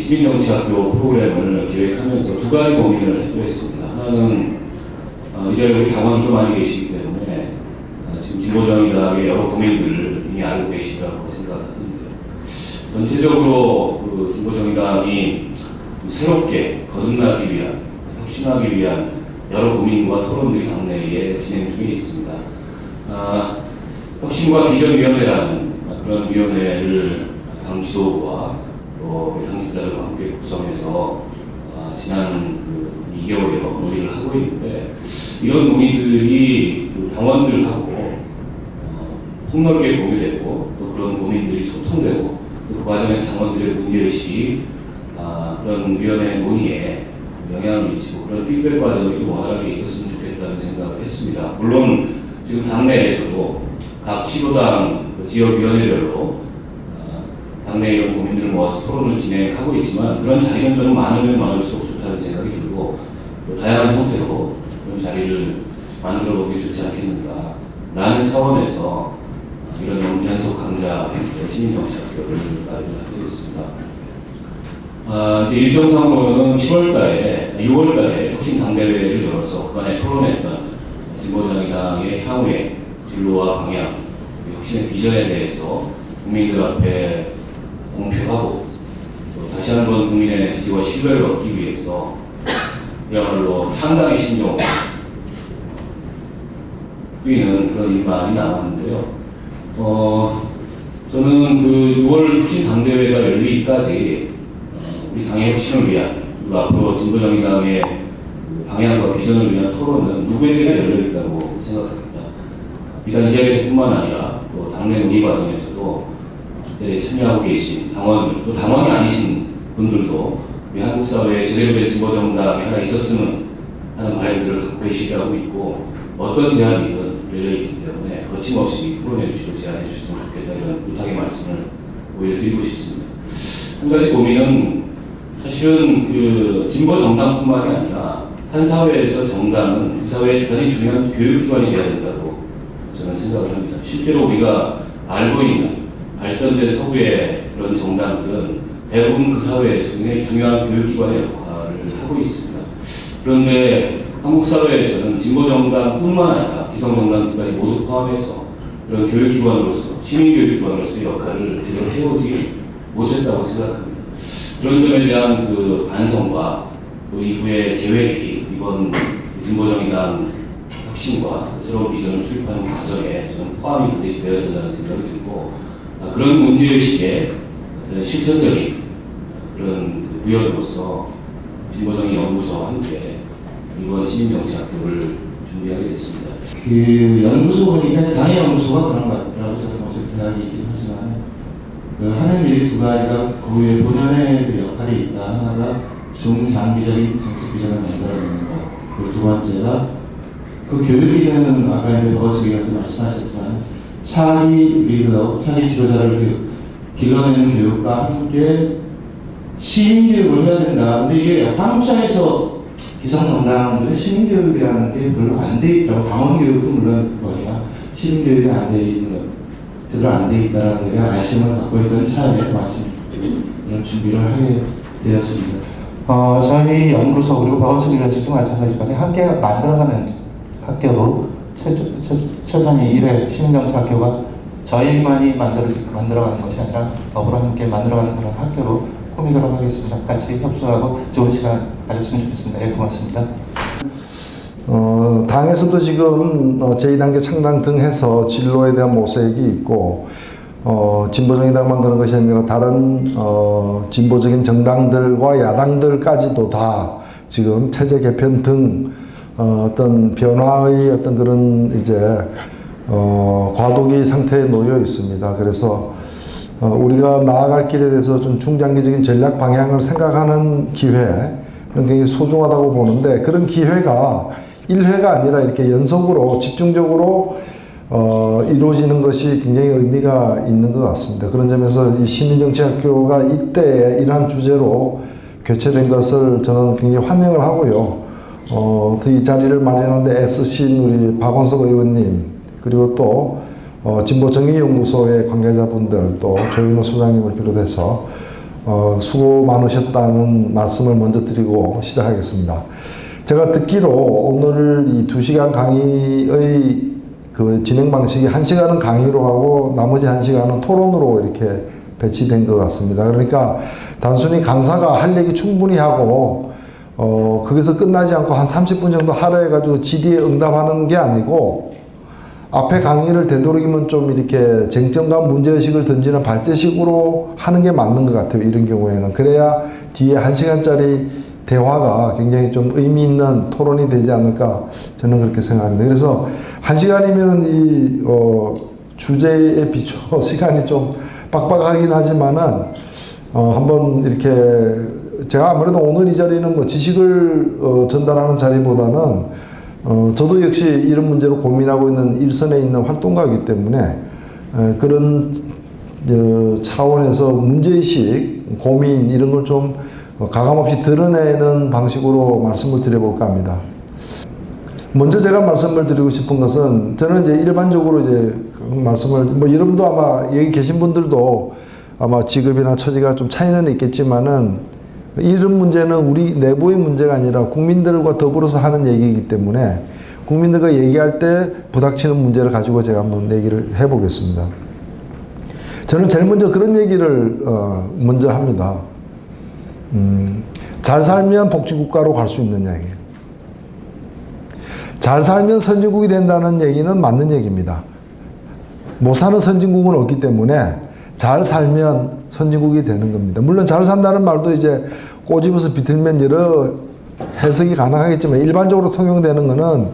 시민정치학교 프로그램을 기획하면서 두 가지 고민을 했습니다. 하나는 이제 우리 당원도 많이 계시기 때문에 지금 진보정의당의 여러 고민들을 이미 알고 계시다고 생각하는데, 전체적으로 그 진보정의당이 새롭게 거듭나기 위한, 혁신하기 위한 여러 고민과 토론들이 당내에 진행 중에 있습니다. 혁신과 비전위원회라는 그런 위원회를 당 지도부와 또 당직자들과 함께 구성해서 지난 2개월여 논의를 하고 있는데, 이런 논의들이 당원들하고 폭넓게 공유되고 또 그런 고민들이 소통되고 또 그 과정에서 당원들의 문제의식이 그런 위원회 논의에 영향을 미치고 그런 피드백 과정이 좀 원활하게 있었으면 좋겠다는 생각을 했습니다. 물론 지금 당내에서도 각 시도당 지역위원회별로 당내 이런 고민들을 모아서 토론을 진행하고 있지만, 그런 자리는 좀 많으면 많을수록 좋다는 생각이 들고, 또 다양한 형태로 그런 자리를 만들어 보기 좋지 않겠는가 라는 차원에서 이런 연속 강좌 형태의 시민정치학교를 마련하게 됐습니다. 이제 일정상으로는 6월달에 혁신 당대회를 열어서 그간에 토론했던 진보정의당의 향후의 진로와 방향, 혁신의 비전에 대해서 국민들 앞에 공표하고, 또 다시 한번 국민의 지지와 신뢰를 얻기 위해서 그야말로 상당히 신경 뛰는 그런 일만이 남았는데요. 저는 그 6월 혁신 당대회가 열리기까지 우리 당의 혁신을 위한, 그리고 앞으로 진보정의당의 그 방향과 비전을 위한 토론은 누구에게나 열려있다고 생각합니다. 비단 이 자리에서뿐만 아니라 또 당내 논의 과정에서도 그때 참여하고 계신 당원들, 또 당원이 아니신 분들도 우리 한국 사회에 제대로 된 진보정당이 하나 있었으면 하는 바람들을 갖고 계시다고 있고, 어떤 제안이든 열려있기 때문에 거침없이 풀어내주시고 제안해 주셨으면 좋겠다, 이런 부탁의 말씀을 오히려 드리고 싶습니다. 한 가지 고민은, 사실은 그 진보 정당뿐만이 아니라 한 사회에서 정당은 그 사회의 대단히 중요한 교육기관이 되어야 된다고 저는 생각을 합니다. 실제로 우리가 알고 있는 발전된 서구의 그런 정당들은 대부분 그 사회에서 굉장히 중요한 교육기관의 역할을 하고 있습니다. 그런데 한국 사회에서는 진보 정당뿐만 아니라 기성 정당들까지 모두 포함해서 그런 교육기관으로서, 시민교육기관으로서의 역할을 제대로 해오지 못했다고 생각합니다. 그런 점에 대한 그 반성과 또 이후의 계획이 이번 진보정의당 혁신과 새로운 비전을 수립하는 과정에 저는 포함이 반드시 되어야 된다는 생각이 들고, 그런 문제의식의 실천적인 그런 구현으로서 진보정의 연구소와 함께 이번 시민정치학교를 준비하게 됐습니다. 그 연구소 보니까 당의 연구소가 그런 것 같다고 저는 어제 생각이긴 하지만, 그 하는 일이 두 가지가 그 외에 본연의 그 역할이 있다. 하나가 중장기적인 정책 비전을 만들어내는 것, 그리고 두 번째가 그 교육이는 아까 이제 버거스 의원도 말씀하셨지만 차기 리더, 차기 지도자를 길러내는 교육과 함께 시민교육을 해야 된다. 근데 이게 한국 사회에서 기성정당들의 시민교육이라는 게 별로 안 돼 있다고, 당원교육도 물론 거지만 시민교육이 안 돼 있는, 제대로 안 돼 있다는 데 아쉬움을 갖고 있던 차에 마침 이런 준비를 하게 되었습니다. 저희 연구소 그리고 박원순 위원장도 마찬가지거든요. 함께 만들어가는 학교로 최선희 1회 시민정치학교가 저희만이 만들어가는 것이 아니라 더불어 함께 만들어가는 그런 학교로 꾸미도록 하겠습니다. 같이 협조하고 좋은 시간 가졌으면 좋겠습니다. 예, 고맙습니다. 당에서도 지금 제2단계 창당 등 해서 진로에 대한 모색이 있고, 진보정의당 만드는 것이 아니라 다른 진보적인 정당들과 야당들까지도 다 지금 체제 개편 등 어떤 변화의 어떤 그런 이제 과도기 상태에 놓여 있습니다. 그래서 우리가 나아갈 길에 대해서 좀 중장기적인 전략 방향을 생각하는 기회는 굉장히 소중하다고 보는데, 그런 기회가 1회가 아니라 이렇게 연속으로 집중적으로 이루어지는 것이 굉장히 의미가 있는 것 같습니다. 그런 점에서 이 시민정치학교가 이때 이러한 주제로 교체된 것을 저는 굉장히 환영을 하고요. 이 자리를 마련하는데 애쓰신 우리 박원석 의원님, 그리고 또 진보정의연구소의 관계자분들, 또 조윤호 소장님을 비롯해서 수고 많으셨다는 말씀을 먼저 드리고 시작하겠습니다. 제가 듣기로 오늘 이 2시간 강의의 그 진행 방식이 1시간은 강의로 하고 나머지 1시간은 토론으로 이렇게 배치된 것 같습니다. 그러니까 단순히 강사가 할 얘기 충분히 하고 거기서 끝나지 않고 한 30분 정도 할애해가지고 질의에 응답하는 게 아니고 앞에 강의를 되도록이면 좀 이렇게 쟁점과 문제의식을 던지는 발제식으로 하는 게 맞는 것 같아요. 이런 경우에는. 그래야 뒤에 1시간짜리 대화가 굉장히 좀 의미 있는 토론이 되지 않을까 저는 그렇게 생각합니다. 그래서 1시간이면은 이 주제에 비춰 시간이 좀 빡빡하긴 하지만은 한번 이렇게 제가 아무래도 오늘 이 자리는 뭐 지식을 전달하는 자리보다는 저도 역시 이런 문제로 고민하고 있는 일선에 있는 활동가이기 때문에 그런 차원에서 문제의식, 고민 이런 걸 좀 가감없이 드러내는 방식으로 말씀을 드려볼까 합니다. 먼저 제가 말씀을 드리고 싶은 것은 저는 이제 일반적으로 이제 말씀을 뭐 여러분도 아마 여기 계신 분들도 아마 직업이나 처지가 좀 차이는 있겠지만은 이런 문제는 우리 내부의 문제가 아니라 국민들과 더불어서 하는 얘기이기 때문에 국민들과 얘기할 때 부닥치는 문제를 가지고 제가 한번 얘기를 해보겠습니다. 저는 제일 먼저 그런 얘기를 먼저 합니다. 잘 살면 복지국가로 갈 수 있는 얘기예요. 잘 살면 선진국이 된다는 얘기는 맞는 얘기입니다. 못 사는 선진국은 없기 때문에 잘 살면 선진국이 되는 겁니다. 물론 잘 산다는 말도 이제 꼬집어서 비틀면 여러 해석이 가능하겠지만 일반적으로 통용되는 거는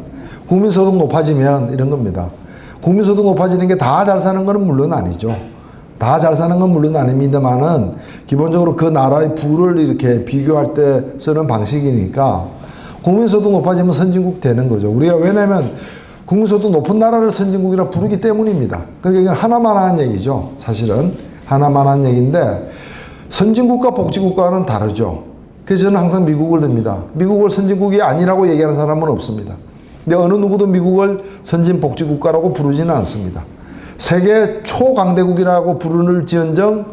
국민소득 높아지면 이런 겁니다. 국민소득 높아지는 게 다 잘 사는 거는 물론 아니죠. 다 잘 사는 건 물론 아닙니다만은 기본적으로 그 나라의 부를 이렇게 비교할 때 쓰는 방식이니까 국민소득 높아지면 선진국 되는 거죠. 우리가 왜냐면 국민소득 높은 나라를 선진국이라 부르기 때문입니다. 그러니까 이건 하나만한 얘기죠. 사실은 하나만한 얘기인데 선진국과 복지국가는 다르죠. 그래서 저는 항상 미국을 듭니다. 미국을 선진국이 아니라고 얘기하는 사람은 없습니다. 근데 어느 누구도 미국을 선진 복지국가라고 부르지는 않습니다. 세계 초강대국이라고 부르는 지언정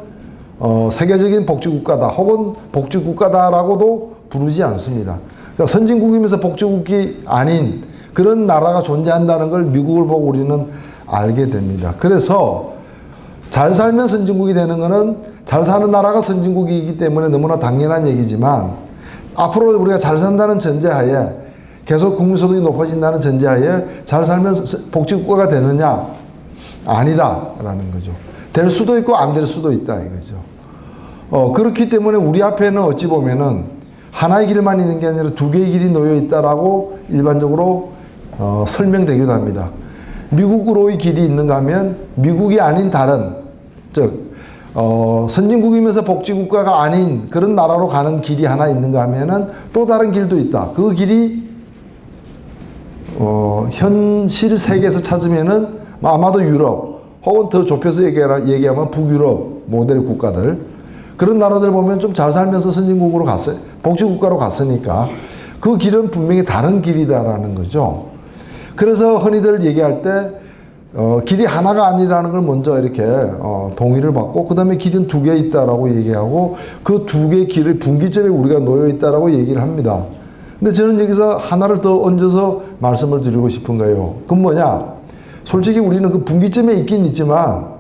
세계적인 복지국가다 혹은 복지국가다라고도 부르지 않습니다. 그러니까 선진국이면서 복지국이 아닌 그런 나라가 존재한다는 걸 미국을 보고 우리는 알게 됩니다. 그래서 잘 살면 선진국이 되는 것은 잘 사는 나라가 선진국이기 때문에 너무나 당연한 얘기지만 앞으로 우리가 잘 산다는 전제하에 계속 국민소득이 높아진다는 전제하에 잘 살면 복지국가가 되느냐? 아니다라는 거죠. 될 수도 있고 안 될 수도 있다 이거죠. 그렇기 때문에 우리 앞에는 어찌 보면은 하나의 길만 있는 게 아니라 두 개의 길이 놓여 있다라고 일반적으로 설명되기도 합니다. 미국으로의 길이 있는가 하면 미국이 아닌 다른 즉 선진국이면서 복지국가가 아닌 그런 나라로 가는 길이 하나 있는가 하면은 또 다른 길도 있다. 그 길이 현실 세계에서 찾으면은 아마도 유럽 혹은 더 좁혀서 얘기하면 북유럽 모델 국가들 그런 나라들 보면 좀 잘 살면서 선진국으로 갔어요. 복지국가로 갔으니까 그 길은 분명히 다른 길이다라는 거죠. 그래서 흔히들 얘기할 때 길이 하나가 아니라는 걸 먼저 이렇게 동의를 받고 그 다음에 길은 두 개 있다라고 얘기하고 그 두 개의 길의 분기점에 우리가 놓여 있다라고 얘기를 합니다. 근데 저는 여기서 하나를 더 얹어서 말씀을 드리고 싶은 거예요. 그건 뭐냐? 솔직히 우리는 그 분기점에 있긴 있지만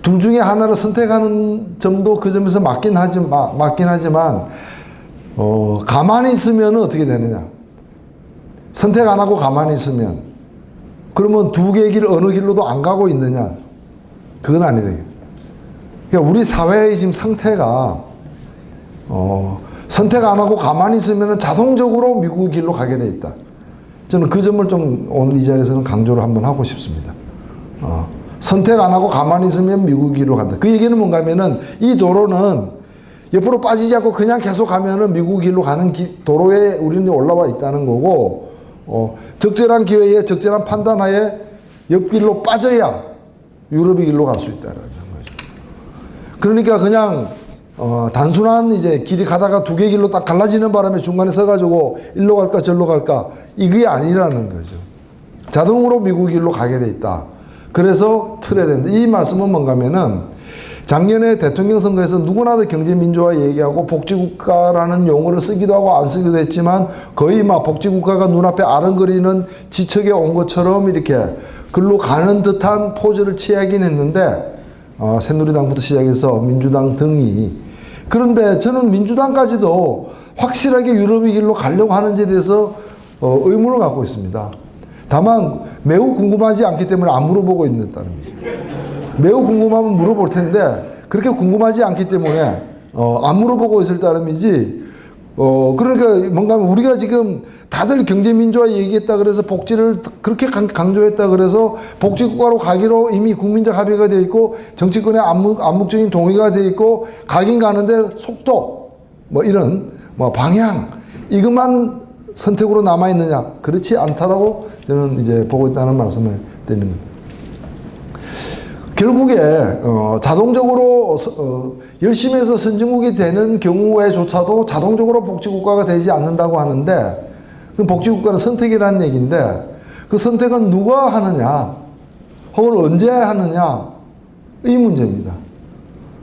둘 중에 하나를 선택하는 점도 그 점에서 맞긴 하지만 가만히 있으면 어떻게 되느냐? 선택 안 하고 가만히 있으면 그러면 두 개의 길 어느 길로도 안 가고 있느냐? 그건 아니다. 그러니까 우리 사회의 지금 상태가 선택 안 하고 가만히 있으면 자동적으로 미국의 길로 가게 돼 있다. 저는 그 점을 좀 오늘 이 자리에서는 강조를 한번 하고 싶습니다. 선택 안 하고 가만히 있으면 미국의 길로 간다. 그 얘기는 뭔가 하면은 이 도로는 옆으로 빠지지 않고 그냥 계속 가면은 미국의 길로 가는 도로에 우리는 올라와 있다는 거고 적절한 기회에 적절한 판단하에 옆길로 빠져야 유럽의 길로 갈 수 있다는 거죠. 그러니까 그냥 단순한 이제 길이 가다가 두 개 길로 딱 갈라지는 바람에 중간에 서가지고 일로 갈까 절로 갈까 이게 아니라는 거죠. 자동으로 미국 길로 가게 돼 있다. 그래서 틀어야 된다. 이 말씀은 뭔가 하면은 작년에 대통령 선거에서 누구나 다 경제민주화 얘기하고 복지국가라는 용어를 쓰기도 하고 안 쓰기도 했지만 거의 막 복지국가가 눈앞에 아른거리는 지척에 온 것처럼 이렇게 글로 가는 듯한 포즈를 취하긴 했는데 새누리당부터 시작해서 민주당 등이 그런데 저는 민주당까지도 확실하게 유럽의 길로 가려고 하는지에 대해서 의문을 갖고 있습니다. 다만 매우 궁금하지 않기 때문에 안 물어보고 있다는 거죠. 매우 궁금하면 물어볼 텐데 그렇게 궁금하지 않기 때문에 안 물어보고 있을 따름이지 그러니까 뭔가 우리가 지금 다들 경제민주화 얘기했다 그래서 복지를 그렇게 강조했다 그래서 복지국가로 가기로 이미 국민적 합의가 되어 있고 정치권의 암묵적인 동의가 되어 있고 가긴 가는데 속도 뭐 이런 뭐 방향 이것만 선택으로 남아있느냐 그렇지 않다라고 저는 이제 보고 있다는 말씀을 드리는 겁니다. 결국에 자동적으로 열심히 해서 선진국이 되는 경우에조차도 자동적으로 복지국가가 되지 않는다고 하는데 그 복지국가는 선택이라는 얘기인데 그 선택은 누가 하느냐 혹은 언제 하느냐 이 문제입니다.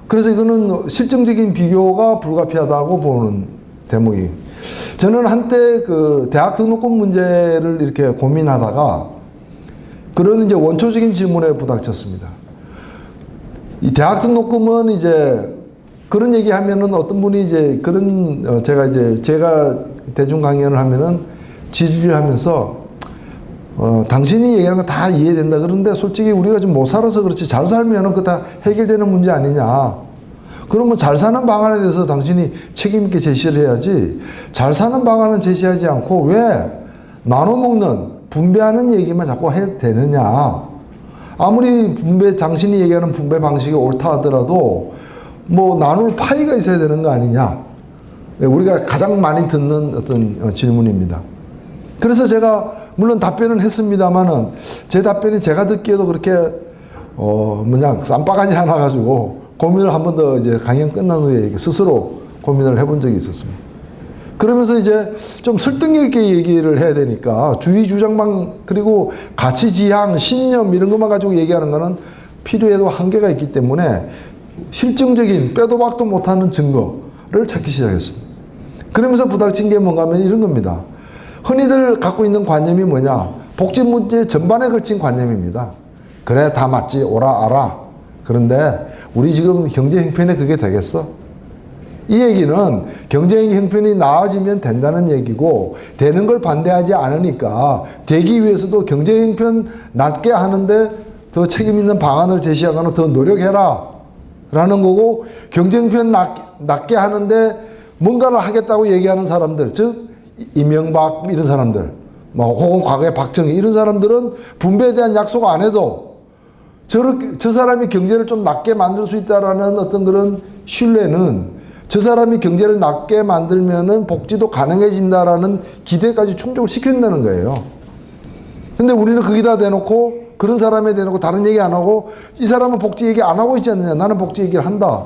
그래서 이거는 실증적인 비교가 불가피하다고 보는 대목이 저는 한때 그 대학 등록금 문제를 이렇게 고민하다가 그런 이제 원초적인 질문에 부닥쳤습니다. 이 대학 등록금은 이제 그런 얘기 하면은 어떤 분이 이제 그런 제가 대중 강연을 하면은 질의를 하면서 당신이 얘기하는 거 다 이해된다 그런데 솔직히 우리가 좀 못 살아서 그렇지 잘 살면은 그거 다 해결되는 문제 아니냐. 그러면 잘 사는 방안에 대해서 당신이 책임 있게 제시를 해야지 잘 사는 방안은 제시하지 않고 왜 나눠 먹는 분배하는 얘기만 자꾸 해야 되느냐. 아무리 당신이 얘기하는 분배 방식이 옳다 하더라도 뭐 나눌 파이가 있어야 되는 거 아니냐. 우리가 가장 많이 듣는 어떤 질문입니다. 그래서 제가 물론 답변은 했습니다만은 제 답변이 제가 듣기에도 그렇게 쌈바가지 하나 가지고 고민을 한 번 더 이제 강연 끝난 후에 스스로 고민을 해본 적이 있었습니다. 그러면서 이제 좀 설득력 있게 얘기를 해야 되니까 주의 주장만 그리고 가치 지향, 신념 이런 것만 가지고 얘기하는 거는 필요해도 한계가 있기 때문에 실증적인 빼도 박도 못하는 증거를 찾기 시작했습니다. 그러면서 부닥친 게 뭔가 하면 이런 겁니다. 흔히들 갖고 있는 관념이 뭐냐. 복지 문제 전반에 걸친 관념입니다. 그래 다 맞지 오라 알아. 그런데 우리 지금 경제 형편에 그게 되겠어? 이 얘기는 경제 형편이 나아지면 된다는 얘기고 되는 걸 반대하지 않으니까 되기 위해서도 경제 형편 낮게 하는데 더 책임 있는 방안을 제시하거나 더 노력해라 라는 거고 경제 형편 낮게 하는데 뭔가를 하겠다고 얘기하는 사람들 즉 이명박 이런 사람들 뭐 혹은 과거에 박정희 이런 사람들은 분배에 대한 약속 안 해도 저 사람이 경제를 좀 낮게 만들 수 있다라는 어떤 그런 신뢰는 저 사람이 경제를 낮게 만들면은 복지도 가능해진다라는 기대까지 충족을 시킨다는 거예요. 근데 우리는 거기다 대놓고 그런 사람에 대놓고 다른 얘기 안 하고 이 사람은 복지 얘기 안 하고 있지 않느냐. 나는 복지 얘기를 한다.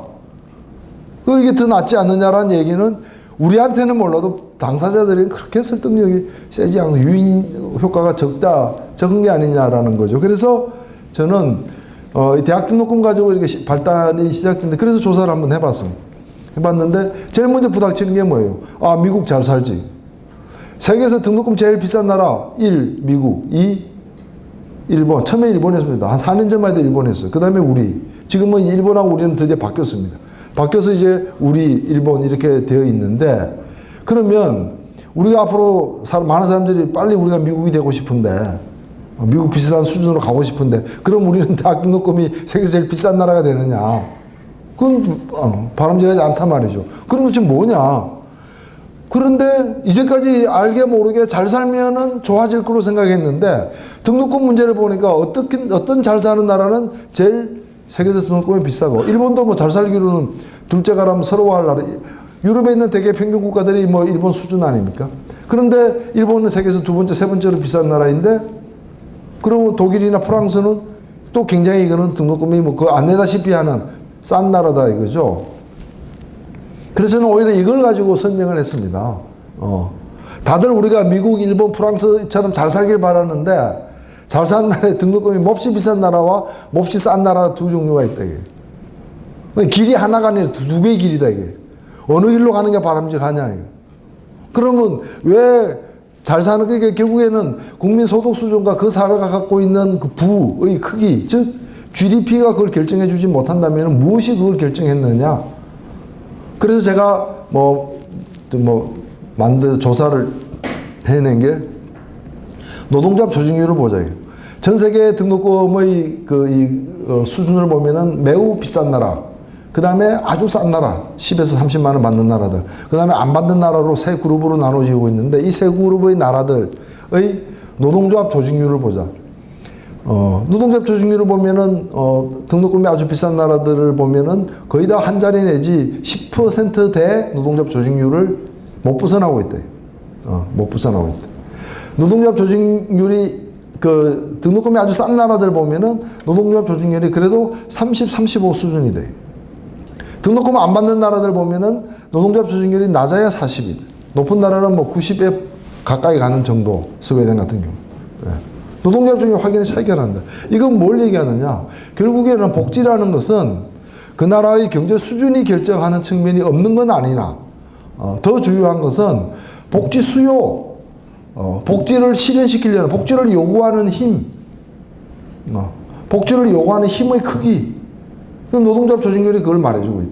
이게 더 낫지 않느냐라는 얘기는 우리한테는 몰라도 당사자들이 그렇게 설득력이 세지 않고 유인 효과가 적은 게 아니냐라는 거죠. 그래서 저는 대학 등록금 가지고 이렇게 발단이 시작됐는데 그래서 조사를 한번 해봤습니다. 해봤는데 제일 먼저 부닥치는 게 뭐예요? 아 미국 잘 살지. 세계에서 등록금 제일 비싼 나라 1. 미국 2. 일본. 처음에 일본이었습니다. 한 4년 전만 해도 일본이었어요. 그 다음에 우리. 지금은 일본하고 우리는 드디어 바뀌었습니다. 바뀌어서 이제 우리 일본 이렇게 되어 있는데 그러면 우리가 앞으로 많은 사람들이 빨리 우리가 미국이 되고 싶은데 미국 비슷한 수준으로 가고 싶은데 그럼 우리는 대학 등록금이 세계에서 제일 비싼 나라가 되느냐. 그건 바람직하지 않단 말이죠. 그럼 지금 뭐냐. 그런데 이제까지 알게 모르게 잘 살면은 좋아질 거로 생각했는데 등록금 문제를 보니까 어떤 잘 사는 나라는 제일 세계에서 등록금이 비싸고 일본도 뭐 잘 살기로는 둘째가라면 서러워할 나라. 유럽에 있는 대개 평균 국가들이 뭐 일본 수준 아닙니까? 그런데 일본은 세계에서 두 번째, 세 번째로 비싼 나라인데 그러면 독일이나 프랑스는 또 굉장히 이거는 등록금이 뭐 그 안 내다시피 하는 싼 나라다 이거죠. 그래서 저는 오히려 이걸 가지고 설명을 했습니다. 다들 우리가 미국, 일본, 프랑스처럼 잘 살길 바라는데 잘 사는 나라에 등록금이 몹시 비싼 나라와 몹시 싼 나라 두 종류가 있다. 길이 하나가 아니라 두 개의 길이다 이게. 어느 길로 가는 게 바람직하냐 이거. 그러면 왜 잘 사는 게 결국에는 국민 소득 수준과 그 사회가 갖고 있는 그 부의 크기, 즉 GDP가 그걸 결정해 주지 못한다면 무엇이 그걸 결정했느냐. 그래서 제가 조사를 해낸 게 노동조합 조직률을 보자. 전 세계 등록금의 수준을 보면은 매우 비싼 나라, 그 다음에 아주 싼 나라, 10에서 30만 원 받는 나라들, 그 다음에 안 받는 나라로 세 그룹으로 나눠지고 있는데 이 세 그룹의 나라들의 노동조합 조직률을 보자. 노동조합 조직률을 보면은 등록금이 아주 비싼 나라들을 보면은 거의 다 한 자리 내지 10%대 노동조합 조직률을 못 벗어나고 있대. 못 벗어나고 있대. 노동조합 조직률이 그 등록금이 아주 싼 나라들 보면은 노동조합 조직률이 그래도 30, 35 수준이 돼. 등록금 안 받는 나라들 보면은 노동조합 조직률이 낮아야 40이 돼. 높은 나라는 뭐 90에 가까이 가는 정도. 스웨덴 같은 경우. 예. 노동조합 조직률 확연히 차이가 난다. 이건 뭘 얘기하느냐? 결국에는 복지라는 것은 그 나라의 경제 수준이 결정하는 측면이 없는 건 아니나 더 중요한 것은 복지 수요, 복지를 실현시키려는, 복지를 요구하는 힘, 복지를 요구하는 힘의 크기, 노동조합 조직률이 그걸 말해주고 있다.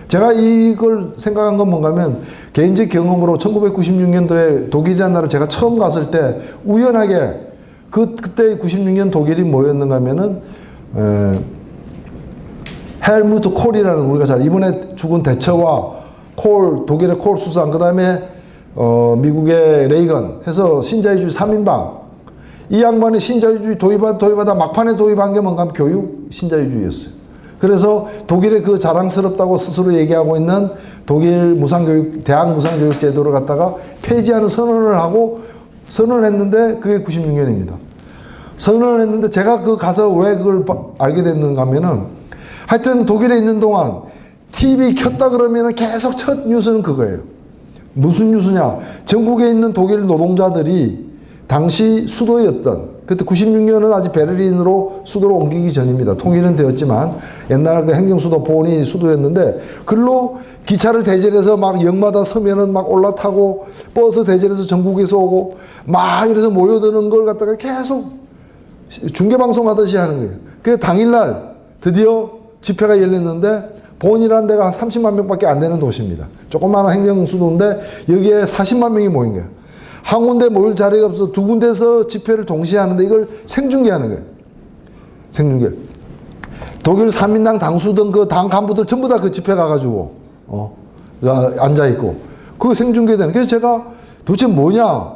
제가 이걸 생각한 건 뭔가 하면 개인적 경험으로 1996년도에 독일이라는 나라를 제가 처음 갔을 때 우연하게 그때 96년 독일이 뭐였는가 하면은 헬무트 콜이라는, 우리가 잘 이번에 죽은 대처와 콜, 독일의 콜 수상, 그 다음에 미국의 레이건 해서 신자유주의 3인방. 이 양반이 신자유주의 도입하다 막판에 도입한 게 뭔가 하면 교육 신자유주의였어요. 그래서 독일의 그 자랑스럽다고 스스로 얘기하고 있는 독일 대학 무상교육 제도를 갖다가 폐지하는 선언을 했는데 그게 96년입니다. 선언을 했는데 제가 가서 왜 그걸 알게 됐는가 하면은 하여튼 독일에 있는 동안 TV 켰다 그러면은 계속 첫 뉴스는 그거예요. 무슨 뉴스냐? 전국에 있는 독일 노동자들이 당시 수도였던, 그때 96년은 아직 베를린으로 수도로 옮기기 전입니다. 통일은 되었지만 옛날 그 행정수도 본이 수도였는데 글로 기차를 대절해서 막 역마다 서면은 막 올라타고 버스 대절해서 전국에서 오고 막 이래서 모여드는 걸 갖다가 계속 중계방송 하듯이 하는 거예요. 그래서 당일날 드디어 집회가 열렸는데 본이라는 데가 한 30만 명밖에 안 되는 도시입니다. 조그마한 행정수도인데 여기에 40만 명이 모인 거예요. 한 군데 모일 자리가 없어서 두 군데서 집회를 동시에 하는데 이걸 생중계하는 거예요. 생중계. 독일 3인당 당수든 그 당 간부들 전부 다 그 집회 가가지고 앉아있고 그거 생중계되는. 그래서 제가 도대체 뭐냐,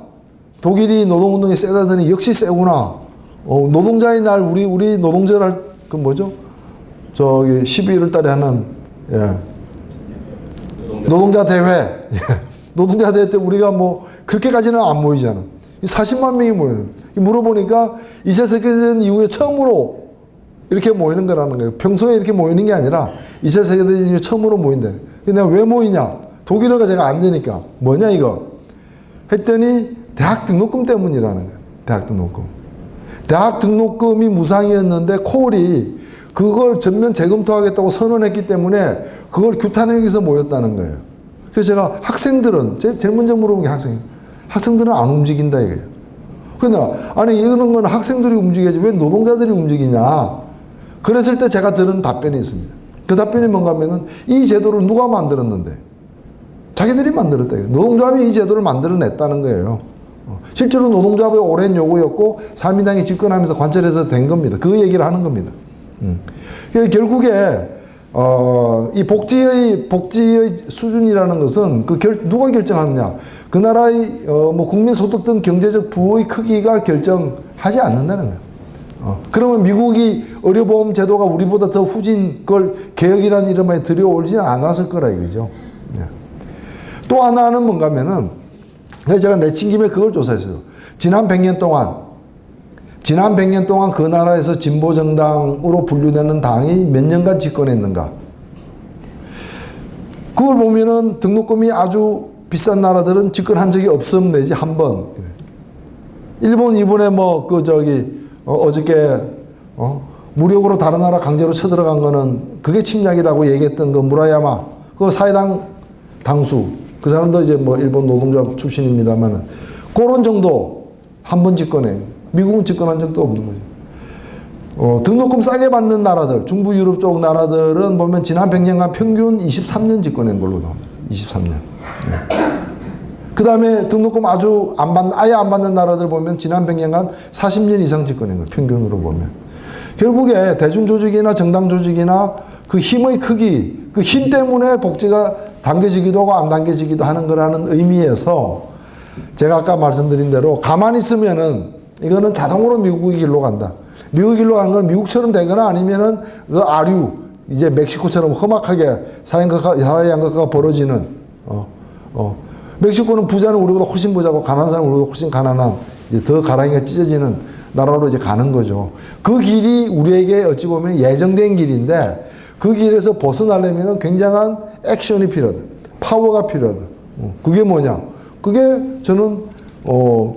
독일이 노동운동이 세다더니 역시 세구나. 노동자의 날 우리 노동절 그 뭐죠? 저기 12월 달에 하는 노동자 대회. 노동자 대회 때 우리가 뭐 그렇게까지는 안 모이잖아. 40만 명이 모이는. 물어보니까 2차 세계대전 이후에 처음으로 이렇게 모이는 거라는 거예요. 평소에 이렇게 모이는 게 아니라 2차 세계대전 이후에 처음으로 모인다. 근데 왜 모이냐? 독일어가 제가 안 되니까 뭐냐 이거 했더니 대학 등록금 때문이라는 거예요. 대학 등록금. 대학 등록금이 무상이었는데 콜이 그걸 전면 재검토하겠다고 선언했기 때문에 그걸 규탄하기 위해서 모였다는 거예요. 그래서 제가 학생들은, 제일 먼저 물어본 게 학생들은 안 움직인다 이거예요. 그러나 아니 이러는 건 학생들이 움직여야지 왜 노동자들이 움직이냐. 그랬을 때 제가 들은 답변이 있습니다. 그 답변이 뭔가 하면은 이 제도를 누가 만들었는데? 자기들이 만들었다 이거예요. 노동조합이 이 제도를 만들어냈다는 거예요. 실제로 노동조합의 오랜 요구였고 3인당이 집권하면서 관철해서 된 겁니다. 그 얘기를 하는 겁니다. 결국에 이 복지의 수준이라는 것은 누가 결정하느냐? 그 나라의 국민 소득 등 경제적 부의 크기가 결정하지 않는다는 거예요. 그러면 미국이 의료보험 제도가 우리보다 더 후진 걸 개혁이라는 이름에 들여올지는 않았을 거라 이거죠. 또 하나는 뭔가 하면은 제가 내친 김에 그걸 조사했어요. 지난 100년 동안 그 나라에서 진보정당으로 분류되는 당이 몇 년간 집권했는가. 그걸 보면은 등록금이 아주 비싼 나라들은 집권한 적이 없음 내지 한 번. 일본 이번에 어저께 무력으로 다른 나라 강제로 쳐들어간 거는 그게 침략이라고 얘기했던 그 무라야마, 그 사회당 당수, 그 사람도 이제 뭐 일본 노동자 출신입니다만은 그런 정도 한 번 집권해. 미국은 집권한 적도 없는 거죠. 등록금 싸게 받는 나라들, 중부 유럽 쪽 나라들은 보면 지난 100년간 평균 23년 집권한 걸로 나옵니다. 23년. 그 다음에 등록금 아예 안 받는 나라들 보면 지난 100년간 40년 이상 집권한 거예요. 평균으로 보면. 결국에 대중조직이나 정당 조직이나 그 힘의 크기, 그 힘 때문에 복지가 당겨지기도 하고 안 당겨지기도 하는 거라는 의미에서 제가 아까 말씀드린 대로 가만히 있으면은 이거는 자동으로 미국의 길로 간다. 미국 길로 가는 건 미국처럼 되거나 아니면은 그 아류, 이제 멕시코처럼 험악하게 사회양극화가 벌어지는, 멕시코는 부자는 우리보다 훨씬 부자고 가난한 사람은 우리보다 훨씬 가난한, 더 가랑이가 찢어지는 나라로 이제 가는 거죠. 그 길이 우리에게 어찌 보면 예정된 길인데 그 길에서 벗어나려면 굉장한 액션이 필요하다. 파워가 필요하다. 그게 뭐냐? 그게 저는,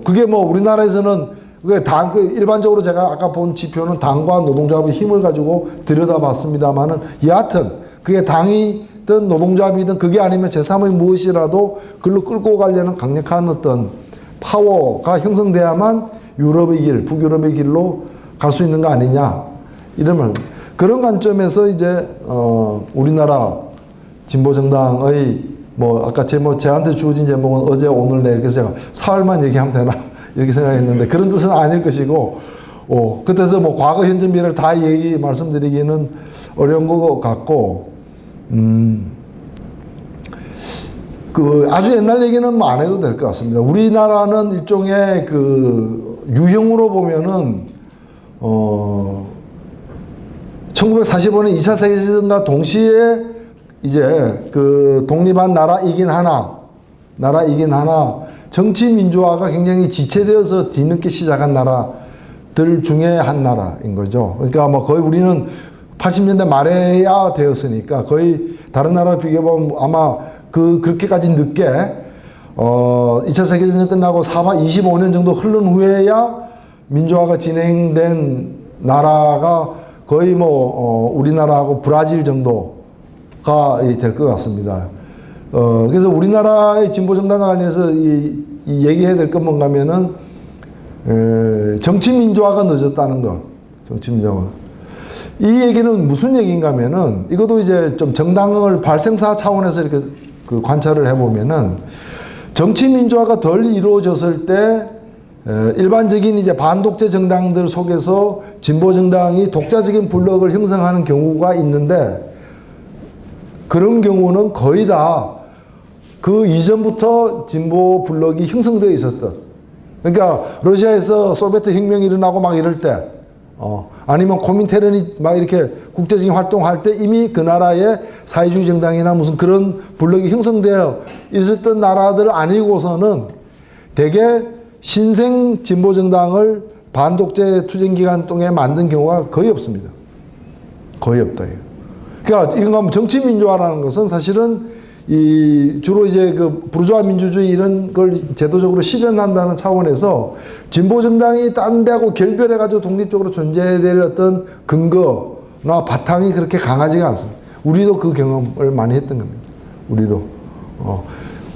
그게 뭐 우리나라에서는 일반적으로 제가 아까 본 지표는 당과 노동조합의 힘을 가지고 들여다봤습니다만은 여하튼 그게 당이든 노동조합이든 그게 아니면 제3의 무엇이라도 글로 끌고 가려는 강력한 어떤 파워가 형성돼야만 유럽의 길, 북유럽의 길로 갈 수 있는 거 아니냐. 이러면 그런 관점에서 이제 우리나라 진보정당의 뭐 아까 저한테 주어진 제목은 어제 오늘 내일 그래서 제가 사흘만 얘기하면 되나 이렇게 생각했는데 그런 뜻은 아닐 것이고 그때서 뭐 과거 현재 미래를 다 말씀드리기는 어려운 것 같고 그 아주 옛날 얘기는 뭐 안 해도 될 것 같습니다. 우리나라는 일종의 그 유형으로 보면은 1945년 2차 세계대전과 동시에 이제 그 독립한 나라이긴 하나 정치 민주화가 굉장히 지체되어서 뒤늦게 시작한 나라들 중에 한 나라인 거죠. 그러니까 뭐 거의 우리는 80년대 말에야 되었으니까 거의 다른 나라 비교해보면 아마 그렇게까지 늦게 2차 세계대전 끝나고 25년 정도 흐른 후에야 민주화가 진행된 나라가 거의 뭐 우리나라하고 브라질 정도가 될 것 같습니다. 그래서 우리나라의 진보정당과 관련해서 이 얘기해야 될 건 뭔가면은 정치 민주화가 늦었다는 것. 정치 민주화. 이 얘기는 무슨 얘기인가면은 이것도 이제 좀 정당을 발생사 차원에서 이렇게 그 관찰을 해보면은 정치 민주화가 덜 이루어졌을 때 일반적인 이제 반독재 정당들 속에서 진보 정당이 독자적인 블록을 형성하는 경우가 있는데 그런 경우는 거의 다 그 이전부터 진보 블록이 형성되어 있었던. 그러니까 러시아에서 소비에트 혁명이 일어나고 막 이럴 때, 아니면 코민테른이 막 이렇게 국제적인 활동할 때 이미 그 나라의 사회주의 정당이나 무슨 그런 블록이 형성되어 있었던 나라들 아니고서는 대개 신생 진보 정당을 반독재 투쟁 기간 동안에 만든 경우가 거의 없습니다. 거의 없다. 그러니까 이건 정치 민주화라는 것은 사실은 주로 이제 그 부르주아 민주주의 이런 걸 제도적으로 실현한다는 차원에서 진보 정당이 딴 데하고 결별해가지고 독립적으로 존재해야 될 어떤 근거나 바탕이 그렇게 강하지가 않습니다. 우리도 그 경험을 많이 했던 겁니다. 우리도.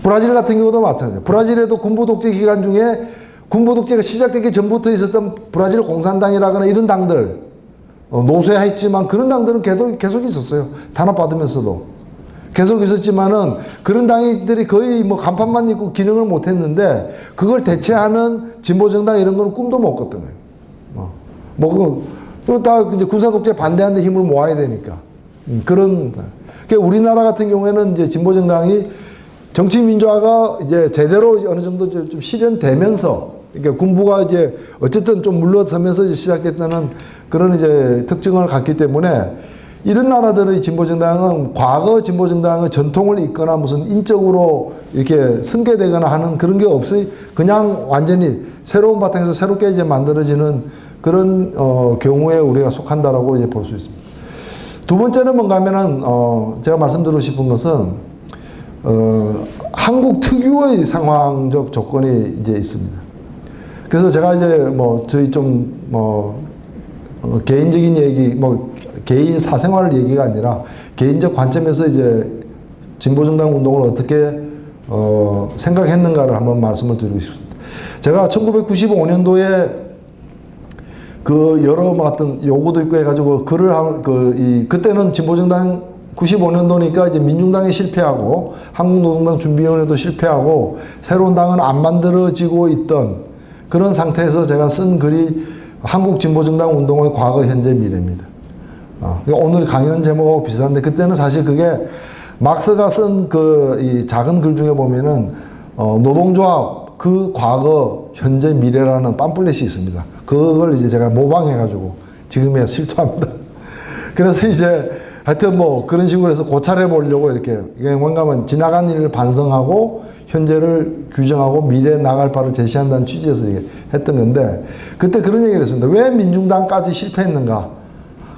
브라질 같은 경우도 마찬가지예요. 브라질에도 군부 독재 기간 중에 군부 독재가 시작되기 전부터 있었던 브라질 공산당이라거나 이런 당들, 노쇠했지만 그런 당들은 계속 있었어요. 탄압받으면서도. 계속 있었지만은 그런 당들이 거의 뭐 간판만 있고 기능을 못 했는데 그걸 대체하는 진보정당 이런 거는 꿈도 못 꿨던 거예요. 다 이제 군사독재 반대하는 데 힘을 모아야 되니까. 그러니까 우리나라 같은 경우에는 이제 진보정당이 정치민주화가 이제 제대로 어느 정도 좀 실현되면서 그러니까 군부가 이제 어쨌든 좀 물러서면서 시작했다는 그런 이제 특징을 갖기 때문에 이런 나라들의 진보정당은 과거 진보정당의 전통을 잇거나 무슨 인적으로 이렇게 승계되거나 하는 그런 게 없이 그냥 완전히 새로운 바탕에서 새롭게 이제 만들어지는 그런 경우에 우리가 속한다라고 이제 볼 수 있습니다. 두 번째는 뭔가 하면은 제가 말씀드리고 싶은 것은 한국 특유의 상황적 조건이 이제 있습니다. 그래서 제가 이제 뭐 저희 좀 개인적인 얘기, 뭐 개인 사생활 얘기가 아니라 개인적 관점에서 이제 진보정당 운동을 어떻게 생각했는가를 한번 말씀을 드리고 싶습니다. 제가 1995년도에 그 여러 어떤 요구도 있고 해가지고 그때는 진보정당 95년도니까 이제 민중당이 실패하고 한국노동당 준비위원회도 실패하고 새로운 당은 안 만들어지고 있던 그런 상태에서 제가 쓴 글이 한국진보정당 운동의 과거, 현재, 미래입니다. 그러니까 오늘 강연 제목하고 비슷한데 그때는 사실 그게 막스가 쓴 이 작은 글 중에 보면은 노동조합 그 과거, 현재, 미래라는 팜플렛이 있습니다. 그걸 이제 제가 모방해가지고 지금에 실토합니다. 그래서 이제 하여튼 뭐 그런 식으로 해서 고찰해 보려고 이렇게 뭔가면 지나간 일을 반성하고 현재를 규정하고 미래에 나갈 바를 제시한다는 취지에서 했던 건데 그때 그런 얘기를 했습니다. 왜 민중당까지 실패했는가?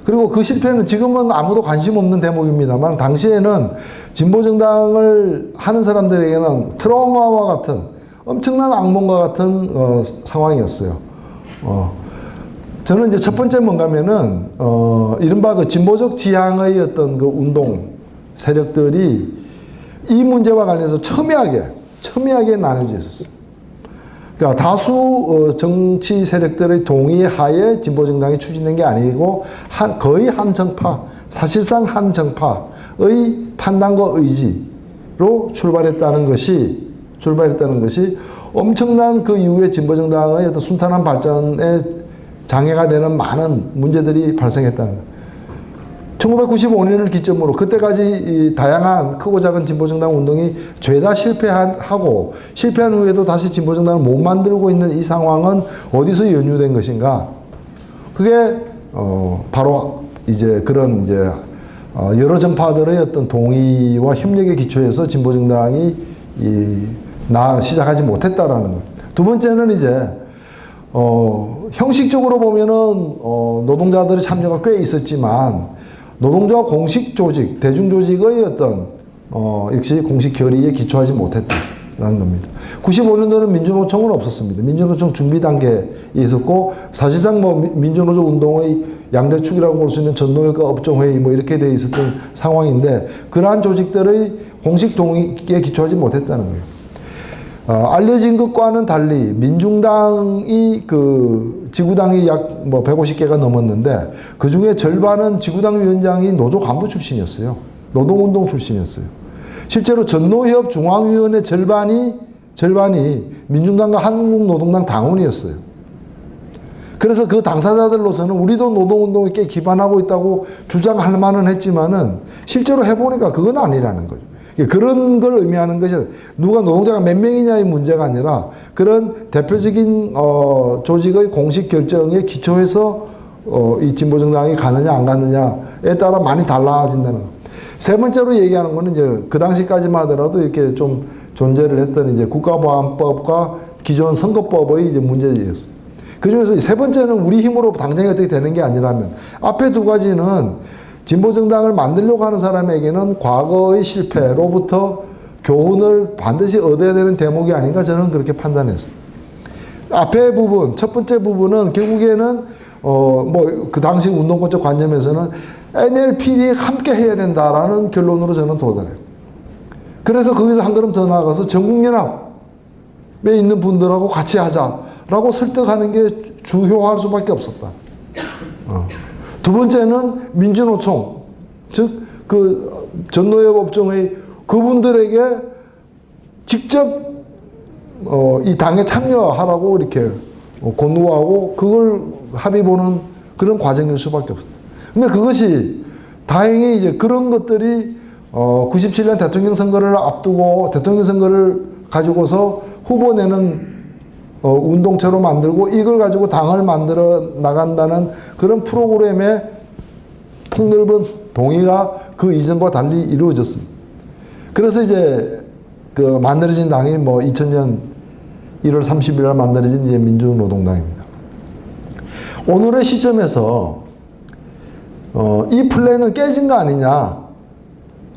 그리고 그 실패는 지금은 아무도 관심 없는 대목입니다만 당시에는 진보정당을 하는 사람들에게는 트라우마와 같은 엄청난 악몽과 같은 상황이었어요. 저는 이제 첫 번째 뭔가면은 이른바 그 진보적 지향의 어떤 그 운동 세력들이 이 문제와 관련해서 첨예하게 나눠져 있었어요. 그러니까 다수 정치 세력들의 동의 하에 진보정당이 추진된 게 아니고 거의 한 정파, 사실상 한 정파의 판단과 의지로 출발했다는 것이 엄청난 그 이후에 진보정당의 어떤 순탄한 발전에 장애가 되는 많은 문제들이 발생했다는 거예요. 1995년을 기점으로 그때까지 이 다양한 크고 작은 진보정당 운동이 죄다 실패하고 실패한 후에도 다시 진보정당을 못 만들고 있는 이 상황은 어디서 연유된 것인가? 그게 바로 이제 그런 이제 여러 정파들의 어떤 동의와 협력의 기초에서 진보정당이 시작하지 못했다라는 것. 두 번째는 이제 형식적으로 보면은 노동자들의 참여가 꽤 있었지만 노동조합 공식 조직, 대중 조직의 어떤 역시 공식 결의에 기초하지 못했다라는 겁니다. 95년도는 민주노총은 없었습니다. 민주노총 준비 단계에 있었고 사실상 뭐 민주노조 운동의 양대축이라고 볼 수 있는 전노협과 업종회의 뭐 이렇게 돼 있었던 상황인데 그러한 조직들의 공식 동의에 기초하지 못했다는 거예요. 알려진 것과는 달리 민중당이 지구당이 약 뭐 150개가 넘었는데 그 중에 절반은 지구당 위원장이 노조 간부 출신이었어요. 노동운동 출신이었어요. 실제로 전노협 중앙위원회 절반이 민중당과 한국노동당 당원이었어요. 그래서 그 당사자들로서는 우리도 노동운동에 꽤 기반하고 있다고 주장할 만은 했지만은 실제로 해보니까 그건 아니라는 거죠. 그런 걸 의미하는 것이 누가 노동자가 몇 명이냐의 문제가 아니라 그런 대표적인 조직의 공식 결정에 기초해서 이 진보정당이 가느냐 안 가느냐에 따라 많이 달라진다는 거. 세 번째로 얘기하는 거는 이제 그 당시까지만 하더라도 이렇게 좀 존재를 했던 이제 국가보안법과 기존 선거법의 이제 문제였어요. 그 중에서 세 번째는 우리 힘으로 당장이 어떻게 되는 게 아니라면 앞에 두 가지는 진보정당을 만들려고 하는 사람에게는 과거의 실패로부터 교훈을 반드시 얻어야 되는 대목이 아닌가 저는 그렇게 판단했습니다. 앞에 부분, 첫 번째 부분은 결국에는 뭐 그 당시 운동권적 관념에서는 NLPD에 함께 해야 된다라는 결론으로 저는 도달해요. 그래서 거기서 한 걸음 더 나아가서 전국연합에 있는 분들하고 같이 하자라고 설득하는 게 주요할 수밖에 없었다. 두 번째는 민주노총, 즉 그 전노협 업종의 그분들에게 직접 이 당에 참여하라고 이렇게 권고하고 그걸 합의 보는 그런 과정일 수밖에 없습니다. 근데 그것이 다행히 이제 그런 것들이 97년 대통령 선거를 앞두고 대통령 선거를 가지고서 후보 내는 운동체로 만들고 이걸 가지고 당을 만들어 나간다는 그런 프로그램의 폭넓은 동의가 그 이전과 달리 이루어졌습니다. 그래서 이제 그 만들어진 당이 뭐 2000년 1월 30일 날 만들어진 이제 민주노동당입니다. 오늘의 시점에서 이 플랜은 깨진 거 아니냐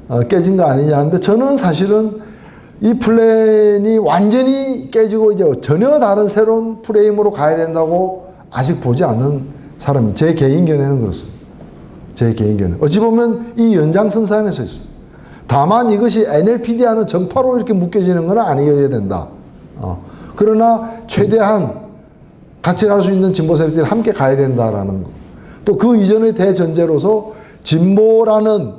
하는데 저는 사실은 이 플랜이 완전히 깨지고 이제 전혀 다른 새로운 프레임으로 가야 된다고 아직 보지 않는 사람이. 제 개인 견해는 그렇습니다. 제 개인 견해. 어찌 보면 이 연장선상에 서 있습니다. 다만 이것이 NLPD와는 정파로 이렇게 묶여지는 건 아니어야 된다. 그러나 최대한 같이 갈 수 있는 진보 세력들이 함께 가야 된다라는 거. 또 그 이전의 대전제로서 진보라는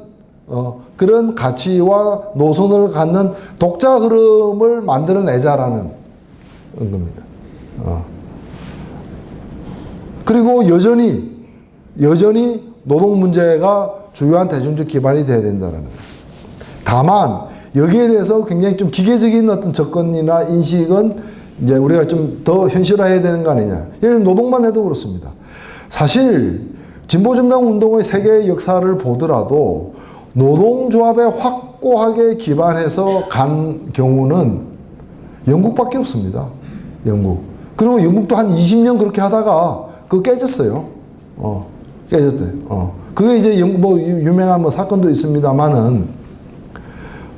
그런 가치와 노선을 갖는 독자 흐름을 만들어내자라는 겁니다. 그리고 여전히 노동 문제가 주요한 대중적 기반이 돼야 된다는 거예요. 다만 여기에 대해서 굉장히 좀 기계적인 어떤 접근이나 인식은 이제 우리가 좀 더 현실화해야 되는 거 아니냐. 예를 들면 노동만 해도 그렇습니다. 사실 진보정당 운동의 세계의 역사를 보더라도 노동조합에 확고하게 기반해서 간 경우는 영국밖에 없습니다. 영국. 그리고 영국도 한 20년 그렇게 하다가 그거 깨졌어요. 깨졌대요. 그게 이제 영국 뭐 유명한 뭐 사건도 있습니다만은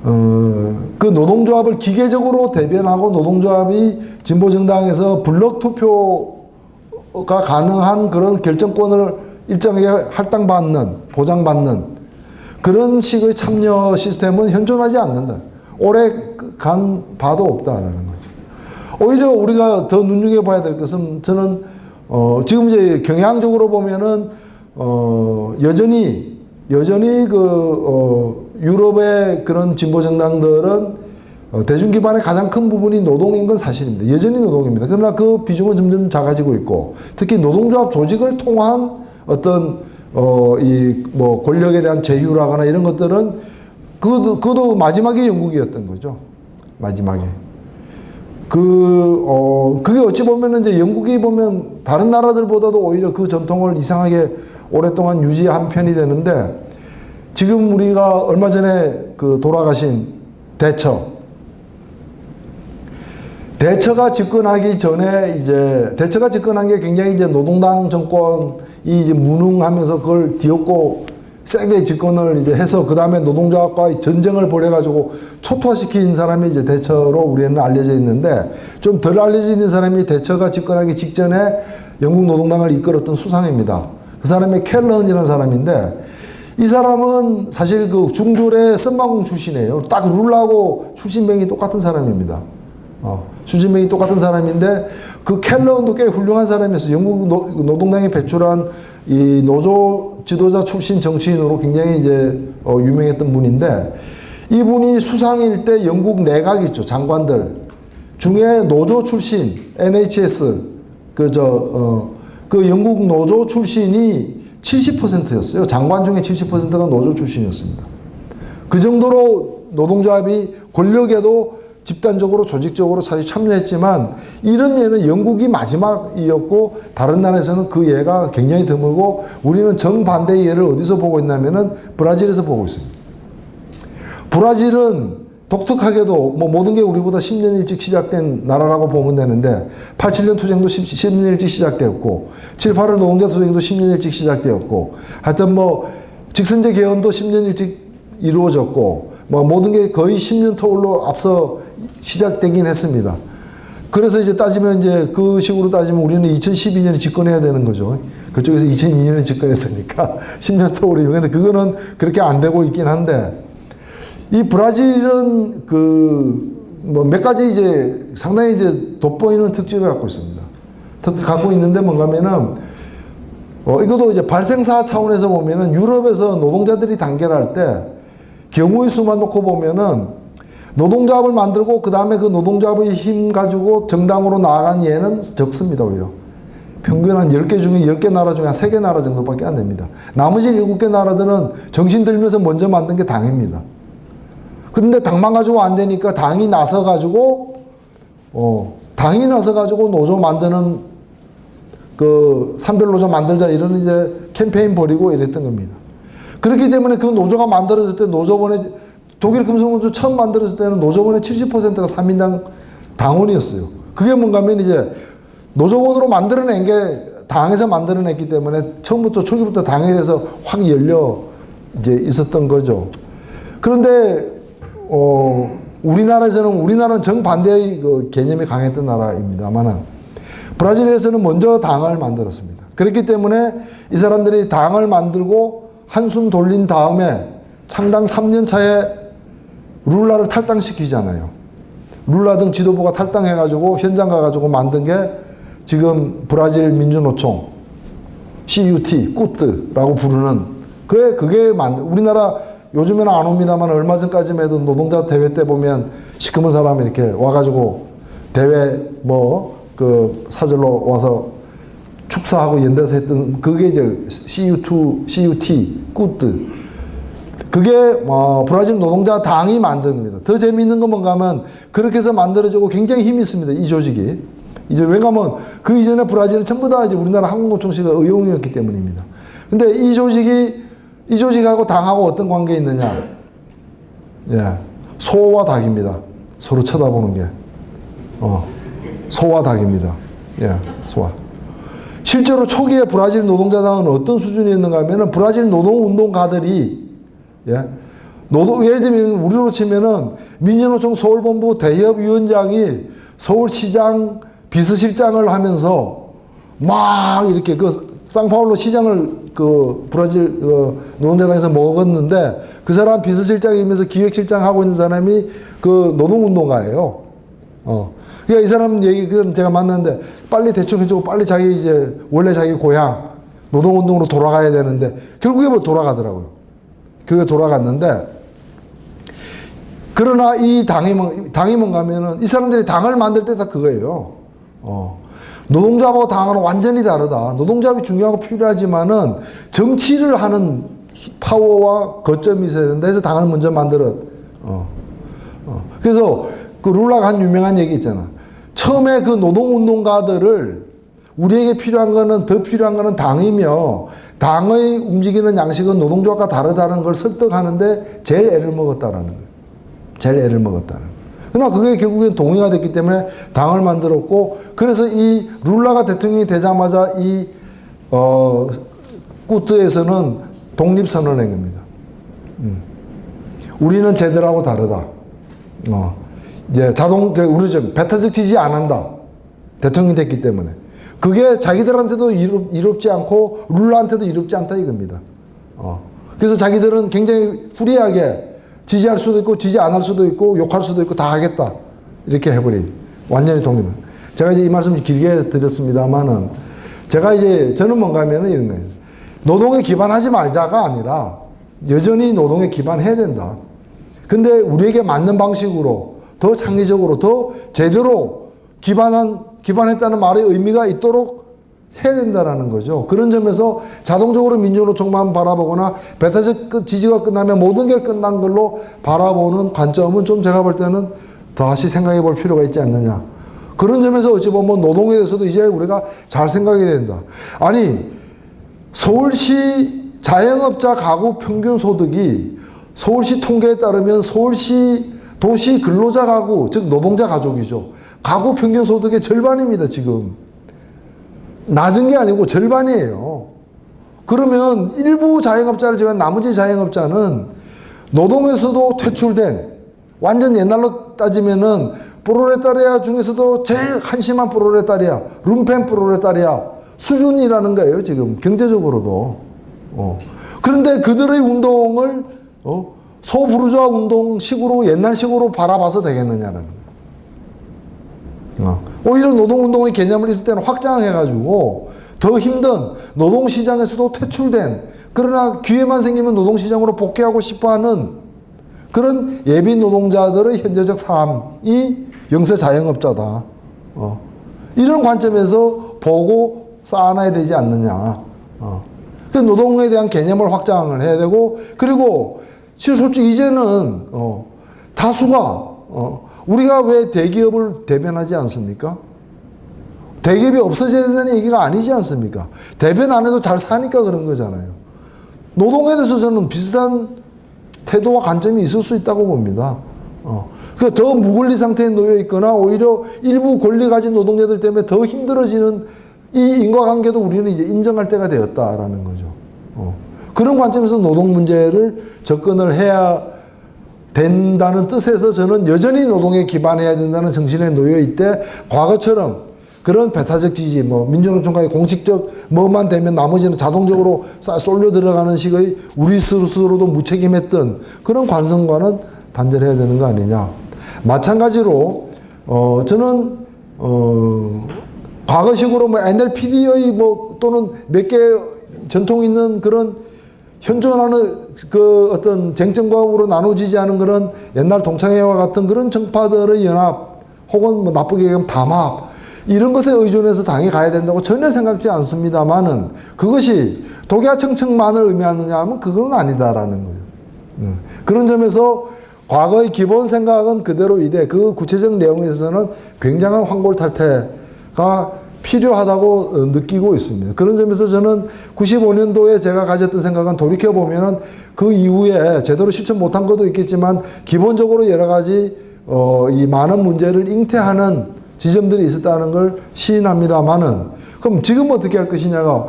그 노동조합을 기계적으로 대변하고 노동조합이 진보정당에서 블록 투표가 가능한 그런 결정권을 일정하게 할당받는, 보장받는 그런 식의 참여 시스템은 현존하지 않는다. 오래 간 바도 없다라는 거죠. 오히려 우리가 더 눈여겨봐야 될 것은 저는 지금 이제 경향적으로 보면은 여전히 유럽의 그런 진보 정당들은 대중 기반의 가장 큰 부분이 노동인 건 사실입니다. 여전히 노동입니다. 그러나 그 비중은 점점 작아지고 있고, 특히 노동조합 조직을 통한 어떤 이 뭐 권력에 대한 제휴라거나 이런 것들은 그것도 마지막에 영국이었던 거죠. 마지막에. 그게 어찌 보면은 이제 영국이 보면 다른 나라들보다도 오히려 그 전통을 이상하게 오랫동안 유지한 편이 되는데, 지금 우리가 얼마 전에 그 돌아가신 대처가 집권하기 전에 대처가 집권한 게 굉장히 이제 노동당 정권이 이제 무능하면서 그걸 뒤엎고 세게 집권을 이제 해서 그 다음에 노동조합과의 전쟁을 벌여가지고 초토화시킨 사람이 이제 대처로 우리는 알려져 있는데, 좀 덜 알려져 있는 사람이 대처가 집권하기 직전에 영국 노동당을 이끌었던 수상입니다. 그 사람이 켈런이라는 사람인데, 이 사람은 사실 그 중졸의 썸마공 출신이에요. 딱 룰라하고 출신명이 똑같은 사람입니다. 출신명이 똑같은 사람인데, 그 켈런도 꽤 훌륭한 사람이었어요. 영국 노동당이 배출한 이 노조 지도자 출신 정치인으로 굉장히 이제 유명했던 분인데, 이분이 수상일 때 영국 내각 있죠. 장관들 중에 노조 출신 NHS 그 영국 노조 출신이 70%였어요. 장관 중에 70%가 노조 출신이었습니다. 그 정도로 노동조합이 권력에도 집단적으로 조직적으로 사실 참여했지만, 이런 예는 영국이 마지막이었고 다른 나라에서는 그 예가 굉장히 드물고, 우리는 정반대의 예를 어디서 보고 있냐면은 브라질에서 보고 있습니다. 브라질은 독특하게도 뭐 모든 게 우리보다 10년 일찍 시작된 나라라고 보면 되는데, 87년 투쟁도 10년 일찍 시작되었고, 7.8월 노동자 투쟁도 10년 일찍 시작되었고, 하여튼 뭐 직선제 개헌도 10년 일찍 이루어졌고, 뭐 모든 게 거의 10년 터울로 앞서 시작되긴 했습니다. 그래서 이제 따지면 이제 그 식으로 따지면 우리는 2012년에 집권해야 되는 거죠. 그쪽에서 2002년에 집권했으니까 10년 터울이면. 근데 그거는 그렇게 안 되고 있긴 한데, 이 브라질은 뭐 몇 가지 이제 상당히 이제 돋보이는 특징을 갖고 있습니다. 갖고 있는데 뭔가면은, 이것도 이제 발생사 차원에서 보면은 유럽에서 노동자들이 단결할 때 경우의 수만 놓고 보면은 노동조합을 만들고 그 다음에 그 노동조합의 힘 가지고 정당으로 나아간 예는 적습니다, 오히려. 평균 한 10개 중에 10개 나라 중에 한 3개 나라 정도밖에 안 됩니다. 나머지 7개 나라들은 정신 들면서 먼저 만든 게 당입니다. 그런데 당만 가지고 안 되니까 당이 나서 가지고 노조 만드는 그 산별노조 만들자 이런 이제 캠페인 벌이고 이랬던 겁니다. 그렇기 때문에 그 노조가 만들어졌을 때 독일 금속노조 처음 만들어졌을 때는 노조원의 70%가 3인당 당원이었어요. 그게 뭔가 하면 이제 노조원으로 만들어낸 게 당에서 만들어냈기 때문에 처음부터 초기부터 당에 대해서 확 열려 이제 있었던 거죠. 그런데 우리나라는 정반대의 그 개념이 강했던 나라입니다만은, 브라질에서는 먼저 당을 만들었습니다. 그렇기 때문에 이 사람들이 당을 만들고 한숨 돌린 다음에 창당 3년 차에 룰라를 탈당시키잖아요. 룰라 등 지도부가 탈당해가지고 현장 가가지고 만든 게 지금 브라질 민주노총 CUT, 꾸트라고 부르는 그게 우리나라 요즘에는 안 옵니다만 얼마 전까지만 해도 노동자 대회 때 보면 시커먼 사람이 이렇게 와가지고 대회 그 사절로 와서 축사하고 연대서 했던 그게 이제 CUT, 꾸트. 그게 브라질 노동자 당이 만든 겁니다. 더 재미있는 건 뭔가 하면 그렇게 해서 만들어지고 굉장히 힘이 있습니다. 이 조직이. 이제 왜냐하면 그 이전에 브라질은 전부 다 이제 우리나라 한국노총시가 의용이었기 때문입니다. 근데 이 조직하고 당하고 어떤 관계가 있느냐? 예. 소와 닭입니다. 서로 쳐다보는 게. 소와 닭입니다. 예. 소와. 실제로 초기에 브라질 노동자당은 어떤 수준이었는가 하면은 브라질 노동운동가들이 예를 들면 우리로 치면은 민주노총 서울본부 대협위원장이 서울시장 비서실장을 하면서 막 이렇게 그 상파울로 시장을 그 브라질 노동자당에서 먹었는데 그 사람 비서실장이면서 기획실장 하고 있는 사람이 그 노동운동가예요. 그러니까 이 사람 얘기 제가 만났는데 빨리 대충 해주고 빨리 자기 이제 원래 자기 고향 노동운동으로 돌아가야 되는데 결국에 돌아가더라고요. 그게 돌아갔는데 그러나 이 당이 뭔가 하면은 이 사람들이 당을 만들 때 다 그거예요. 노동조합하고 당은 완전히 다르다. 노동조합이 중요하고 필요하지만은 정치를 하는 파워와 거점이 있어야 된다 해서 당을 먼저 만들었. 그래서 그 룰라가 한 유명한 얘기 있잖아. 처음에 그 노동운동가들을 우리에게 더 필요한 거는 당이며 당의 움직이는 양식은 노동조합과 다르다는 걸 설득하는데 제일 애를 먹었다라는 거예요. 제일 애를 먹었다는 거예요. 그러나 그게 결국엔 동의가 됐기 때문에 당을 만들었고 그래서 이 룰라가 대통령이 되자마자 이 꾸트에서는 독립선언한 겁니다. 우리는 제대로하고 다르다. 이제 우리 배타적 지지 안 한다. 대통령이 됐기 때문에. 그게 자기들한테도 이롭지 않고 룰라한테도 이롭지 않다 이겁니다. 그래서 자기들은 굉장히 프리하게 지지할 수도 있고 지지 안 할 수도 있고 욕할 수도 있고 다 하겠다. 이렇게 해버린. 완전히 독립. 제가 이제 이 말씀 길게 드렸습니다만은 저는 뭔가 하면은 이런 거예요. 노동에 기반하지 말자가 아니라 여전히 노동에 기반해야 된다. 근데 우리에게 맞는 방식으로 더 창의적으로 더 제대로 기반했다는 말의 의미가 있도록 해야 된다라는 거죠. 그런 점에서 자동적으로 민주노총만 바라보거나 배타적 지지가 끝나면 모든 게 끝난 걸로 바라보는 관점은 좀 제가 볼 때는 다시 생각해 볼 필요가 있지 않느냐. 그런 점에서 어찌 보면 노동에 대해서도 이제 우리가 잘 생각해야 된다. 아니 서울시 자영업자 가구 평균 소득이 서울시 통계에 따르면 서울시 도시 근로자 가구 즉 노동자 가족이죠. 가구 평균 소득의 절반입니다 지금. 낮은 게 아니고 절반이에요. 그러면 일부 자영업자를 제외한 나머지 자영업자는 노동에서도 퇴출된 완전 옛날로 따지면은 프로레타리아 중에서도 제일 한심한 프로레타리아, 룸펜 프로레타리아 수준이라는 거예요 지금 경제적으로도. 그런데 그들의 운동을 소부르주아 운동식으로 옛날식으로 바라봐서 되겠느냐는 거예요. 오히려 노동운동의 개념을 이럴 때는 확장해가지고 더 힘든 노동시장에서도 퇴출된 그러나 기회만 생기면 노동시장으로 복귀하고 싶어하는 그런 예비 노동자들의 현재적 삶이 영세 자영업자다. 이런 관점에서 보고 쌓아놔야 되지 않느냐. 그 노동에 대한 개념을 확장을 해야 되고 그리고 솔직히 이제는 다수가 우리가 왜 대기업을 대변하지 않습니까? 대기업이 없어져야 된다는 얘기가 아니지 않습니까? 대변 안 해도 잘 사니까 그런 거잖아요. 노동에 대해서 저는 비슷한 태도와 관점이 있을 수 있다고 봅니다. 그러니까 더 무권리 상태에 놓여 있거나 오히려 일부 권리 가진 노동자들 때문에 더 힘들어지는 이 인과관계도 우리는 이제 인정할 때가 되었다라는 거죠. 그런 관점에서 노동 문제를 접근을 해야 된다는 뜻에서 저는 여전히 노동에 기반해야 된다는 정신에 놓여 있대 과거처럼 그런 배타적 지지, 뭐 민주노총과의 공식적 뭐만 되면 나머지는 자동적으로 쏠려 들어가는 식의 우리 스스로도 무책임했던 그런 관성과는 단절해야 되는 거 아니냐. 마찬가지로 저는 과거식으로 뭐 NLPD의 뭐 또는 몇 개 전통 있는 그런 현존하는 그 어떤 쟁점과으로 나눠지지 않은 그런 옛날 동창회와 같은 그런 정파들의 연합 혹은 뭐 나쁘게 얘기하면 담합 이런 것에 의존해서 당이 가야 된다고 전혀 생각지 않습니다만은 그것이 독야청청만을 의미하느냐 하면 그건 아니다라는 거예요. 그런 점에서 과거의 기본 생각은 그대로 이대 그 구체적 내용에 있어서는 굉장한 환골탈태가 필요하다고 느끼고 있습니다. 그런 점에서 저는 95년도에 제가 가졌던 생각은 돌이켜보면은 그 이후에 제대로 실천 못한 것도 있겠지만 기본적으로 여러 가지 이 많은 문제를 잉태하는 지점들이 있었다는 걸 시인합니다만은 그럼 지금 어떻게 할 것이냐가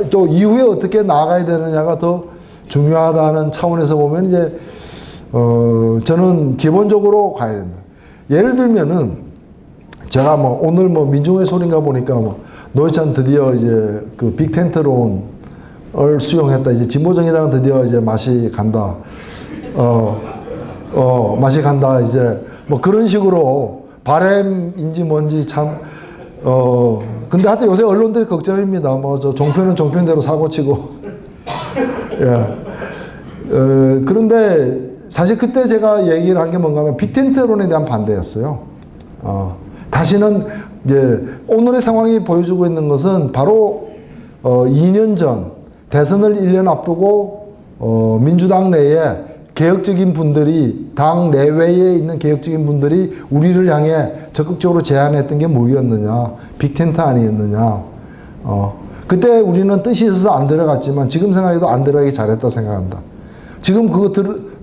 또 이후에 어떻게 나아가야 되느냐가 더 중요하다는 차원에서 보면 이제 저는 기본적으로 가야 된다. 예를 들면은 제가 뭐 오늘 뭐 민중의 소리인가 보니까 뭐 노회찬 드디어 이제 그 빅텐트론을 수용했다. 이제 진보정의당은 드디어 이제 맛이 간다. 맛이 간다. 이제 뭐 그런 식으로 바램인지 뭔지 참 근데 하여튼 요새 언론들이 걱정입니다. 뭐 저 종편은 종편대로 사고치고 예. 그런데 사실 그때 제가 얘기를 한 게 뭔가 하면 빅텐트론에 대한 반대였어요. 다시는 이제 오늘의 상황이 보여주고 있는 것은 바로 2년 전 대선을 1년 앞두고 민주당 내에 개혁적인 분들이 당 내외에 있는 개혁적인 분들이 우리를 향해 적극적으로 제안했던 게 뭐였느냐. 빅텐트 아니었느냐. 그때 우리는 뜻이 있어서 안 들어갔지만 지금 생각해도 안 들어가기 잘했다 생각한다. 지금 그거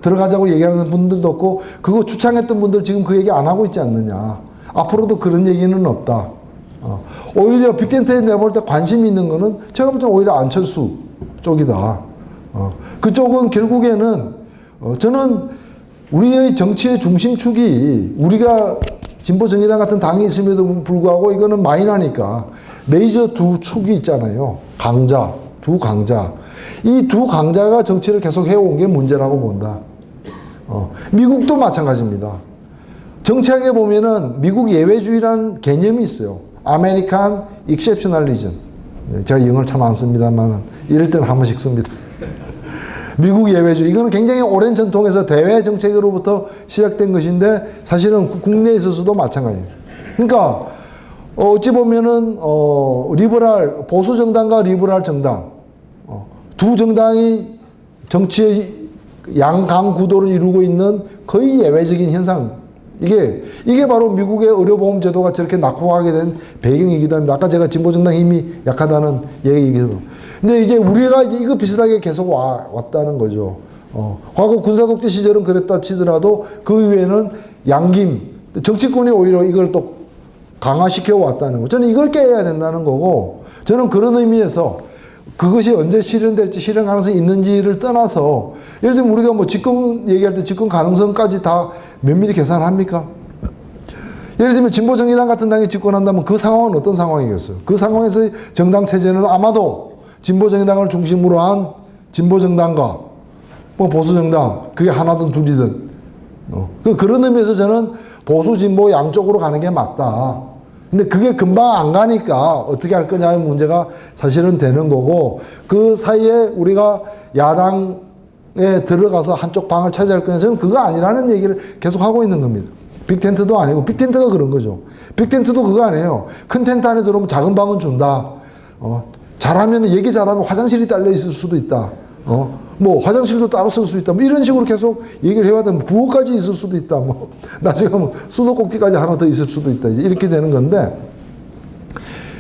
들어가자고 얘기하는 분들도 없고 그거 주창했던 분들 지금 그 얘기 안 하고 있지 않느냐. 앞으로도 그런 얘기는 없다. 오히려 빅텐트에 내볼 때 관심이 있는 거는 제가 볼 때는 오히려 안철수 쪽이다. 그쪽은 결국에는 저는 우리의 정치의 중심축이 우리가 진보정의당 같은 당이 있음에도 불구하고 이거는 마이너니까 메이저 두 축이 있잖아요. 강자, 두 강자. 이 두 강자가 정치를 계속 해온 게 문제라고 본다. 미국도 마찬가지입니다. 정치학에 보면은 미국 예외주의라는 개념이 있어요. 아메리칸 익셉셔널리즘. 제가 영어를 참 안 씁니다만 이럴 때는 한 번씩 씁니다. 미국 예외주의. 이거는 굉장히 오랜 전통에서 대외 정책으로부터 시작된 것인데 사실은 국내에 있어서도 마찬가지예요. 그러니까 어찌 보면은 리버럴 보수 정당과 리버럴 정당 두 정당이 정치의 양강 구도를 이루고 있는 거의 예외적인 현상. 이게 바로 미국의 의료보험 제도가 저렇게 낙후하게 된 배경이기도 합니다. 아까 제가 진보정당 힘이 약하다는 얘기이기도. 근데 이게 우리가 이거 비슷하게 계속 왔다는 거죠. 과거 군사독재 시절은 그랬다 치더라도 그 이후에는 양김, 정치권이 오히려 이걸 또 강화시켜 왔다는 거. 저는 이걸 깨야 된다는 거고, 저는 그런 의미에서 그것이 언제 실현될지 실현 가능성이 있는지를 떠나서 예를 들면 우리가 뭐 집권 얘기할 때 집권 가능성까지 다 면밀히 계산합니까? 예를 들면 진보정의당 같은 당이 집권한다면 그 상황은 어떤 상황이겠어요? 그 상황에서 정당 체제는 아마도 진보정의당을 중심으로 한 진보정당과 뭐 보수정당 그게 하나든 둘이든 그런 의미에서 저는 보수 진보 양쪽으로 가는 게 맞다. 근데 그게 금방 안 가니까 어떻게 할 거냐의 문제가 사실은 되는 거고 그 사이에 우리가 야당에 들어가서 한쪽 방을 차지할 거냐 저는 그거 아니라는 얘기를 계속 하고 있는 겁니다. 빅텐트도 아니고 빅텐트가 그런 거죠. 빅텐트도 그거 아니에요. 큰 텐트 안에 들어오면 작은 방은 준다. 잘하면 얘기 잘하면 화장실이 딸려 있을 수도 있다. 뭐 화장실도 따로 쓸 수 있다. 뭐 이런 식으로 계속 얘기를 해왔다. 부엌까지 있을 수도 있다. 뭐 나중에 뭐 수도꼭지까지 하나 더 있을 수도 있다. 이렇게 되는 건데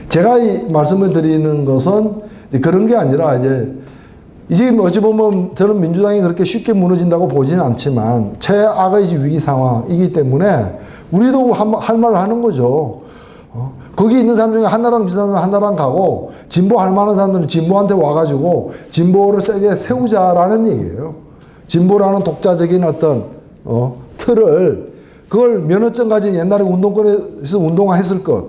제가 이 말씀을 드리는 것은 그런 게 아니라 이제 어찌 보면 저는 민주당이 그렇게 쉽게 무너진다고 보지는 않지만 최악의 위기 상황이기 때문에 우리도 할 말을 하는 거죠. 거기 있는 사람 중에 한나라랑 비슷한 사람 한나라랑 가고 진보할 만한 사람들은 진보한테 와가지고 진보를 세게 세우자라는 얘기예요. 진보라는 독자적인 어떤 틀을 그걸 면허증 가진 옛날에 운동권에서 운동화했을 것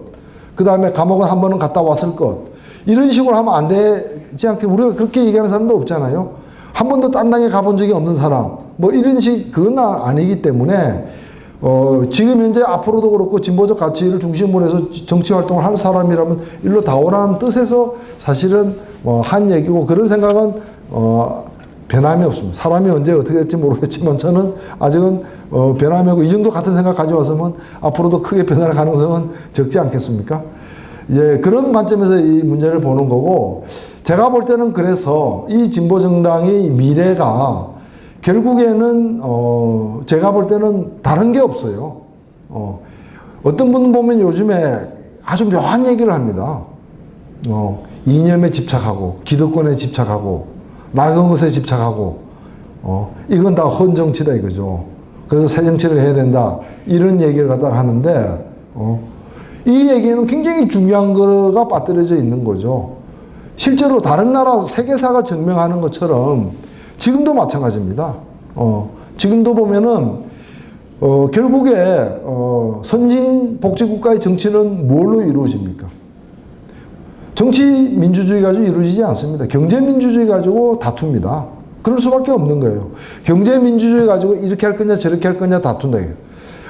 그 다음에 감옥은 한 번은 갔다 왔을 것. 이런 식으로 하면 안 되지 않게 우리가 그렇게 얘기하는 사람도 없잖아요. 한 번도 딴 당에 가본 적이 없는 사람. 뭐 이런 그건 아니기 때문에 지금 현재 앞으로도 그렇고 진보적 가치를 중심으로 해서 정치 활동을 할 사람이라면 일로 다 오라는 뜻에서 사실은 한 얘기고 그런 생각은 변함이 없습니다. 사람이 언제 어떻게 될지 모르겠지만 저는 아직은 변함이 없고 이 정도 같은 생각 가져왔으면 앞으로도 크게 변할 가능성은 적지 않겠습니까? 예, 그런 관점에서 이 문제를 보는 거고 제가 볼 때는 그래서 이 진보 정당의 미래가 결국에는 제가 볼 때는 다른 게 없어요. 어떤 분 보면 요즘에 아주 묘한 얘기를 합니다. 이념에 집착하고 기득권에 집착하고 낡은 것에 집착하고 이건 다 헌정치다 이거죠. 그래서 새 정치를 해야 된다 이런 얘기를 갖다가 하는데 이 얘기는 굉장히 중요한 거가 빠뜨려져 있는 거죠. 실제로 다른 나라 세계사가 증명하는 것처럼 지금도 마찬가지입니다. 지금도 보면은 결국에 선진 복지국가의 정치는 뭘로 이루어집니까? 정치 민주주의 가지고 이루어지지 않습니다. 경제 민주주의 가지고 다툽니다. 그럴 수밖에 없는 거예요. 경제 민주주의 가지고 이렇게 할 거냐 저렇게 할 거냐 다툰다.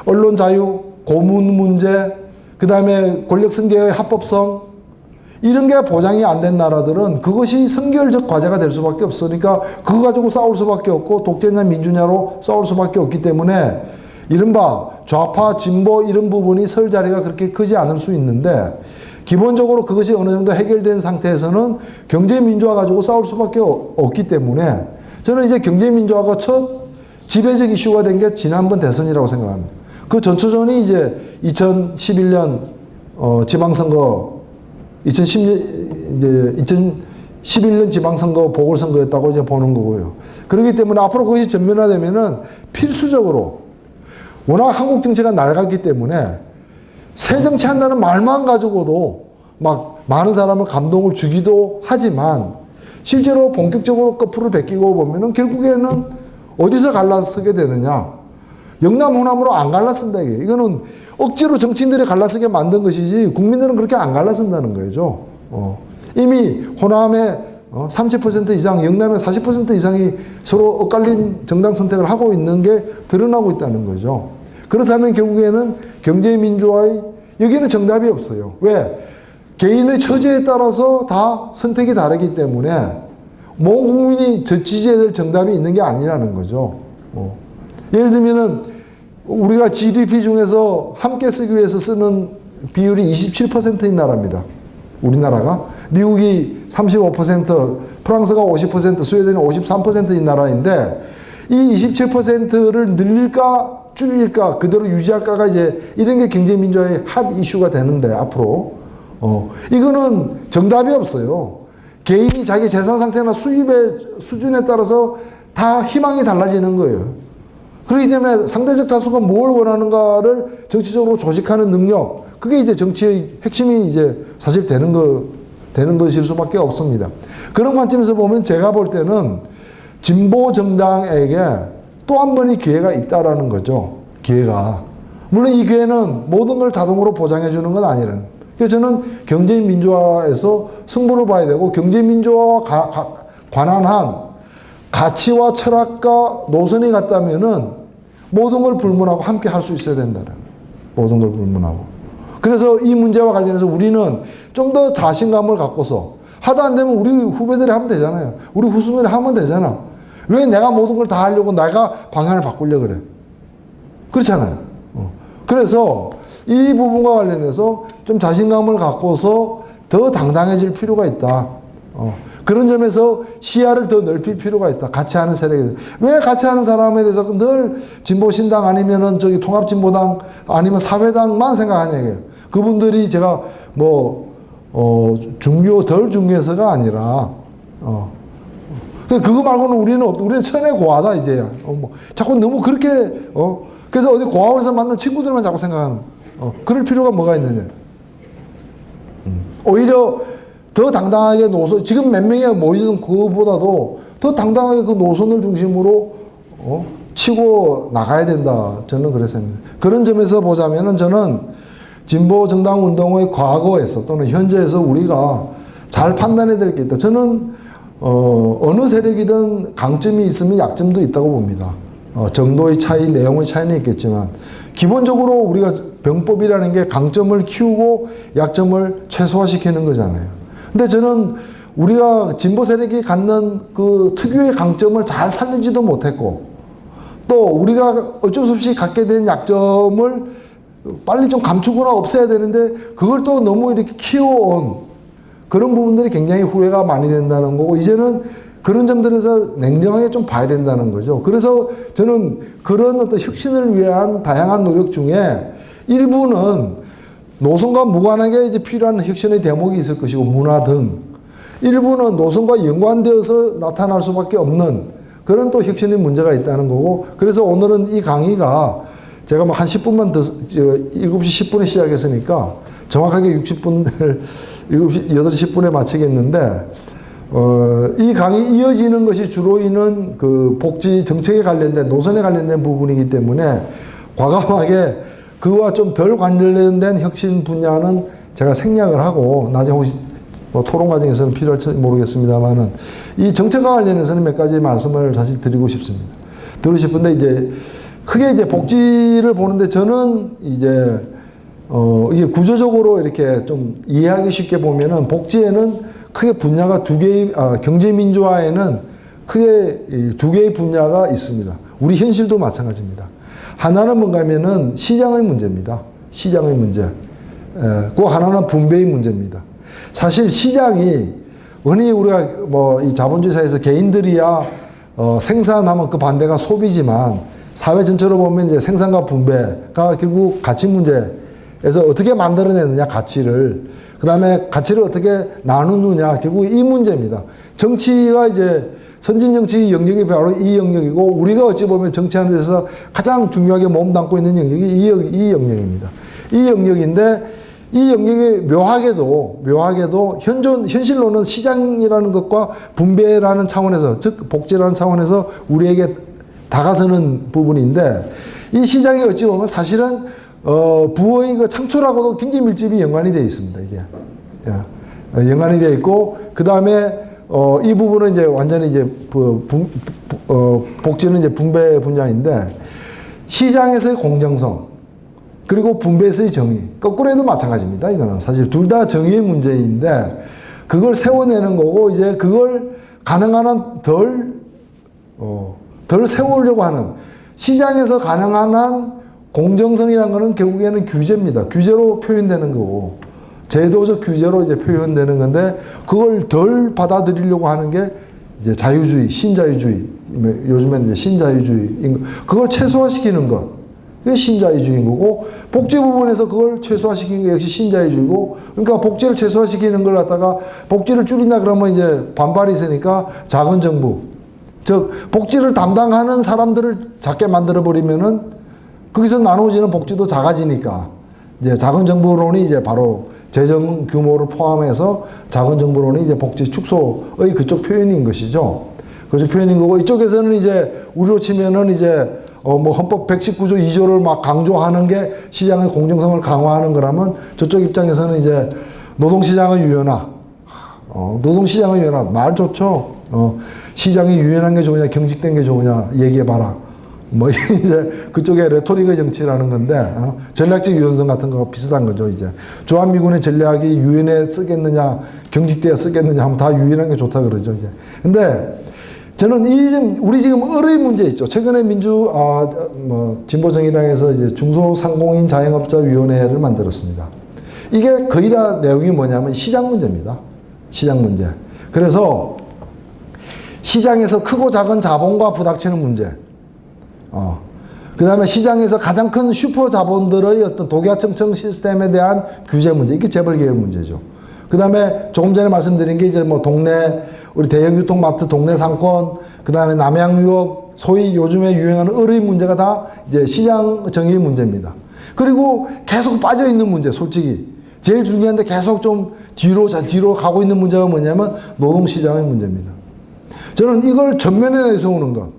언론 자유, 고문 문제, 그 다음에 권력 승계의 합법성 이런 게 보장이 안 된 나라들은 그것이 선결적 과제가 될 수밖에 없으니까 그거 가지고 싸울 수밖에 없고 독재냐 민주냐로 싸울 수밖에 없기 때문에 이른바 좌파 진보 이런 부분이 설 자리가 그렇게 크지 않을 수 있는데 기본적으로 그것이 어느 정도 해결된 상태에서는 경제 민주화 가지고 싸울 수밖에 없기 때문에 저는 이제 경제 민주화가 첫 지배적 이슈가 된 게 지난번 대선이라고 생각합니다. 그 전초전이 이제 2011년 지방선거 2011년 지방선거 보궐선거였다고 이제 보는 거고요. 그렇기 때문에 앞으로 그것이 전면화되면은 필수적으로 워낙 한국 정치가 낡았기 때문에 새 정치 한다는 말만 가지고도 막 많은 사람을 감동을 주기도 하지만 실제로 본격적으로 거풀을 베끼고 보면은 결국에는 어디서 갈라서게 되느냐. 영남 호남으로 안 갈라쓴다 이게. 이거는 억지로 정치인들이 갈라서게 만든 것이지 국민들은 그렇게 안 갈라선다는 거죠. 이미 호남의 30% 이상, 영남의 40% 이상이 서로 엇갈린 정당 선택을 하고 있는 게 드러나고 있다는 거죠. 그렇다면 결국에는 경제민주화의 여기는 정답이 없어요. 왜? 개인의 처지에 따라서 다 선택이 다르기 때문에 모든 국민이 지지해야 될 정답이 있는 게 아니라는 거죠. 예를 들면은 우리가 GDP 중에서 함께 쓰기 위해서 쓰는 비율이 27%인 나라입니다. 우리나라가. 미국이 35%, 프랑스가 50%, 스웨덴이 53%인 나라인데 이 27%를 늘릴까 줄일까 그대로 유지할까가 이제 이런 게 경제민주화의 핫 이슈가 되는데 앞으로 이거는 정답이 없어요. 개인이 자기 재산 상태나 수입의 수준에 따라서 다 희망이 달라지는 거예요. 그렇기 때문에 상대적 다수가 뭘 원하는가를 정치적으로 조직하는 능력, 그게 이제 정치의 핵심이 이제 사실 되는 것일 수밖에 없습니다. 그런 관점에서 보면 제가 볼 때는 진보 정당에게 또 한 번의 기회가 있다라는 거죠. 기회가. 물론 이 기회는 모든 걸 자동으로 보장해 주는 건 아니라는. 그래서 저는 경제민주화에서 승부를 봐야 되고 경제민주화와 관한 한 가치와 철학과 노선이 같다면은 모든 걸 불문하고 함께 할 수 있어야 된다는 모든 걸 불문하고. 그래서 이 문제와 관련해서 우리는 좀 더 자신감을 갖고서 하다 안 되면 우리 후배들이 하면 되잖아요. 우리 후손들이 하면 되잖아. 왜 내가 모든 걸 다 하려고 내가 방향을 바꾸려고 그래? 그렇잖아요. 그래서 이 부분과 관련해서 좀 자신감을 갖고서 더 당당해질 필요가 있다. 그런 점에서 시야를 더 넓힐 필요가 있다. 같이 하는 세력에. 왜 같이 하는 사람에 대해서 늘 진보신당 아니면은 저기 통합진보당 아니면 사회당만 생각하냐 이거예요. 그분들이 제가 덜 중요해서가 아니라, 그거 말고는 우리는 천에 고하다, 이제. 자꾸 너무 그렇게, 그래서 어디 고아원에서 만난 친구들만 자꾸 생각하는, 그럴 필요가 뭐가 있느냐. 오히려 더 당당하게 노선, 지금 몇 명이 모이는 그거보다도 더 당당하게 그 노선을 중심으로, 치고 나가야 된다. 저는 그랬습니다. 그런 점에서 보자면은 저는 진보 정당 운동의 과거에서 또는 현재에서 우리가 잘 판단해야 될 게 있다. 저는 어느 세력이든 강점이 있으면 약점도 있다고 봅니다. 정도의 차이, 내용의 차이는 있겠지만 기본적으로 우리가 병법이라는 게 강점을 키우고 약점을 최소화시키는 거잖아요. 근데 저는 우리가 진보 세력이 갖는 그 특유의 강점을 잘 살리지도 못했고 또 우리가 어쩔 수 없이 갖게 된 약점을 빨리 좀 감추거나 없애야 되는데 그걸 또 너무 이렇게 키워온 그런 부분들이 굉장히 후회가 많이 된다는 거고 이제는 그런 점들에서 냉정하게 좀 봐야 된다는 거죠. 그래서 저는 그런 어떤 혁신을 위한 다양한 노력 중에 일부는 노선과 무관하게 이제 필요한 혁신의 대목이 있을 것이고 문화 등 일부는 노선과 연관되어서 나타날 수밖에 없는 그런 또 혁신의 문제가 있다는 거고 그래서 오늘은 이 강의가 제가 뭐 한 10분만 더 7시 10분에 시작했으니까 정확하게 60분을 8시 10분에 마치겠는데 이 강의 이어지는 것이 주로 있는 그 복지 정책에 관련된 노선에 관련된 부분이기 때문에 과감하게 그와 좀 덜 관련된 혁신 분야는 제가 생략을 하고 나중에 혹시 뭐 토론 과정에서는 필요할지 모르겠습니다만은 이 정책과 관련해서는 몇 가지 말씀을 사실 드리고 싶습니다. 드리고 싶은데 이제 크게 이제 복지를 보는데 저는 이제 이게 구조적으로 이렇게 좀 이해하기 쉽게 보면은 복지에는 크게 분야가 두 개의 경제 민주화에는 크게 두 개의 분야가 있습니다. 우리 현실도 마찬가지입니다. 하나는 뭔가 하면은 시장의 문제입니다. 시장의 문제. 그 하나는 분배의 문제입니다. 사실 시장이 흔히 우리가 뭐 이 자본주의 사회에서 개인들이야 생산하면 그 반대가 소비지만 사회 전체로 보면 이제 생산과 분배가 결국 가치 문제에서 어떻게 만들어내느냐 가치를 그 다음에 가치를 어떻게 나누느냐 결국 이 문제입니다. 정치가 이제 선진 정치 영역이 바로 이 영역이고 우리가 어찌 보면 정치하는 데서 가장 중요하게 몸담고 있는 영역이 이 영역입니다. 이 영역인데 이 영역이 묘하게도 현실로는 시장이라는 것과 분배라는 차원에서 즉 복지라는 차원에서 우리에게 다가서는 부분인데 이 시장이 어찌 보면 사실은 부의 그 창출하고도 굉장히 밀집이 연관이 되어 있습니다. 이게 연관이 되어 있고 그 다음에 이 부분은 이제 완전히 이제 복지는 이제 분배 분야인데 시장에서의 공정성 그리고 분배에서의 정의 거꾸로 해도 마찬가지입니다. 이거는 사실 둘 다 정의의 문제인데 그걸 세워내는 거고 이제 그걸 가능한 한 덜 세우려고 하는 시장에서 가능한 한 공정성이라는 것은 결국에는 규제입니다. 규제로 표현되는 거고 제도적 규제로 이제 표현되는 건데 그걸 덜 받아들이려고 하는 게 이제 자유주의, 신자유주의 요즘에는 이제 신자유주의인 거 그걸 최소화시키는 것 그게 신자유주의인 거고 복지 부분에서 그걸 최소화시키는 게 역시 신자유주의고 그러니까 복지를 최소화시키는 걸 갖다가 복지를 줄인다 그러면 이제 반발이 있으니까 작은 정부 즉 복지를 담당하는 사람들을 작게 만들어 버리면은 거기서 나누어지는 복지도 작아지니까 이제 작은 정부론이 이제 바로 재정 규모를 포함해서 작은 정부론이 이제 복지 축소의 그쪽 표현인 것이죠. 그쪽 표현인 거고 이쪽에서는 이제 우리로 치면은 이제 뭐 헌법 119조 2조를 막 강조하는 게 시장의 공정성을 강화하는 거라면 저쪽 입장에서는 이제 노동시장의 유연화, 노동시장의 유연화 말 좋죠. 시장이 유연한 게 좋으냐 경직된 게 좋으냐 얘기해봐라. 뭐 이제 그쪽에 레토릭의 정치라는 건데 전략적 유연성 같은 거 비슷한 거죠. 이제 주한미군의 전략이 유연해 쓰겠느냐 경직되어 쓰겠느냐 하면 다 유연한 게 좋다 그러죠. 이제 근데 저는 우리 지금 의뢰 문제 있죠. 최근에 진보정의당에서 이제 중소상공인 자영업자위원회를 만들었습니다. 이게 거의 다 내용이 뭐냐면 시장 문제입니다. 시장 문제. 그래서 시장에서 크고 작은 자본과 부닥치는 문제. 그 다음에 시장에서 가장 큰 슈퍼 자본들의 어떤 독야청청 시스템에 대한 규제 문제. 이게 재벌개혁 문제죠. 그 다음에 조금 전에 말씀드린 게 이제 뭐 우리 대형 유통마트 동네 상권, 그 다음에 남양유업, 소위 요즘에 유행하는 의뢰 문제가 다 이제 시장 정의 문제입니다. 그리고 계속 빠져있는 문제, 솔직히. 제일 중요한데 계속 좀 뒤로 가고 있는 문제가 뭐냐면 노동시장의 문제입니다. 저는 이걸 전면에 내세우는 것.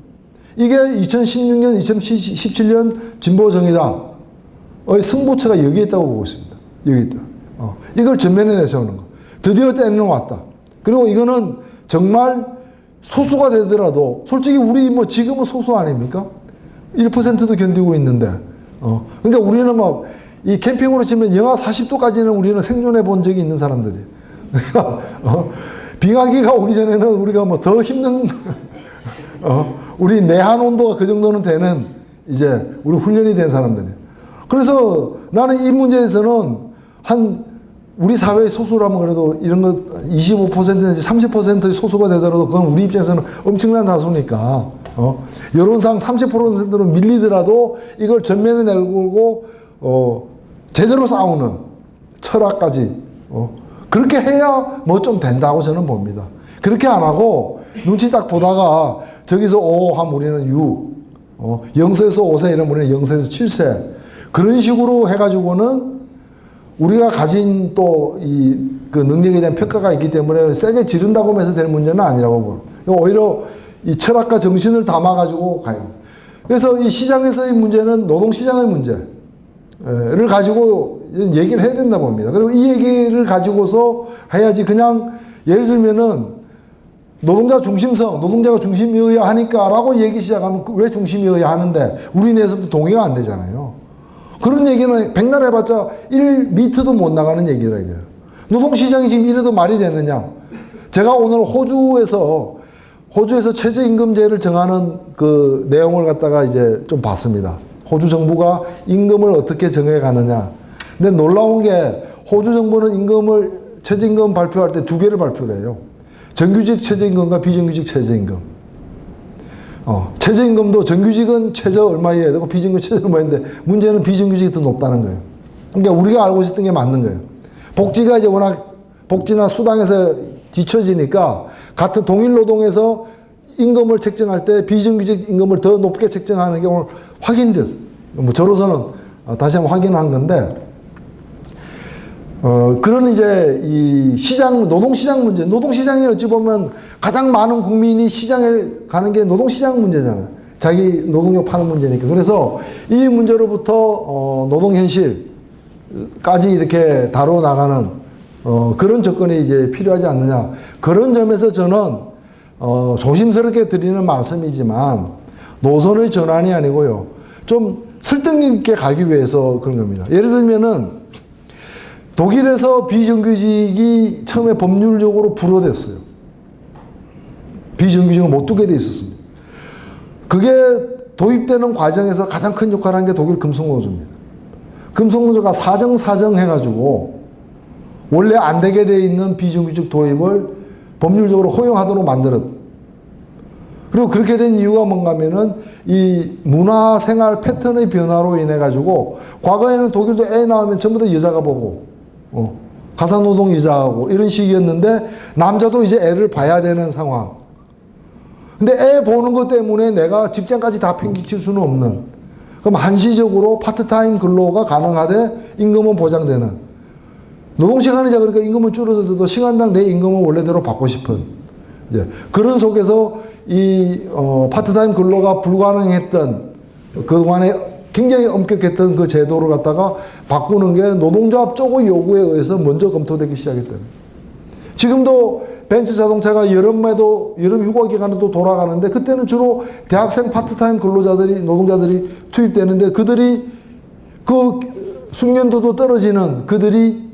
이게 2016년, 2017년 진보정의당의 승부처가 여기에 있다고 보고 있습니다. 여기 있다. 이걸 전면에 내세우는 거. 드디어 때는 왔다. 그리고 이거는 정말 소수가 되더라도 솔직히 우리 뭐 지금은 소수 아닙니까? 1%도 견디고 있는데. 그러니까 우리는 막 이 캠핑으로 치면 영하 40도까지는 우리는 생존해 본 적이 있는 사람들이. 그러니까 빙하기가 오기 전에는 우리가 뭐 더 힘든 우리 내한 온도가 그 정도는 되는 이제 우리 훈련이 된 사람들이에요. 그래서 나는 이 문제에서는 한 우리 사회의 소수라면 그래도 이런 거 25% 내지 30%의 소수가 되더라도 그건 우리 입장에서는 엄청난 다수니까 여론상 30%로 밀리더라도 이걸 전면에 내걸고 제대로 싸우는 철학까지 그렇게 해야 뭐 좀 된다고 저는 봅니다. 그렇게 안 하고 눈치 딱 보다가 저기서 5 하면 우리는 6, 0세에서 5세 이러면 우리는 0세에서 7세 그런 식으로 해가지고는 우리가 가진 또 그 능력에 대한 평가가 있기 때문에 세게 지른다고 해서 될 문제는 아니라고 보고 오히려 이 철학과 정신을 담아가지고 가요. 그래서 이 시장에서의 문제는 노동시장의 문제를 가지고 얘기를 해야 된다 봅니다. 그리고 이 얘기를 가지고서 해야지 그냥 예를 들면은 노동자 중심성, 노동자가 중심이어야 하니까 라고 얘기 시작하면 왜 중심이어야 하는데 우리 내에서도 동의가 안 되잖아요. 그런 얘기는 백날 해봤자 1미터도 못 나가는 얘기라 이거예요. 노동시장이 지금 이래도 말이 되느냐. 제가 오늘 호주에서 최저임금제를 정하는 그 내용을 갖다가 이제 좀 봤습니다. 호주 정부가 임금을 어떻게 정해 가느냐. 근데 놀라운 게 호주 정부는 최저임금 발표할 때 두 개를 발표를 해요. 정규직 최저임금과 비정규직 최저임금. 최저임금도 정규직은 최저 얼마여야 되고 비정규직 최저 얼마인데 문제는 비정규직이 더 높다는 거예요. 그러니까 우리가 알고 있었던 게 맞는 거예요. 복지가 이제 워낙 복지나 수당에서 뒤처지니까 같은 동일 노동에서 임금을 책정할 때 비정규직 임금을 더 높게 책정하는 게 오늘 확인됐어요. 뭐 저로서는 다시 한번 확인한 건데 그런 이제 이 노동시장 문제, 노동시장이 어찌 보면 가장 많은 국민이 시장에 가는 게 노동시장 문제잖아요. 자기 노동력 파는 문제니까. 그래서 이 문제로부터 노동현실까지 이렇게 다뤄 나가는 그런 접근이 이제 필요하지 않느냐. 그런 점에서 저는 조심스럽게 드리는 말씀이지만 노선의 전환이 아니고요. 좀 설득력 있게 가기 위해서 그런 겁니다. 예를 들면은 독일에서 비정규직이 처음에 법률적으로 불허됐어요. 비정규직을 못 두게 돼 있었습니다. 그게 도입되는 과정에서 가장 큰 역할을 한 게 독일 금속노조입니다. 금속노조가 사정 해가지고 원래 안 되게 돼 있는 비정규직 도입을 법률적으로 허용하도록 만들었. 그리고 그렇게 된 이유가 뭔가 하면은 이 문화 생활 패턴의 변화로 인해 가지고 과거에는 독일도 애 낳으면 전부 다 여자가 보고 가사노동 여자하고 이런 식이었는데 남자도 이제 애를 봐야 되는 상황. 근데 애 보는 것 때문에 내가 직장까지 다 팽개칠 수는 없는. 그럼 한시적으로 파트타임 근로가 가능하되 임금은 보장되는. 노동시간이 작으니까 임금은 줄어들어도 시간당 내 임금은 원래대로 받고 싶은. 그런 속에서 이 파트타임 근로가 불가능했던 그동안에 굉장히 엄격했던 그 제도를 갖다가 바꾸는 게 노동조합 쪽의 요구에 의해서 먼저 검토되기 시작했다는. 지금도 벤츠 자동차가 여름 휴가 기간에도 돌아가는데 그때는 주로 대학생 파트타임 노동자들이 투입되는데 그들이 그 숙련도도 떨어지는 그들이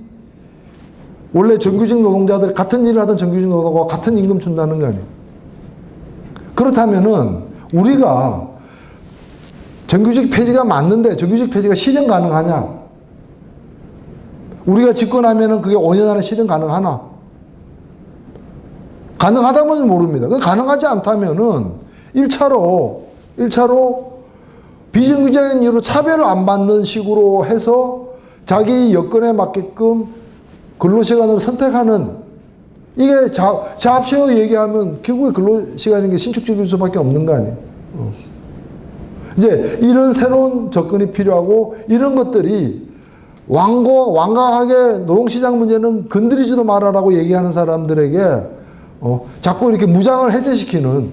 원래 정규직 노동자들 같은 일을 하던 정규직 노동자와 같은 임금 준다는 거 아니에요. 그렇다면은 우리가 정규직 폐지가 맞는데 정규직 폐지가 실현 가능하냐? 우리가 집권하면은 그게 5년 안에 실현 가능하나? 가능하다면 모릅니다. 가능하지 않다면은 1차로 비정규직인 이유로 차별을 안 받는 식으로 해서 자기 여건에 맞게끔 근로시간을 선택하는 이게 자업쉐어 얘기하면 결국에 근로시간인 게 신축적일 수밖에 없는 거 아니에요. 이제 이런 새로운 접근이 필요하고 이런 것들이 완강하게 노동시장 문제는 건드리지도 말아라고 얘기하는 사람들에게 자꾸 이렇게 무장을 해제시키는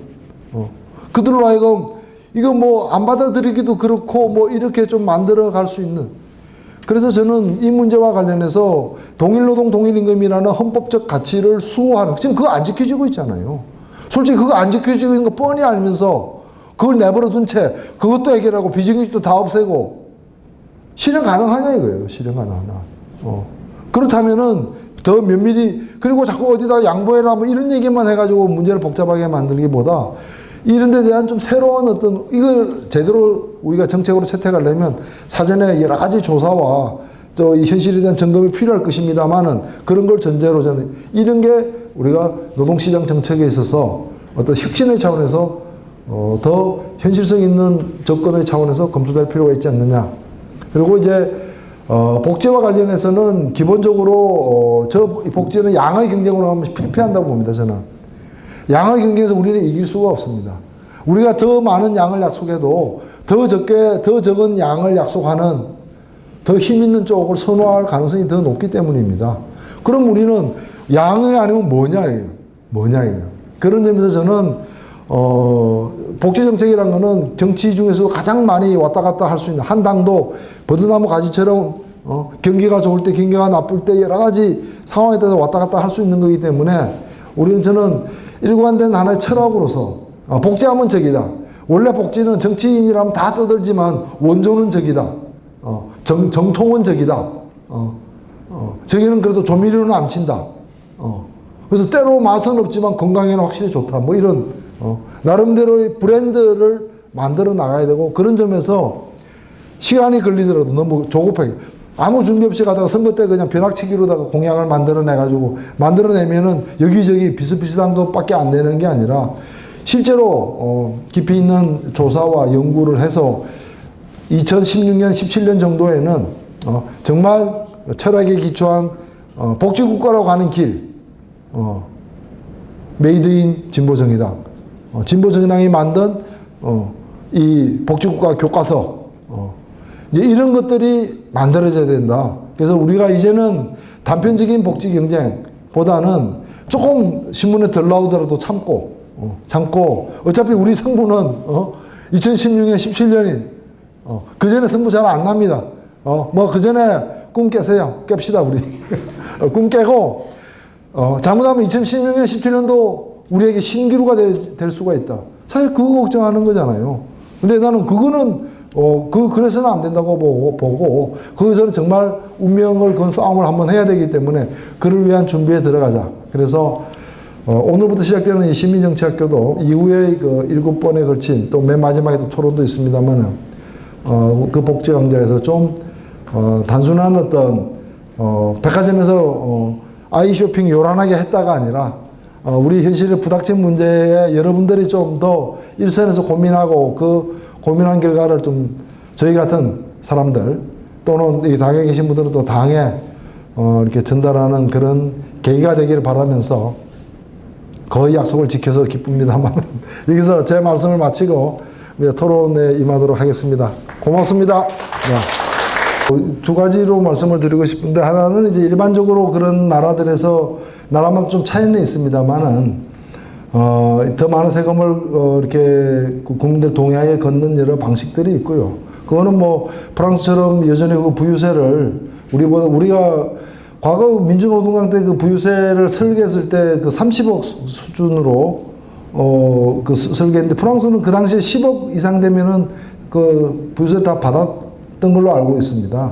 그들로 하여금 이거 뭐 안 받아들이기도 그렇고 뭐 이렇게 좀 만들어 갈 수 있는 그래서 저는 이 문제와 관련해서 동일노동 동일임금이라는 헌법적 가치를 수호하는, 지금 그거 안 지켜지고 있잖아요. 솔직히 그거 안 지켜지고 있는 거 뻔히 알면서 그걸 내버려 둔 채 그것도 해결하고 비정규직도 다 없애고 실현 가능하냐 이거예요. 실현 가능하나. 그렇다면은 더 면밀히, 그리고 자꾸 어디다 양보해라 뭐 이런 얘기만 해가지고 문제를 복잡하게 만들기보다 이런 데 대한 좀 새로운 어떤, 이걸 제대로 우리가 정책으로 채택하려면 사전에 여러 가지 조사와 또 이 현실에 대한 점검이 필요할 것입니다만은 그런 걸 전제로 저는 이런 게 우리가 노동시장 정책에 있어서 어떤 혁신의 차원에서 더 현실성 있는 접근의 차원에서 검토될 필요가 있지 않느냐. 그리고 이제 복지와 관련해서는 기본적으로 저 복지는 양의 경쟁으로 하면 필패한다고 봅니다. 저는 양의 경쟁에서 우리는 이길 수가 없습니다. 우리가 더 많은 양을 약속해도 더 적은 양을 약속하는 더 힘 있는 쪽을 선호할 가능성이 더 높기 때문입니다. 그럼 우리는 양이 아니면 뭐냐예요. 그런 점에서 저는 복지 정책이라는 거는 정치 중에서 가장 많이 왔다 갔다 할 수 있는, 한 당도 버드나무 가지처럼 경기가 좋을 때 경기가 나쁠 때 여러 가지 상황에 따라서 왔다 갔다 할 수 있는 거기 때문에 저는 일관된 하나의 철학으로서 복지하면 적이다. 원래 복지는 정치인이라면 다 떠들지만 원조는 적이다. 정통은 적이다. 저기는 그래도 조미료는 안 친다. 그래서 때로 맛은 없지만 건강에는 확실히 좋다. 뭐 이런 나름대로의 브랜드를 만들어 나가야 되고, 그런 점에서 시간이 걸리더라도 너무 조급하게 아무 준비 없이 가다가 선거 때 그냥 벼락치기로다가 공약을 만들어내가지고 만들어내면은 여기저기 비슷비슷한 것밖에 안 되는 게 아니라 실제로 깊이 있는 조사와 연구를 해서 2016년, 17년 정도에는 정말 철학에 기초한 복지국가로 가는 길, 메이드인 진보정의당, 진보정의당이 만든 이 복지국가 교과서, 이제 이런 것들이 만들어져야 된다. 그래서 우리가 이제는 단편적인 복지 경쟁보다는 조금 신문에 덜 나오더라도 참고 어차피 우리 승부는 2016년, 17년이 그 전에 승부 잘 안 납니다. 뭐 그 전에 꿈 깨세요. 깹시다 우리. 꿈 깨고 잘못하면 2016년, 17년도 우리에게 신기루가 될 수가 있다. 사실 그거 걱정하는 거잖아요. 근데 나는 그거는 그래서는 안 된다고 보고 거기서는 정말 운명을 건 싸움을 한번 해야 되기 때문에 그를 위한 준비에 들어가자. 그래서 오늘부터 시작되는 이 시민정치학교도 이후에 그 7번에 걸친 또 맨 마지막에도 토론도 있습니다만은 그 복지 강좌에서 좀 단순한 어떤 백화점에서 아이 쇼핑 요란하게 했다가 아니라 우리 현실의 부닥친 문제에 여러분들이 좀 더 일선에서 고민하고 그 고민한 결과를 좀 저희 같은 사람들 또는 이 당에 계신 분들은 또 당에 이렇게 전달하는 그런 계기가 되기를 바라면서 거의 약속을 지켜서 기쁩니다만 여기서 제 말씀을 마치고 토론에 임하도록 하겠습니다. 고맙습니다. 두 가지로 말씀을 드리고 싶은데, 하나는 이제 일반적으로 그런 나라들에서 나라마다 좀 차이는 있습니다만은 더 많은 세금을 이렇게 국민들 동의하에 걷는 여러 방식들이 있고요. 그거는 뭐 프랑스처럼 여전히 그 부유세를 우리가 과거 민주노동당 때 그 부유세를 설계했을 때 그 30억 수준으로 그 설계했는데 프랑스는 그 당시에 10억 이상 되면은 그 부유세 다 받았던 걸로 알고 있습니다.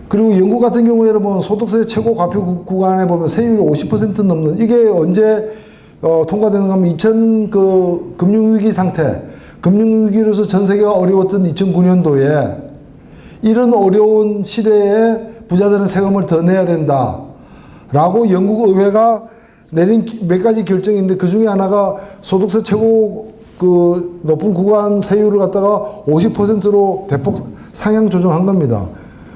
그리고 영국 같은 경우에는 뭐 소득세 최고 과표 구간에 보면 세율이 50% 넘는, 이게 언제 통과되는가 하면 2000 그 금융위기 상태, 금융위기로서 전 세계가 어려웠던 2009년도에 이런 어려운 시대에 부자들은 세금을 더 내야 된다 라고 영국 의회가 내린 몇 가지 결정인데, 그 중에 하나가 소득세 최고 그 높은 구간 세율을 갖다가 50%로 대폭 상향 조정한 겁니다.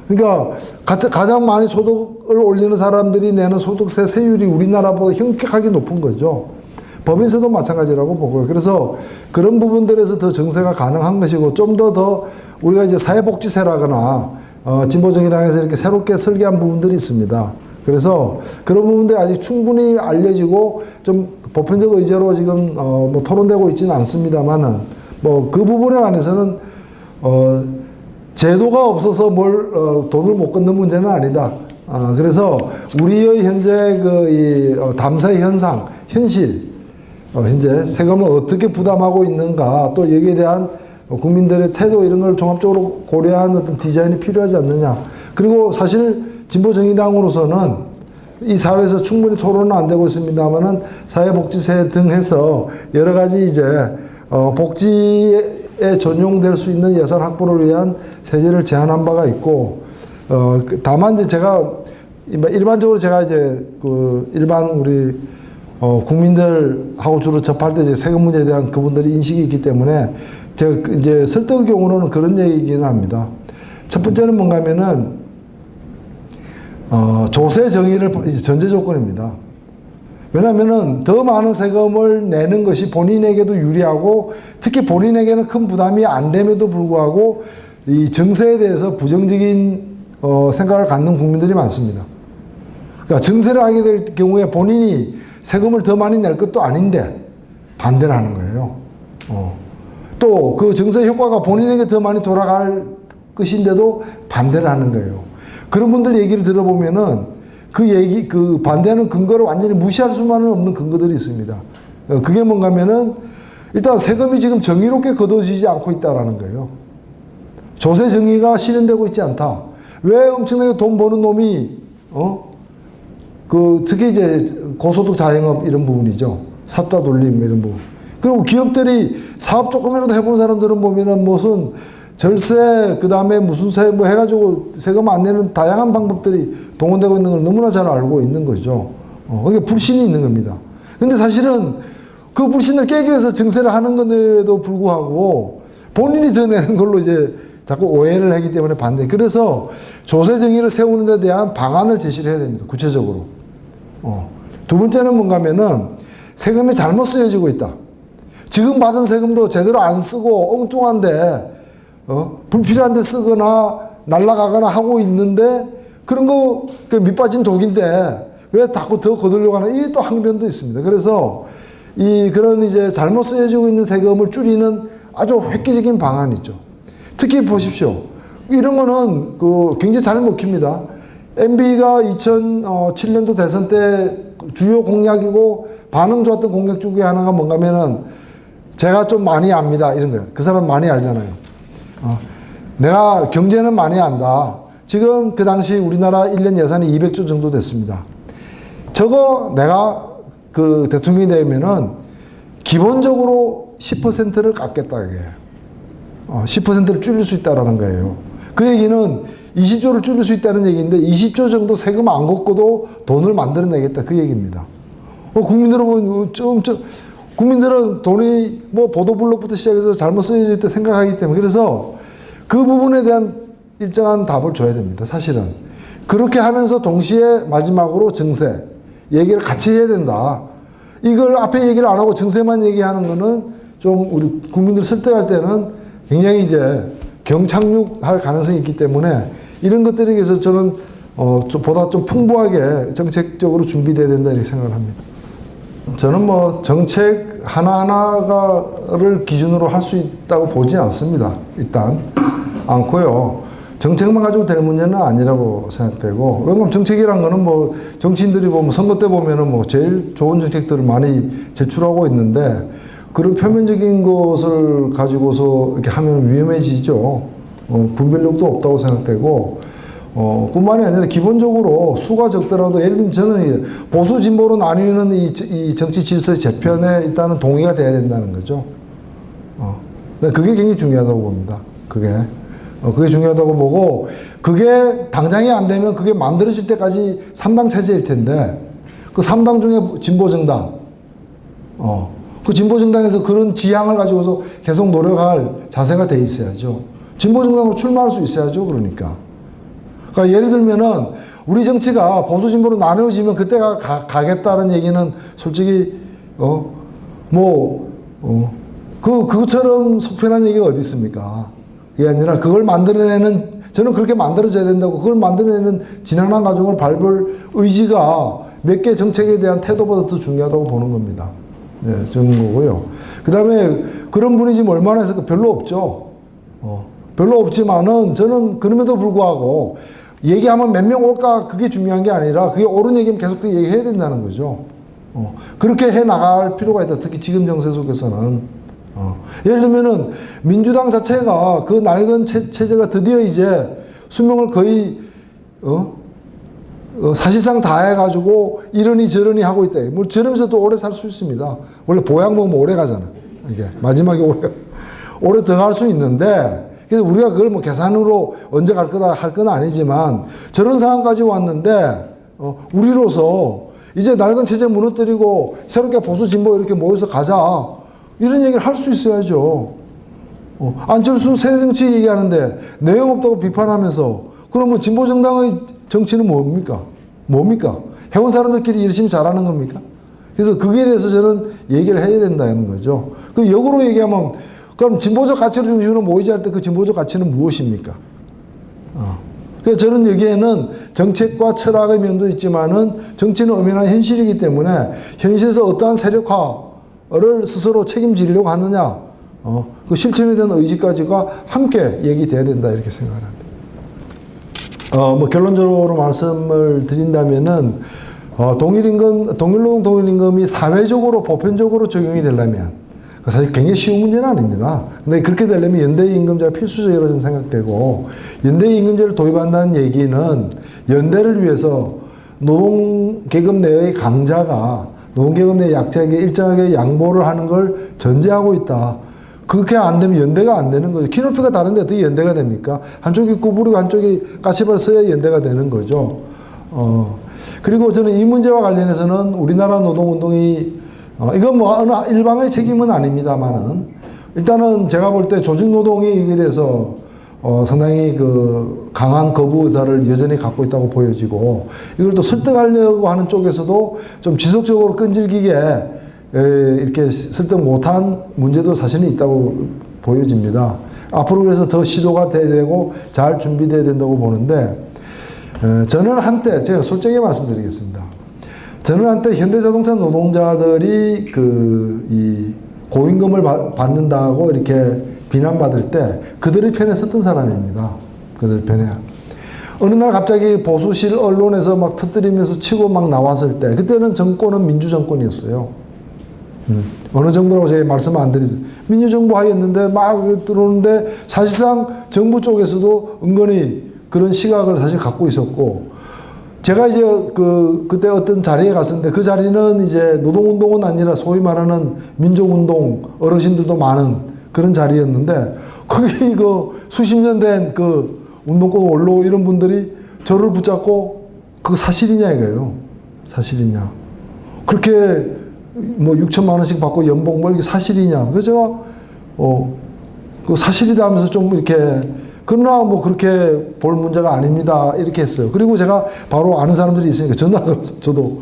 그러니까 가장 많이 소득을 올리는 사람들이 내는 소득세 세율이 우리나라보다 현격하게 높은 거죠. 법인세도 마찬가지라고 보고요. 그래서 그런 부분들에서 더 정세가 가능한 것이고, 좀 더 우리가 이제 사회복지세라거나 진보정의당에서 이렇게 새롭게 설계한 부분들이 있습니다. 그래서 그런 부분들이 아직 충분히 알려지고 좀 보편적 의제로 지금 뭐 토론되고 있지는 않습니다만은 뭐 그 부분에 관해서는 제도가 없어서 돈을 못 끊는 문제는 아니다. 그래서 우리의 현재 담사의 현실, 현재 세금을 어떻게 부담하고 있는가, 또 여기에 대한 국민들의 태도 이런 걸 종합적으로 고려한 어떤 디자인이 필요하지 않느냐. 그리고 사실 진보정의당으로서는 이 사회에서 충분히 토론은 안 되고 있습니다만은 사회복지세 등 해서 여러 가지 이제 복지에 전용될 수 있는 예산 확보를 위한 세제를 제안한 바가 있고, 다만 이제 제가 일반적으로 제가 이제 일반 우리 국민들하고 주로 접할 때 이제 세금 문제에 대한 그분들의 인식이 있기 때문에 제가 이제 설득의 경우로는 그런 얘기는 합니다. 첫 번째는 뭔가 하면은 조세 정의를 전제 조건입니다. 왜냐하면은 더 많은 세금을 내는 것이 본인에게도 유리하고 특히 본인에게는 큰 부담이 안 됨에도 불구하고 이 증세에 대해서 부정적인 생각을 갖는 국민들이 많습니다. 그러니까 증세를 하게 될 경우에 본인이 세금을 더 많이 낼 것도 아닌데 반대를 하는 거예요. 또 그 증세 효과가 본인에게 더 많이 돌아갈 것인데도 반대를 하는 거예요. 그런 분들 얘기를 들어보면은 그 반대하는 근거를 완전히 무시할 수만은 없는 근거들이 있습니다. 그게 뭔가 하면은 일단 세금이 지금 정의롭게 거둬지지 않고 있다라는 거예요. 조세 정의가 실현되고 있지 않다. 왜 엄청나게 돈 버는 놈이 특히 이제 고소득 자영업 이런 부분이죠. 사자 돌림 이런 부분. 그리고 기업들이 사업 조금이라도 해본 사람들은 보면은 무슨 절세, 그 다음에 무슨 세, 해가지고 세금 안 내는 다양한 방법들이 동원되고 있는 걸 너무나 잘 알고 있는 거죠. 그게 불신이 있는 겁니다. 근데 사실은 그 불신을 깨기 위해서 증세를 하는 건데도 불구하고 본인이 더 내는 걸로 이제 자꾸 오해를 하기 때문에 반대. 그래서 조세 정의를 세우는 데 대한 방안을 제시를 해야 됩니다. 구체적으로. 두 번째는 뭔가 하면은 세금이 잘못 쓰여지고 있다. 지금 받은 세금도 제대로 안 쓰고 엉뚱한데 불필요한 데 쓰거나 날라가거나 하고 있는데 그런 거 밑빠진 독인데 왜 자꾸 더 거두려고 하나 이 또 항변도 있습니다. 그래서 그런 이제 잘못 쓰여지고 있는 세금을 줄이는 아주 획기적인 방안이 있죠. 특히 보십시오. 이런 거는 굉장히 잘 먹힙니다. MB가 2007년도 대선 때 주요 공약이고 반응 좋았던 공약 중에 하나가 뭔가 하면은 제가 좀 많이 압니다. 이런 거예요. 그 사람 많이 알잖아요. 내가 경제는 많이 안다. 지금 그 당시 우리나라 1년 예산이 200조 정도 됐습니다. 저거 내가 대통령이 되면은 기본적으로 10%를 깎겠다. 이게. 10%를 줄일 수 있다라는 거예요. 그 얘기는 20조를 줄일 수 있다는 얘기인데 20조 정도 세금 안 걷고도 돈을 만들어내겠다. 그 얘기입니다. 국민들은 돈이 보도블록부터 시작해서 잘못 쓰여질 때 생각하기 때문에 그래서 그 부분에 대한 일정한 답을 줘야 됩니다. 사실은. 그렇게 하면서 동시에 마지막으로 증세 얘기를 같이 해야 된다. 이걸 앞에 얘기를 안 하고 증세만 얘기하는 거는 좀 우리 국민들 설득할 때는 굉장히 이제 경착륙할 가능성이 있기 때문에 이런 것들에 대해서 저는 보다 좀 풍부하게 정책적으로 준비돼야 된다 이렇게 생각을 합니다. 저는 정책 하나하나를 기준으로 할 수 있다고 보지 않습니다. 일단 않고요. 정책만 가지고 될 문제는 아니라고 생각되고, 왜냐면 정책이란 거는 정치인들이 선거 때 보면은 제일 좋은 정책들을 많이 제출하고 있는데 그런 표면적인 것을 가지고서 이렇게 하면 위험해지죠. 분별력도 없다고 생각되고, 뿐만이 아니라 기본적으로 수가 적더라도 예를 들면 저는 보수 진보로 나뉘는 이 정치 질서의 재편에 일단은 동의가 돼야 된다는 거죠. 그게 굉장히 중요하다고 봅니다. 그게 중요하다고 보고, 그게 당장이 안 되면 그게 만들어질 때까지 3당 체제일 텐데, 그 3당 중에 진보정당, 그 진보정당에서 그런 지향을 가지고서 계속 노력할 자세가 돼 있어야죠. 진보정당으로 출마할 수 있어야죠. 그러니까 예를 들면은 우리 정치가 보수 진보로 나누어지면 그때가 가겠다는 얘기는 솔직히 그것처럼 속편한 얘기가 어디 있습니까? 그게 아니라 그걸 만들어내는, 저는 그렇게 만들어져야 된다고, 그걸 만들어내는 지난한 과정을 밟을 의지가 몇 개 정책에 대한 태도보다 더 중요하다고 보는 겁니다. 네, 저는 거고요. 그 다음에 그런 분이 지금 얼마나 했을까? 별로 없죠. 별로 없지만은 저는 그럼에도 불구하고 얘기하면 몇 명 올까 그게 중요한 게 아니라 그게 옳은 얘기면 계속 그 얘기해야 된다는 거죠. 그렇게 해 나갈 필요가 있다. 특히 지금 정세 속에서는. 예를 들면은 민주당 자체가 그 낡은 체제가 드디어 이제 수명을 거의 사실상 다 해가지고 이러니 저러니 하고 있다. 뭐 저러면서도 오래 살 수 있습니다. 원래 보약 먹으면 오래 가잖아. 이게 마지막에 오래 더 갈 수 있는데 그래서 우리가 그걸 뭐 계산으로 언제 갈 거다 할 건 아니지만 저런 상황까지 왔는데 우리로서 이제 낡은 체제 무너뜨리고 새롭게 보수 진보 이렇게 모여서 가자 이런 얘기를 할 수 있어야죠. 안철수 새 정치 얘기하는데 내용 없다고 비판하면서 그러면 진보 정당의 정치는 뭡니까? 해온 사람들끼리 열심히 잘하는 겁니까? 그래서 거기에 대해서 저는 얘기를 해야 된다는 거죠. 그 역으로 얘기하면 그럼 진보적 가치를 중심으로 모이자 할 때 그 진보적 가치는 무엇입니까? 그래서 저는 여기에는 정책과 철학의 면도 있지만은 정치는 엄연한 현실이기 때문에 현실에서 어떠한 세력화를 스스로 책임지려고 하느냐, 그 실천에 대한 의지까지가 함께 얘기돼야 된다 이렇게 생각합니다. 뭐 결론적으로 말씀을 드린다면은 동일노동 동일임금이 사회적으로 보편적으로 적용이 되려면 사실 굉장히 쉬운 문제는 아닙니다. 근데 그렇게 되려면 연대의 임금제가 필수적이라고 저는 생각되고 연대의 임금제를 도입한다는 얘기는 연대를 위해서 노동계급 내의 강자가 노동계급 내 약자에게 일정하게 양보를 하는 걸 전제하고 있다. 그렇게 안 되면 연대가 안 되는 거죠. 키높이가 다른데 어떻게 연대가 됩니까? 한쪽이 구부리고 한쪽이 까치발 써야 연대가 되는 거죠. 그리고 저는 이 문제와 관련해서는 우리나라 노동운동이 이건 뭐 어느 일방의 책임은 아닙니다만은 일단은 제가 볼 때 조직노동이 이에 대해서 상당히 그 강한 거부 의사를 여전히 갖고 있다고 보여지고 이걸 또 설득하려고 하는 쪽에서도 좀 지속적으로 끈질기게 이렇게 설득 못한 문제도 사실은 있다고 보여집니다. 앞으로 그래서 더 시도가 돼야 되고 잘 준비돼야 된다고 보는데 저는 한때 제가 솔직히 말씀드리겠습니다. 저는 한때 현대자동차 노동자들이 이 고임금을 받는다고 이렇게 비난받을 때 그들의 편에 섰던 사람입니다. 그들 편에. 어느 날 갑자기 보수실 언론에서 막 터뜨리면서 치고 막 나왔을 때 그때는 정권은 민주정권이었어요. 어느 정부라고 제가 말씀 안 드리죠. 민주정부 하였는데 막 들어오는데 사실상 정부 쪽에서도 은근히 그런 시각을 사실 갖고 있었고 제가 이제 그때 어떤 자리에 갔었는데 그 자리는 이제 노동운동은 아니라 소위 말하는 민족운동 어르신들도 많은 그런 자리였는데 거기 수십 년 된 운동권 원로 이런 분들이 저를 붙잡고 그거 사실이냐 이거예요. 사실이냐. 그렇게 뭐 6천만 원씩 받고 연봉 뭐 이게 사실이냐. 그래서 제가 그 사실이다 하면서 좀 이렇게 그러나 뭐 그렇게 볼 문제가 아닙니다. 이렇게 했어요. 그리고 제가 바로 아는 사람들이 있으니까 전화를 해서 저도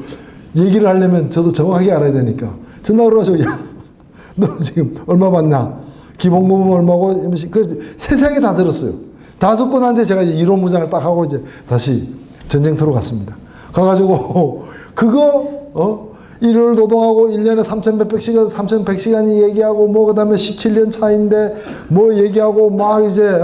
얘기를 하려면 저도 정확하게 알아야 되니까 전화를 해서 야, 너 지금 얼마 받나? 기본급은 얼마고? 그 세상에 다 들었어요. 다 듣고 난데 제가 이제 이론 문장을 딱 하고 이제 다시 전쟁터로 갔습니다. 가가지고 그거 일요일 노동하고 1년에 3,100시간이 얘기하고 뭐 그다음에 17년 차인데 뭐 얘기하고 막 이제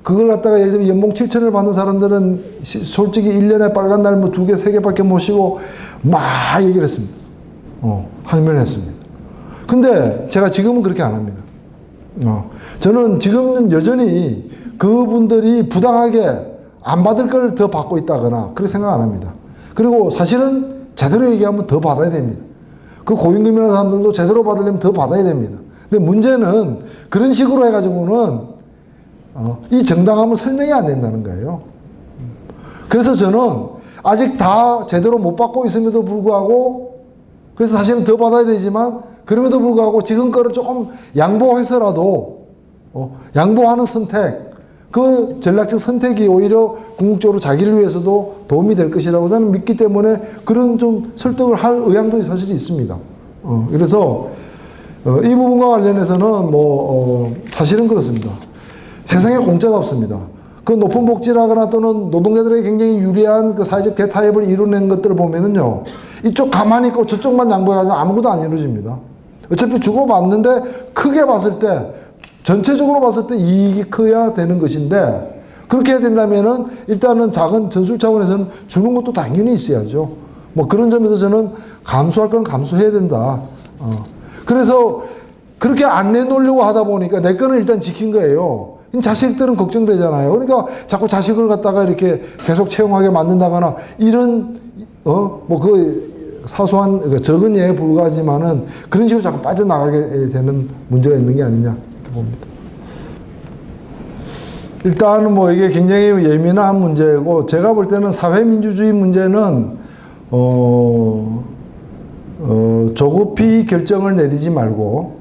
그걸 갖다가 예를 들면 연봉 7천을 받는 사람들은 솔직히 1년에 빨간 날 뭐 2개, 3개밖에 못 쉬고 막 얘기를 했습니다. 항변을 했습니다. 근데 제가 지금은 그렇게 안 합니다. 저는 지금은 여전히 그분들이 부당하게 안 받을 걸 더 받고 있다거나 그렇게 생각 안 합니다. 그리고 사실은 제대로 얘기하면 더 받아야 됩니다. 그 고임금이라는 사람들도 제대로 받으려면 더 받아야 됩니다. 근데 문제는 그런 식으로 해가지고는 이 정당함을 설명이 안 된다는 거예요. 그래서 저는 아직 다 제대로 못 받고 있음에도 불구하고 그래서 사실은 더 받아야 되지만 그럼에도 불구하고 지금 거를 조금 양보해서라도 양보하는 선택 그 전략적 선택이 오히려 궁극적으로 자기를 위해서도 도움이 될 것이라고 저는 믿기 때문에 그런 좀 설득을 할 의향도 사실 있습니다. 그래서 이 부분과 관련해서는 사실은 그렇습니다. 세상에 공짜가 없습니다. 그 높은 복지라거나 또는 노동자들에게 굉장히 유리한 그 사회적 대타협을 이뤄낸 것들을 보면은요, 이쪽 가만히 있고 저쪽만 양보해가지고 아무것도 안 이루어집니다. 어차피 주고받는데 크게 봤을 때 전체적으로 봤을 때 이익이 커야 되는 것인데 그렇게 해야 된다면은 일단은 작은 전술 차원에서는 주는 것도 당연히 있어야죠. 뭐 그런 점에서 저는 감수할 건 감수해야 된다. 그래서 그렇게 안 내놓으려고 하다 보니까 내 거는 일단 지킨 거예요. 자식들은 걱정되잖아요. 그러니까 자꾸 자식을 갖다가 이렇게 계속 채용하게 만든다거나 이런 뭐 그 사소한 그러니까 적은 예에 불과하지만은 그런 식으로 자꾸 빠져나가게 되는 문제가 있는 게 아니냐 이렇게 봅니다. 일단은 뭐 이게 굉장히 예민한 문제고 제가 볼 때는 사회민주주의 문제는 조급히 결정을 내리지 말고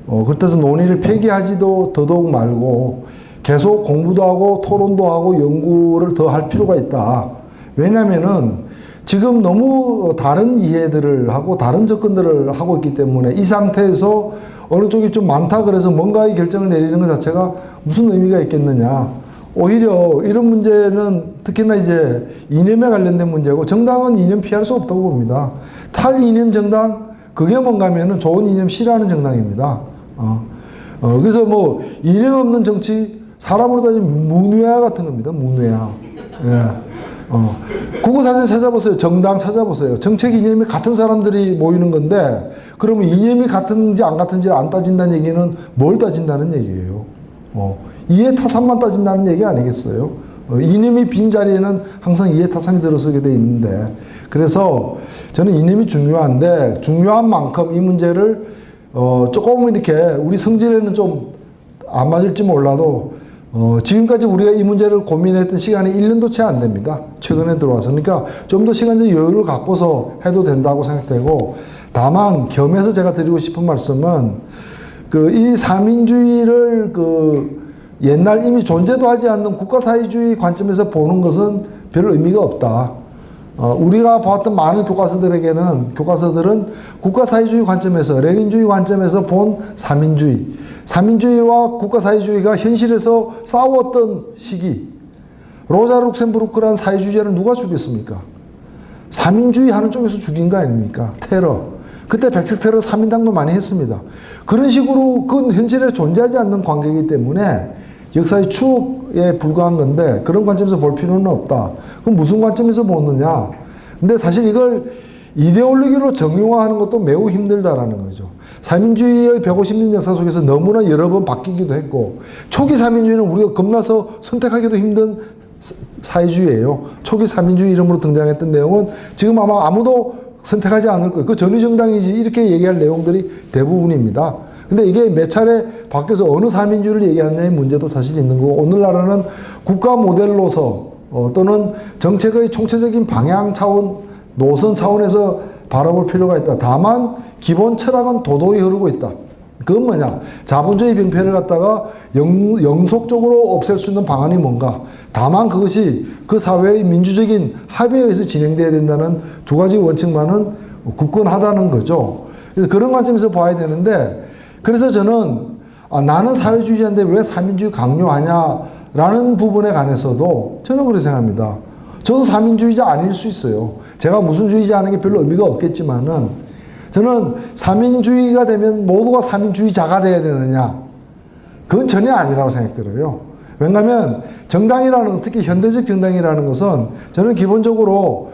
그렇다고 해서 논의를 폐기하지도 더더욱 말고 계속 공부도 하고 토론도 하고 연구를 더 할 필요가 있다. 왜냐면은 지금 너무 다른 이해들을 하고 다른 접근들을 하고 있기 때문에 이 상태에서 어느 쪽이 좀 많다 그래서 뭔가의 결정을 내리는 것 자체가 무슨 의미가 있겠느냐. 오히려 이런 문제는 특히나 이제 이념에 관련된 문제고 정당은 이념 피할 수 없다고 봅니다. 탈이념 정당 그게 뭔가 하면은 좋은 이념 싫어하는 정당입니다. 그래서 뭐 이념 없는 정치 사람으로 따지면 문외화 같은 겁니다. 문외화. 예. 국어사전 찾아보세요. 정당 찾아보세요. 정책 이념이 같은 사람들이 모이는 건데 그러면 이념이 같은지 안 같은지를 안 따진다는 얘기는 뭘 따진다는 얘기예요. 이해 타산만 따진다는 얘기 아니겠어요? 이념이 빈 자리에는 항상 이해 타산이 들어서게 돼 있는데 그래서 저는 이념이 중요한데 중요한 만큼 이 문제를 조금 이렇게 우리 성질에는 좀 안 맞을지 몰라도 지금까지 우리가 이 문제를 고민했던 시간이 1년도 채 안 됩니다. 최근에 들어와서. 그러니까 좀 더 시간적 여유를 갖고서 해도 된다고 생각되고 다만 겸해서 제가 드리고 싶은 말씀은 이 사민주의를 옛날 이미 존재도 하지 않는 국가사회주의 관점에서 보는 것은 별 의미가 없다. 우리가 보았던 많은 교과서들은 국가사회주의 관점에서 레닌주의 관점에서 본 사민주의와 국가사회주의가 현실에서 싸웠던 시기 로자 룩셈부르크라는 사회주의자를 누가 죽였습니까? 사민주의 하는 쪽에서 죽인 거 아닙니까? 테러. 그때 백색 테러 3인당도 많이 했습니다. 그런 식으로 그건 현실에 존재하지 않는 관계이기 때문에 역사의 추억에 불과한 건데 그런 관점에서 볼 필요는 없다. 그럼 무슨 관점에서 보느냐? 근데 사실 이걸 이데올로기로 정형화하는 것도 매우 힘들다라는 거죠. 사민주의의 150년 역사 속에서 너무나 여러 번 바뀌기도 했고 초기 사민주의는 우리가 겁나서 선택하기도 힘든 사회주의예요. 초기 사민주의 이름으로 등장했던 내용은 지금 아마 아무도 선택하지 않을 거예요. 그 전위정당이지 이렇게 얘기할 내용들이 대부분입니다. 근데 이게 몇 차례 바뀌어서 어느 사민주의를 얘기하느냐의 문제도 사실 있는 거고 오늘날은 국가 모델로서 또는 정책의 총체적인 방향 차원, 노선 차원에서 바라볼 필요가 있다. 다만 기본 철학은 도도히 흐르고 있다. 그건 뭐냐? 자본주의 병폐를 갖다가 영속적으로 없앨 수 있는 방안이 뭔가. 다만 그것이 그 사회의 민주적인 합의에 의해서 진행돼야 된다는 두 가지 원칙만은 굳건하다는 거죠. 그래서 그런 관점에서 봐야 되는데 그래서 저는 나는 사회주의자인데 왜 사민주의 강요하냐라는 부분에 관해서도 저는 그렇게 생각합니다. 저도 사민주의자 아닐 수 있어요. 제가 무슨 주의자 하는 게 별로 의미가 없겠지만은 저는 사민주의가 되면 모두가 사민주의자가 돼야 되느냐? 그건 전혀 아니라고 생각들어요. 왜냐하면 정당이라는 것, 특히 현대적 정당이라는 것은 저는 기본적으로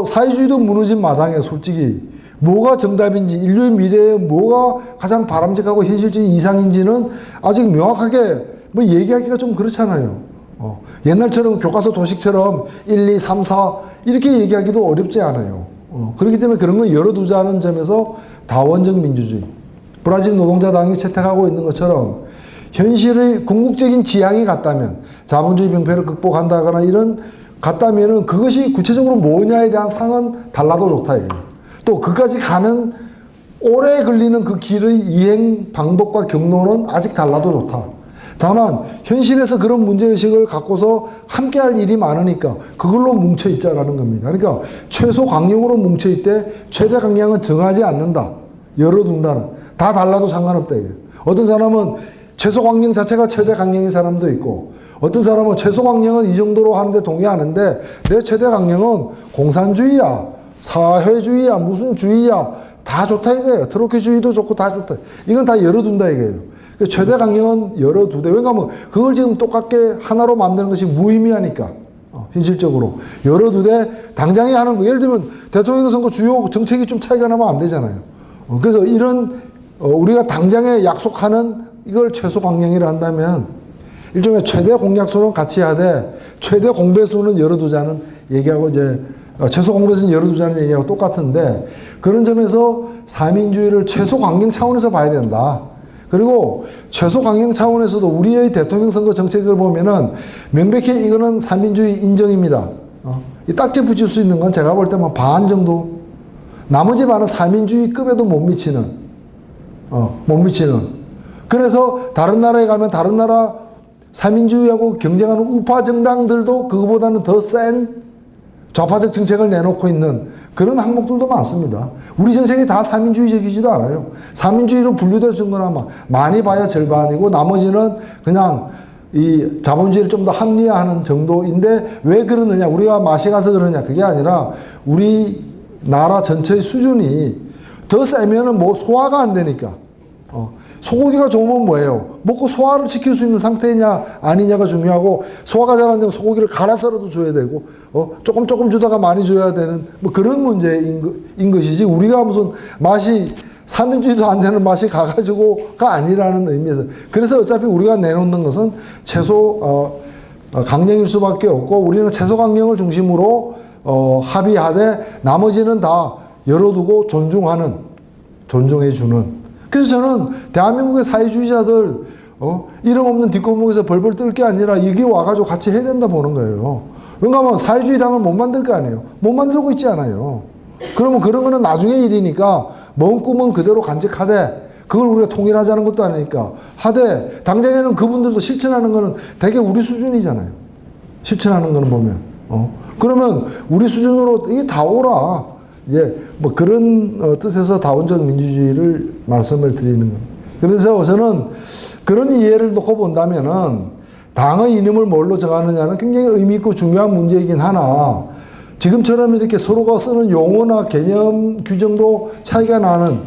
사회주의도 무너진 마당에 솔직히 뭐가 정답인지 인류의 미래에 뭐가 가장 바람직하고 현실적인 이상인지는 아직 명확하게 뭐 얘기하기가 좀 그렇잖아요. 옛날처럼 교과서 도식처럼 1, 2, 3, 4 이렇게 얘기하기도 어렵지 않아요. 그렇기 때문에 그런 걸 열어두자는 점에서 다원적 민주주의, 브라질 노동자당이 채택하고 있는 것처럼 현실의 궁극적인 지향이 같다면 자본주의 병폐를 극복한다거나 이런 같다면은 그것이 구체적으로 뭐냐에 대한 상은 달라도 좋다 이거예요. 또 그까지 가는 오래 걸리는 그 길의 이행 방법과 경로는 아직 달라도 좋다. 다만 현실에서 그런 문제의식을 갖고서 함께할 일이 많으니까 그걸로 뭉쳐있자라는 겁니다. 그러니까 최소 강령으로 뭉쳐있되 최대 강령은 정하지 않는다. 열어둔다는. 다 달라도 상관없다. 이게. 어떤 사람은 최소 강령 자체가 최대 강령인 사람도 있고 어떤 사람은 최소 강령은 이 정도로 하는데 동의하는데 내 최대 강령은 공산주의야. 사회주의야. 무슨 주의야. 다 좋다 이거예요. 트로키주의도 좋고 다 좋다. 이건 다 열어둔다 이거예요. 최대 강령은 여러 두 대. 왜냐하면 그걸 지금 똑같게 하나로 만드는 것이 무의미하니까. 현실적으로. 여러 두 대 당장에 하는 거. 예를 들면 대통령 선거 주요 정책이 좀 차이가 나면 안 되잖아요. 그래서 이런 우리가 당장에 약속하는 이걸 최소 강령이라 한다면 일종의 최대 공약수는 같이 하되 최대 공배수는 열어두자는 얘기하고 이제 최소 공배수는 열어두자는 얘기하고 똑같은데 그런 점에서 사민주의를 최소 강령 차원에서 봐야 된다. 그리고 최소 강령 차원에서도 우리의 대통령 선거 정책을 보면은 명백히 이거는 사민주의 인정입니다. 이 딱지 붙일 수 있는 건 제가 볼 때만 반 정도. 나머지 반은 사민주의급에도 못 미치는. 그래서 다른 나라에 가면 다른 나라 사민주의하고 경쟁하는 우파 정당들도 그거보다는 더 센 좌파적 정책을 내놓고 있는 그런 항목들도 많습니다. 우리 정책이 다 사민주의적이지도 않아요. 사민주의로 분류될 수 있는 건 많이 봐야 절반이고 나머지는 그냥 이 자본주의를 좀 더 합리화하는 정도인데 왜 그러느냐? 우리가 맛이 가서 그러냐? 그게 아니라 우리 나라 전체의 수준이 더 세면은 뭐 소화가 안 되니까. 소고기가 좋으면 뭐예요? 먹고 소화를 시킬 수 있는 상태냐 아니냐가 중요하고 소화가 잘 안 되면 소고기를 갈아서라도 줘야 되고 조금 주다가 많이 줘야 되는 뭐 그런 문제인 것이지 우리가 무슨 맛이 사민주의도 안 되는 맛이 가가지고가 아니라는 의미에서 그래서 어차피 우리가 내놓는 것은 최소 강령일 수밖에 없고 우리는 최소 강령을 중심으로 합의하되 나머지는 다 열어두고 존중해주는 그래서 저는 대한민국의 사회주의자들 이름 없는 뒷골목에서 벌벌 떨 게 아니라 여기 와가지고 같이 해야 된다 보는 거예요. 왜냐하면 사회주의 당을 못 만들 거 아니에요. 못 만들고 있지 않아요. 그러면 그런 거는 나중에 일이니까 먼 꿈은 그대로 간직하되 그걸 우리가 통일하자는 것도 아니니까 하되 당장에는 그분들도 실천하는 거는 되게 우리 수준이잖아요. 실천하는 거는 보면 그러면 우리 수준으로 이게 다 오라. 뭐 그런 뜻에서 다원적 민주주의를 말씀을 드리는 겁니다. 그래서 저는 그런 이해를 놓고 본다면은 당의 이름을 뭘로 정하느냐는 굉장히 의미 있고 중요한 문제이긴 하나 지금처럼 이렇게 서로가 쓰는 용어나 개념 규정도 차이가 나는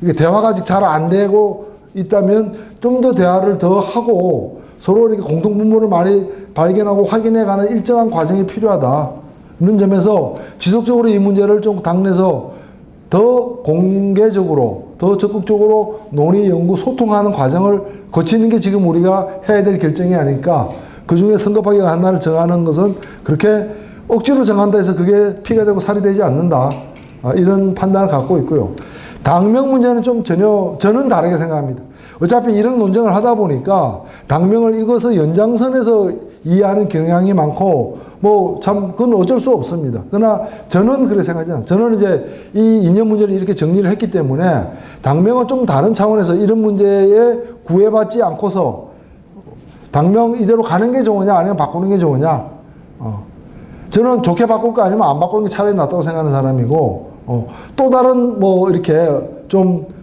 이게 대화가 아직 잘 안 되고 있다면 좀 더 대화를 더 하고 서로 이렇게 공통분모를 많이 발견하고 확인해가는 일정한 과정이 필요하다. 이런 점에서 지속적으로 이 문제를 좀 당내에서 더 공개적으로 더 적극적으로 논의, 연구, 소통하는 과정을 거치는 게 지금 우리가 해야 될 결정이 아닐까. 그중에 선거파기가 하나를 정하는 것은 그렇게 억지로 정한다 해서 그게 피가 되고 살이 되지 않는다. 이런 판단을 갖고 있고요. 당명 문제는 좀 저는 다르게 생각합니다. 어차피 이런 논쟁을 하다 보니까 당명을 이것을 연장선에서 이해하는 경향이 많고 뭐 참 그건 어쩔 수 없습니다. 그러나 저는 그렇게 생각하지 않아요. 저는 이제 이 이념 문제를 이렇게 정리를 했기 때문에 당명은 좀 다른 차원에서 이런 문제에 구애받지 않고서 당명 이대로 가는 게 좋으냐 아니면 바꾸는 게 좋으냐. 저는 좋게 바꿀 거 아니면 안 바꾸는 게 차라리 낫다고 생각하는 사람이고 또 다른 뭐 이렇게 좀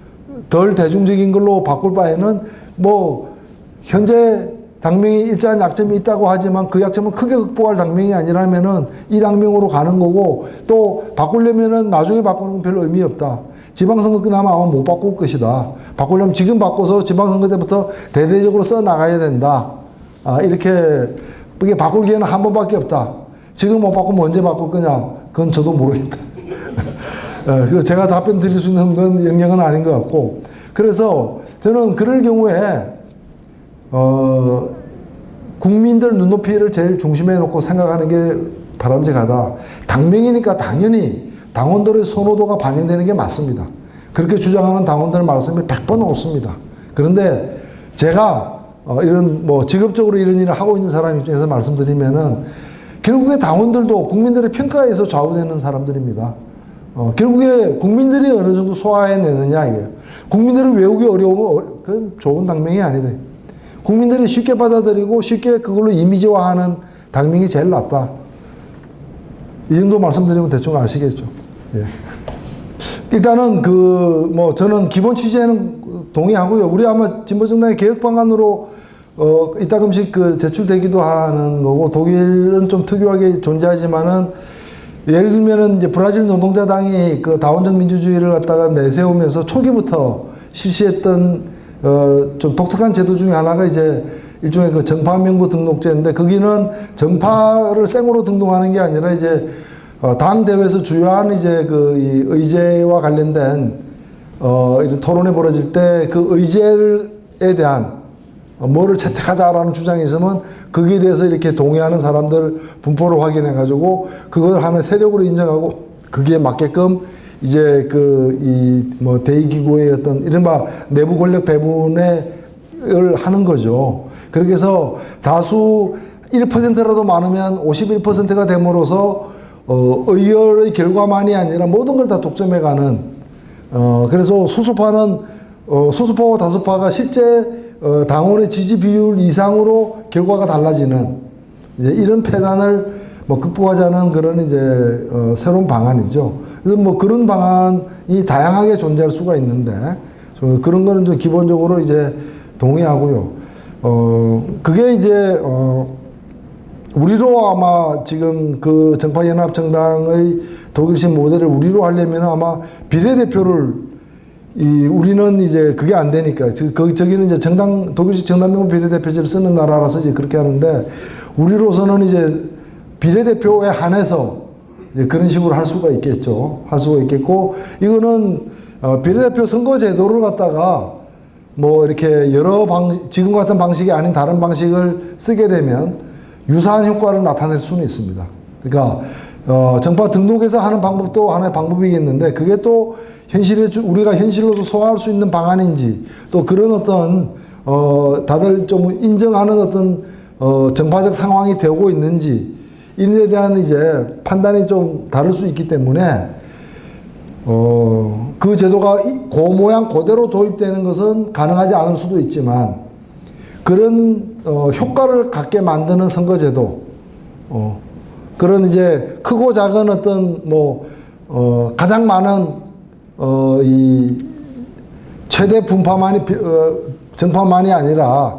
덜 대중적인 걸로 바꿀 바에는 뭐 현재 당명이 일정한 약점이 있다고 하지만 그 약점은 크게 극복할 당명이 아니라면은 이 당명으로 가는 거고 또 바꾸려면은 나중에 바꾸는 건 별로 의미 없다. 지방선거 끝나면 아마 못 바꿀 것이다. 바꾸려면 지금 바꿔서 지방선거 때부터 대대적으로 써 나가야 된다. 이렇게 이게 바꿀 기회는 한 번밖에 없다. 지금 못 바꾸면 언제 바꿀 거냐? 그건 저도 모르겠다. 제가 답변 드릴 수 있는 건 영역은 아닌 것 같고 그래서 저는 그럴 경우에 국민들 눈높이를 제일 중심에 놓고 생각하는 게 바람직하다. 당명이니까 당연히 당원들의 선호도가 반영되는 게 맞습니다. 그렇게 주장하는 당원들 말씀이 100번 옳습니다. 그런데 제가 이런 뭐 직업적으로 이런 일을 하고 있는 사람 입장에서 말씀드리면은 결국에 당원들도 국민들의 평가에서 좌우되는 사람들입니다. 결국에 국민들이 어느 정도 소화해내느냐 이게 국민들은 외우기 어려우면 그건 좋은 당명이 아니다. 국민들이 쉽게 받아들이고 쉽게 그걸로 이미지화하는 당명이 제일 낫다. 이 정도 말씀드리면 대충 아시겠죠. 예. 일단은 뭐 저는 기본 취지에는 동의하고요. 우리 아마 진보정당의 개혁 방안으로 이따금씩 제출되기도 하는 거고 독일은 좀 특유하게 존재하지만은 예를 들면은 이제 브라질 노동자당이 다원적 민주주의를 갖다가 내세우면서 초기부터 실시했던 좀 독특한 제도 중에 하나가 이제 일종의 그 정파명부 등록제인데, 거기는 정파를 생으로 등록하는 게 아니라 이제 당 대회에서 주요한 이제 이 의제와 관련된 이런 토론이 벌어질 때 그 의제에 대한 뭐를 채택하자라는 주장이 있으면 거기에 대해서 이렇게 동의하는 사람들 분포를 확인해 가지고 그걸 하나의 세력으로 인정하고 거기에 맞게끔 이제 뭐 대의기구의 어떤 이른바 내부 권력 배분을 하는 거죠. 그렇게 해서 다수 1%라도 많으면 51%가 됨으로써 의결의 결과만이 아니라 모든 걸 다 독점해가는, 그래서 소수파는 소수파와 다수파가 실제 당원의 지지 비율 이상으로 결과가 달라지는 이제 이런 폐단을 뭐 극복하자는 그런 이제 새로운 방안이죠. 그래서 뭐 그런 방안이 다양하게 존재할 수가 있는데 그런 거는 좀 기본적으로 이제 동의하고요. 그게 이제 우리로 아마 지금 그 정파연합정당의 독일식 모델을 우리로 하려면 아마 비례대표를 우리는 이제 그게 안 되니까 저기는 이제 독일식 정당명부 비례대표제를 쓰는 나라라서 이제 그렇게 하는데, 우리로서는 이제 비례대표에 한해서 이제 그런 식으로 할 수가 있겠죠. 할 수가 있겠고, 이거는 비례대표 선거제도를 갖다가 뭐 이렇게 여러 지금 같은 방식이 아닌 다른 방식을 쓰게 되면 유사한 효과를 나타낼 수는 있습니다. 그러니까 정파 등록해서 하는 방법도 하나의 방법이겠는데, 그게 또 우리가 현실로서 소화할 수 있는 방안인지, 또 그런 어떤 다들 좀 인정하는 어떤 정파적 상황이 되고 있는지, 이에 대한 이제 판단이 좀 다를 수 있기 때문에 그 제도가 그 모양 그대로 도입되는 것은 가능하지 않을 수도 있지만, 그런 효과를 갖게 만드는 선거제도, 그런 이제 크고 작은 어떤 뭐 가장 많은 이 최대 분파만이 정파만이 아니라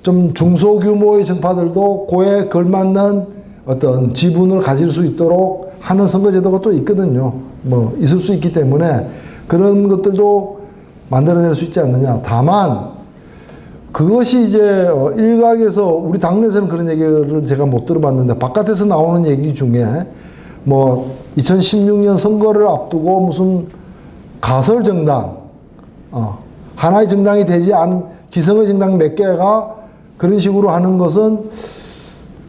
좀 중소규모의 정파들도 그에 걸맞는 어떤 지분을 가질 수 있도록 하는 선거제도가 또 있거든요. 뭐 있을 수 있기 때문에 그런 것들도 만들어낼 수 있지 않느냐. 다만 그것이 이제 일각에서 우리 당내에서는 그런 얘기를 제가 못 들어봤는데, 바깥에서 나오는 얘기 중에 뭐 2016년 선거를 앞두고 무슨 가설 정당, 하나의 정당이 되지 않은 기성의 정당 몇 개가 그런 식으로 하는 것은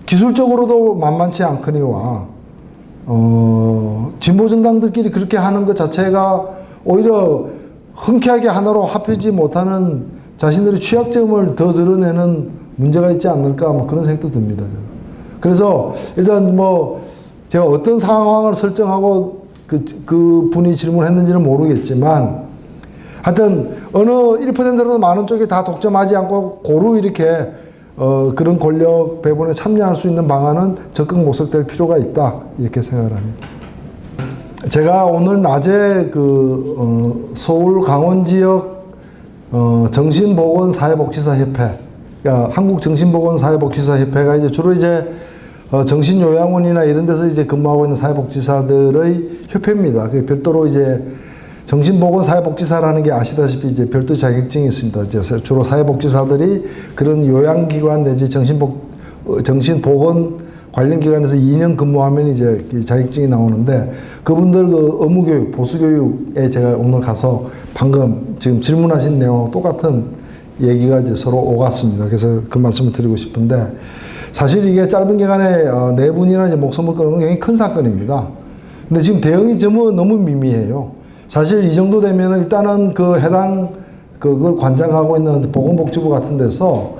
기술적으로도 만만치 않거니와 진보 정당들끼리 그렇게 하는 것 자체가 오히려 흔쾌하게 하나로 합해지 못하는 자신들의 취약점을 더 드러내는 문제가 있지 않을까, 뭐 그런 생각도 듭니다. 그래서 일단 뭐 제가 어떤 상황을 설정하고 그 분이 질문했는지는 모르겠지만, 하여튼 어느 1%라도 많은 쪽이 다 독점하지 않고 고루 이렇게 그런 권력 배분에 참여할 수 있는 방안은 적극 모색될 필요가 있다, 이렇게 생각을 합니다. 제가 오늘 낮에 서울 강원 지역 정신보건사회복지사협회, 그러니까 한국정신보건사회복지사협회가 이제 주로 이제 정신요양원이나 이런 데서 이제 근무하고 있는 사회복지사들의 협회입니다. 별도로 이제 정신보건사회복지사라는 게 아시다시피 이제 별도 자격증이 있습니다. 이제 주로 사회복지사들이 그런 요양기관 내지 정신보건 관련 기관에서 2년 근무하면 이제 자격증이 나오는데, 그분들 의무교육, 보수교육에 제가 오늘 가서 방금 지금 질문하신 내용하고 똑같은 얘기가 이제 서로 오갔습니다. 그래서 그 말씀을 드리고 싶은데, 사실 이게 짧은 기간에 4분이나 이제 목숨을 끊는 굉장히 큰 사건입니다. 근데 지금 대응이 너무 미미해요. 사실 이 정도 되면 일단은 해당 그걸 관장하고 있는 보건복지부 같은 데서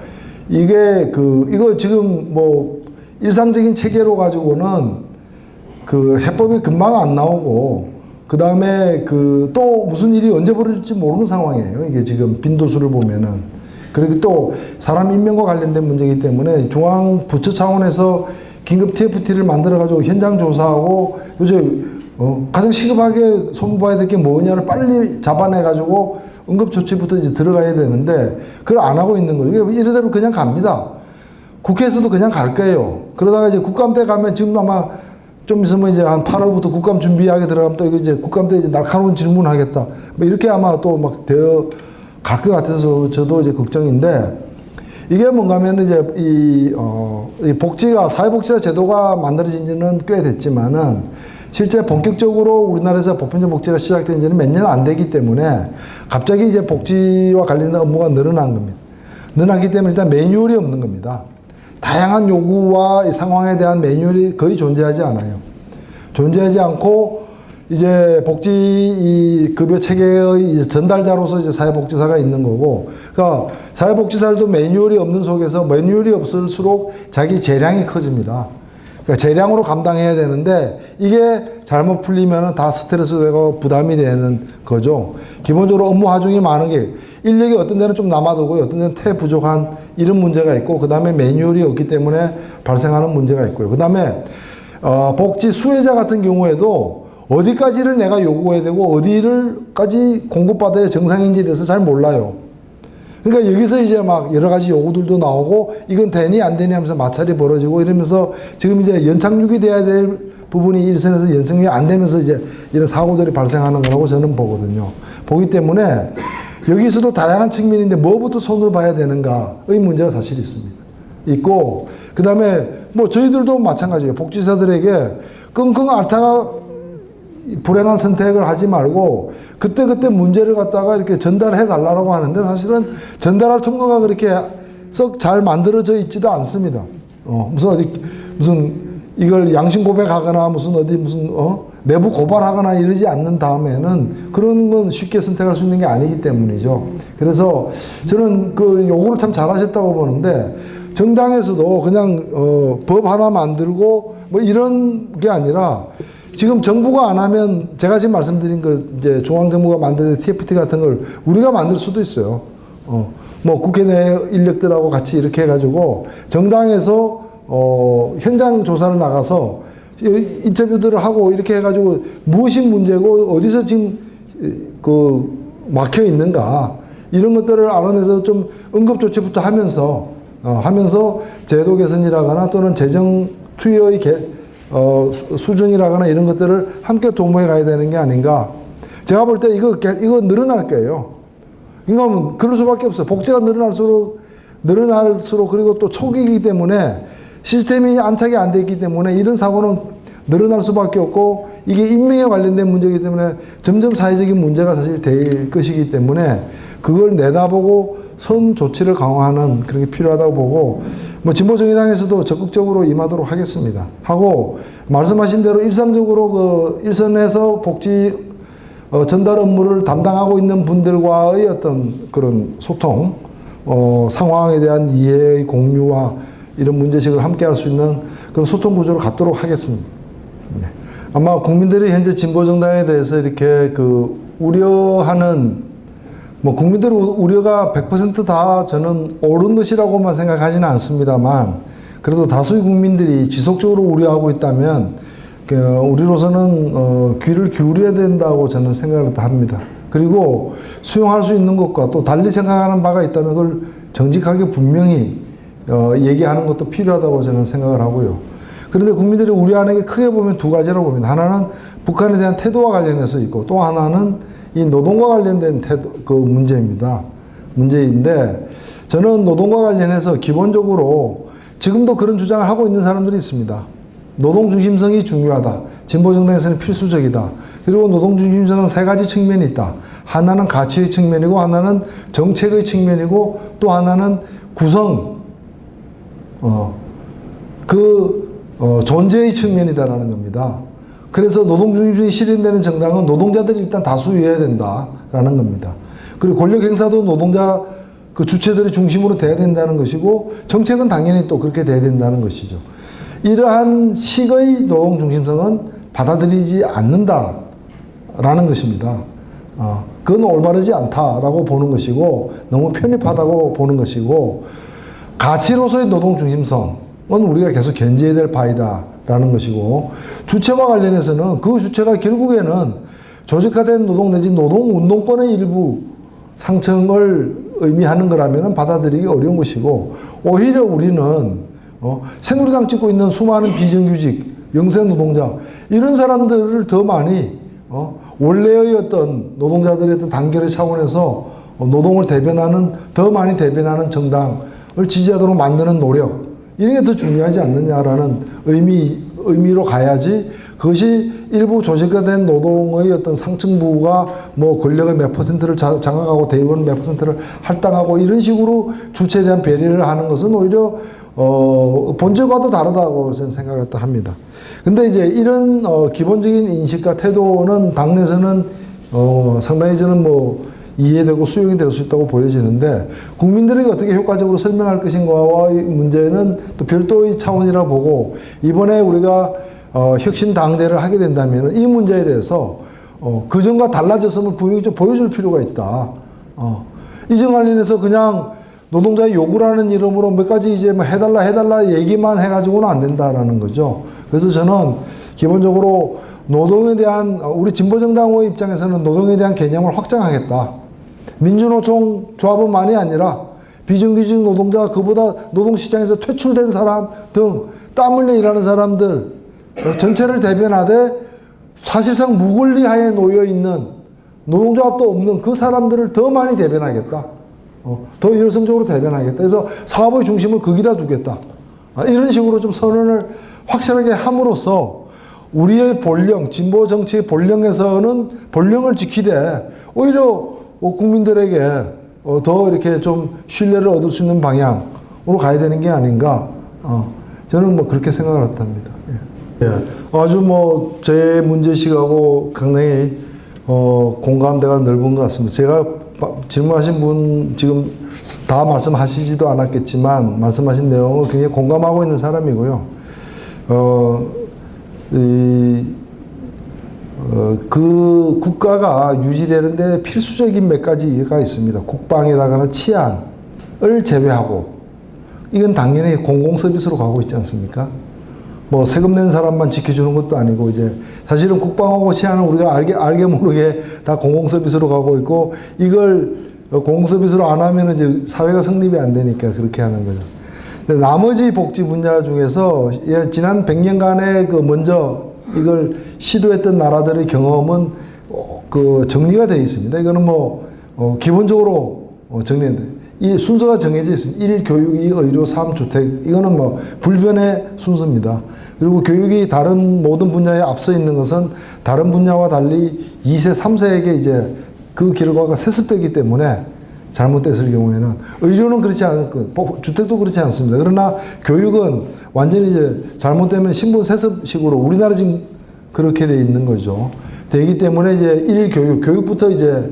이거 지금 뭐 일상적인 체계로 가지고는 해법이 금방 안 나오고, 그 다음에 또 무슨 일이 언제 벌어질지 모르는 상황이에요. 이게 지금 빈도수를 보면은. 그리고 또 사람 인명과 관련된 문제이기 때문에 중앙 부처 차원에서 긴급 TFT를 만들어가지고 현장 조사하고, 요즘 가장 시급하게 손봐야 될 게 뭐냐를 빨리 잡아내가지고 응급조치부터 이제 들어가야 되는데, 그걸 안 하고 있는 거예요. 이래대로 그냥 갑니다. 국회에서도 그냥 갈 거예요. 그러다가 이제 국감 때 가면, 지금 아마 좀 있으면 이제 한 8월부터 국감 준비하게 들어가면 또 이제 국감 때 이제 날카로운 질문하겠다, 뭐 이렇게 아마 또 막 되어 갈 것 같아서 저도 이제 걱정인데, 이게 뭔가 하면 이제 이 복지가, 사회복지사 제도가 만들어진 지는 꽤 됐지만은 실제 본격적으로 우리나라에서 보편적 복지가 시작된 지는 몇 년 안 되기 때문에 갑자기 이제 복지와 관련된 업무가 늘어난 겁니다. 늘어나기 때문에 일단 매뉴얼이 없는 겁니다. 다양한 요구와 이 상황에 대한 매뉴얼이 거의 존재하지 않아요. 존재하지 않고 이제 복지 이 급여 체계의 전달자로서 이제 사회복지사가 있는 거고, 그러니까 사회복지사도 매뉴얼이 없는 속에서 매뉴얼이 없을수록 자기 재량이 커집니다. 그러니까 재량으로 감당해야 되는데 이게 잘못 풀리면은 다 스트레스 되고 부담이 되는 거죠. 기본적으로 업무 하중이 많은 게 인력이 어떤 데는 좀 남아들고 어떤 데는 태 부족한 이런 문제가 있고, 그 다음에 매뉴얼이 없기 때문에 발생하는 문제가 있고요. 그 다음에 복지 수혜자 같은 경우에도 어디까지를 내가 요구해야 되고 어디를까지 공급받아야 정상인지에 대해서 잘 몰라요. 그러니까 여기서 이제 막 여러 가지 요구들도 나오고 이건 되니 안 되니 하면서 마찰이 벌어지고 이러면서 지금 이제 연착륙이 돼야 될 부분이 일선에서 연착륙이 안 되면서 이제 이런 사고들이 발생하는 거라고 저는 보거든요. 보기 때문에 여기서도 다양한 측면인데 뭐부터 손을 봐야 되는가의 문제가 사실 있습니다. 있고, 그 다음에 뭐 저희들도 마찬가지예요. 복지사들에게 끙끙 앓다가 불행한 선택을 하지 말고 그때그때 문제를 갖다가 이렇게 전달해 달라고 하는데 사실은 전달할 통로가 그렇게 썩 잘 만들어져 있지도 않습니다. 무슨 이걸 양심 고백하거나 무슨 내부 고발하거나 이러지 않는 다음에는 그런 건 쉽게 선택할 수 있는 게 아니기 때문이죠. 그래서 저는 그 요구를 참 잘하셨다고 보는데, 정당에서도 그냥 법 하나 만들고 뭐 이런 게 아니라 지금 정부가 안 하면 제가 지금 말씀드린 그 이제 중앙정부가 만든 TFT 같은 걸 우리가 만들 수도 있어요. 뭐 국회 내 인력들하고 같이 이렇게 해가지고 정당에서 현장 조사를 나가서 인터뷰들을 하고 이렇게 해가지고 무엇이 문제고 어디서 지금 그 막혀 있는가 이런 것들을 알아내서 좀 응급 조치부터 하면서 제도 개선이라거나 또는 재정 투여의 수정이라거나 이런 것들을 함께 도모해 가야 되는 게 아닌가. 제가 볼 때 이거 늘어날 거예요. 그러니까 그럴 수밖에 없어요. 복지가 늘어날수록 그리고 또 초기이기 때문에 시스템이 안착이 안 돼 있기 때문에 이런 사고는 늘어날 수밖에 없고, 이게 인명에 관련된 문제이기 때문에 점점 사회적인 문제가 사실 될 것이기 때문에 그걸 내다보고 선 조치를 강화하는 그런 게 필요하다고 보고, 뭐 진보정의당에서도 적극적으로 임하도록 하겠습니다. 하고 말씀하신 대로 일상적으로 그 일선에서 복지 전달 업무를 담당하고 있는 분들과의 어떤 그런 소통, 상황에 대한 이해의 공유와 이런 문제식을 함께 할 수 있는 그런 소통 구조를 갖도록 하겠습니다. 네. 아마 국민들이 현재 진보정당에 대해서 이렇게 그 우려하는, 뭐 국민들의 우려가 100% 저는 옳은 것이라고만 생각하지는 않습니다만, 그래도 다수의 국민들이 지속적으로 우려하고 있다면 우리로서는 귀를 기울여야 된다고 저는 생각을 합니다. 그리고 수용할 수 있는 것과 또 달리 생각하는 바가 있다면 그걸 정직하게 분명히 얘기하는 것도 필요하다고 저는 생각을 하고요. 그런데 국민들이 우려하는 게 크게 보면 두 가지라고 봅니다. 하나는 북한에 대한 태도와 관련해서 있고, 또 하나는 이 노동과 관련된 그 문제인데, 저는 노동과 관련해서 기본적으로 지금도 그런 주장을 하고 있는 사람들이 있습니다. 노동 중심성이 중요하다. 진보정당에서는 필수적이다. 그리고 노동 중심성은 세 가지 측면이 있다. 하나는 가치의 측면이고, 하나는 정책의 측면이고, 또 하나는 구성, 존재의 측면이다라는 겁니다. 그래서 노동 중심성이 실현되는 정당은 노동자들이 일단 다수여야 된다라는 겁니다. 그리고 권력 행사도 노동자 그 주체들의 중심으로 돼야 된다는 것이고, 정책은 당연히 또 그렇게 돼야 된다는 것이죠. 이러한 식의 노동 중심성은 받아들이지 않는다라는 것입니다. 그건 올바르지 않다라고 보는 것이고, 너무 편입하다고 보는 것이고, 가치로서의 노동 중심성은 우리가 계속 견지해야 될 바이다라는 것이고, 주체와 관련해서는 그 주체가 결국에는 조직화된 노동 내지 노동운동권의 일부 상층을 의미하는 거라면 받아들이기 어려운 것이고, 오히려 우리는 새누리당 찍고 있는 수많은 비정규직, 영세노동자 이런 사람들을 더 많이 원래의 어떤 노동자들의 어떤 단결의 차원에서 노동을 대변하는, 더 많이 대변하는 정당을 지지하도록 만드는 노력, 이런 게 더 중요하지 않느냐라는 의미로 가야지, 그것이 일부 조직화된 노동의 어떤 상층부가 뭐 권력의 몇 퍼센트를 장악하고 대의원 몇 퍼센트를 할당하고 이런 식으로 주체에 대한 배려를 하는 것은 오히려 본질과도 다르다고 저는 생각을 합니다. 근데 이제 이런 기본적인 인식과 태도는 당내에서는 상당히 저는 뭐 이해되고 수용이 될 수 있다고 보여지는데, 국민들에게 어떻게 효과적으로 설명할 것인가와의 문제는 또 별도의 차원이라 보고, 이번에 우리가 혁신 당대를 하게 된다면 이 문제에 대해서 그전과 달라졌음을 분명히 좀 보여줄 필요가 있다. 이전 관련해서 그냥 노동자의 요구라는 이름으로 몇 가지 이제 뭐 해달라 얘기만 해가지고는 안 된다라는 거죠. 그래서 저는 기본적으로 노동에 대한, 우리 진보정당의 입장에서는 노동에 대한 개념을 확장하겠다. 민주노총 조합원만이 아니라 비정규직 노동자, 그보다 노동시장에서 퇴출된 사람 등 땀 흘려 일하는 사람들 전체를 대변하되, 사실상 무권리하에 놓여있는 노동조합도 없는 그 사람들을 더 많이 대변하겠다. 더 열성적으로 대변하겠다. 그래서 사업의 중심을 거기다 두겠다. 이런 식으로 좀 선언을 확실하게 함으로써 우리의 본령, 진보 정치의 본령에서는 본령을 지키되 오히려 국민들에게 더 이렇게 좀 신뢰를 얻을 수 있는 방향으로 가야 되는 게 아닌가. 저는 뭐 그렇게 생각을 합니다. 예. 아주 뭐 제 문제식하고 상당히 공감대가 넓은 것 같습니다. 제가 질문하신 분 지금 다 말씀하시지도 않았겠지만 말씀하신 내용을 굉장히 공감하고 있는 사람이고요. 그 국가가 유지되는데 필수적인 몇 가지가 있습니다. 국방이라거나 치안을 제외하고, 이건 당연히 공공 서비스로 가고 있지 않습니까? 뭐 세금 낸 사람만 지켜주는 것도 아니고, 이제 사실은 국방하고 치안은 우리가 알게 모르게 다 공공 서비스로 가고 있고, 이걸 공공 서비스로 안 하면 이제 사회가 성립이 안 되니까 그렇게 하는 거죠. 근데 나머지 복지 분야 중에서 지난 100년간의 그 먼저 이걸 시도했던 나라들의 경험은 그 정리가 되어 있습니다. 이거는 뭐 기본적으로 정리돼. 이 순서가 정해져 있습니다. 1. 교육이, 의료, 3. 주택. 이거는 뭐 불변의 순서입니다. 그리고 교육이 다른 모든 분야에 앞서 있는 것은 다른 분야와 달리 2세, 3세에게 이제 그 결과가 세습되기 때문에 잘못됐을 경우에는, 의료는 그렇지 않고 주택도 그렇지 않습니다. 그러나 교육은 완전히 이제 잘못되면 신분 세습식으로 우리나라 지금 그렇게 돼 있는 거죠. 되기 때문에 이제 1. 교육부터 이제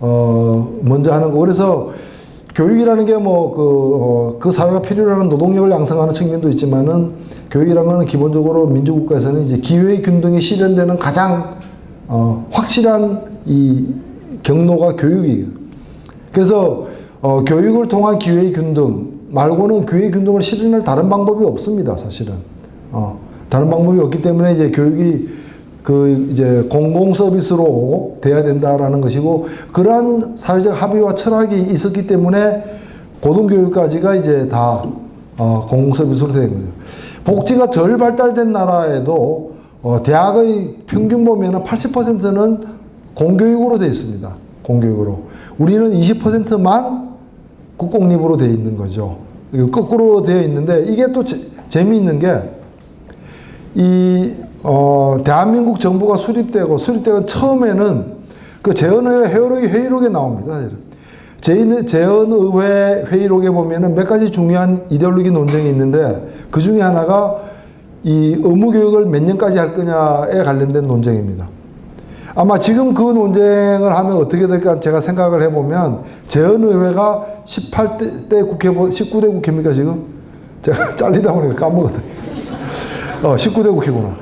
먼저 하는 거. 그래서 교육이라는 게 뭐 그 사회가 필요로 하는 노동력을 양성하는 측면도 있지만은, 교육이라는 거는 기본적으로 민주국가에서는 이제 기회의 균등이 실현되는 가장 확실한 이 경로가 교육이에요. 그래서 교육을 통한 기회의 균등 말고는 기회의 균등을 실현할 다른 방법이 없습니다, 사실은. 다른 방법이 없기 때문에 이제 교육이 이제 공공 서비스로 돼야 된다라는 것이고, 그러한 사회적 합의와 철학이 있었기 때문에 고등교육까지가 이제 다 공공 서비스로 된 거죠. 복지가 덜 발달된 나라에도 대학의 평균 보면은 80%는 공교육으로 되어 있습니다. 공교육으로. 우리는 20%만 국공립으로 되어 있는 거죠. 거꾸로 되어 있는데, 이게 또 재미있는 게, 대한민국 정부가 수립되고 처음에는 그 재헌의회 회의록에 나옵니다. 재헌의회 회의록에 보면은 몇 가지 중요한 이데올로기 논쟁이 있는데, 그 중에 하나가 이 의무교육을 몇 년까지 할 거냐에 관련된 논쟁입니다. 아마 지금 그 논쟁을 하면 어떻게 될까 제가 생각을 해보면, 재헌의회가 19대 국회입니까 지금? 제가 잘리다 보니까 까먹었어요. 19대 국회구나.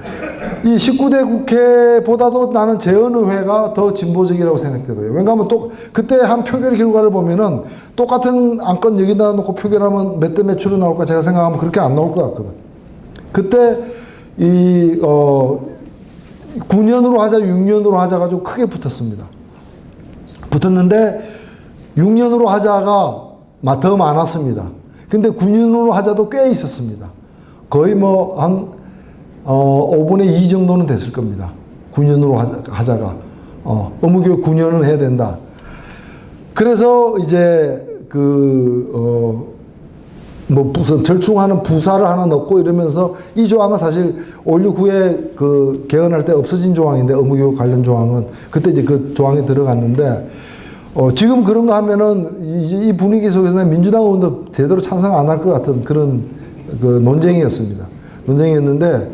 이 19대 국회보다도 나는 재헌의회가 더 진보적이라고 생각돼요. 왜냐하면 그때 한 표결 결과를 보면은 똑같은 안건 여기다 놓고 표결하면 몇 대 몇으로 나올까 제가 생각하면 그렇게 안 나올 것 같거든. 그때 9년으로 하자, 6년으로 하자 가지고 크게 붙었습니다. 붙었는데 6년으로 하자가 더 많았습니다. 근데 9년으로 하자도 꽤 있었습니다. 거의 뭐 한 5분의 2 정도는 됐을 겁니다. 9년으로 하자가. 의무교육 9년은 해야 된다. 그래서 이제 무슨 절충하는 부사를 하나 넣고 이러면서 이 조항은 사실 5.16 후에 개헌할 때 없어진 조항인데 의무교육 관련 조항은 그때 이제 그 조항이 들어갔는데 지금 그런 거 하면은 이 분위기 속에서는 민주당 의원도 제대로 찬성 안 할 것 같은 그런 논쟁이었습니다. 논쟁이었는데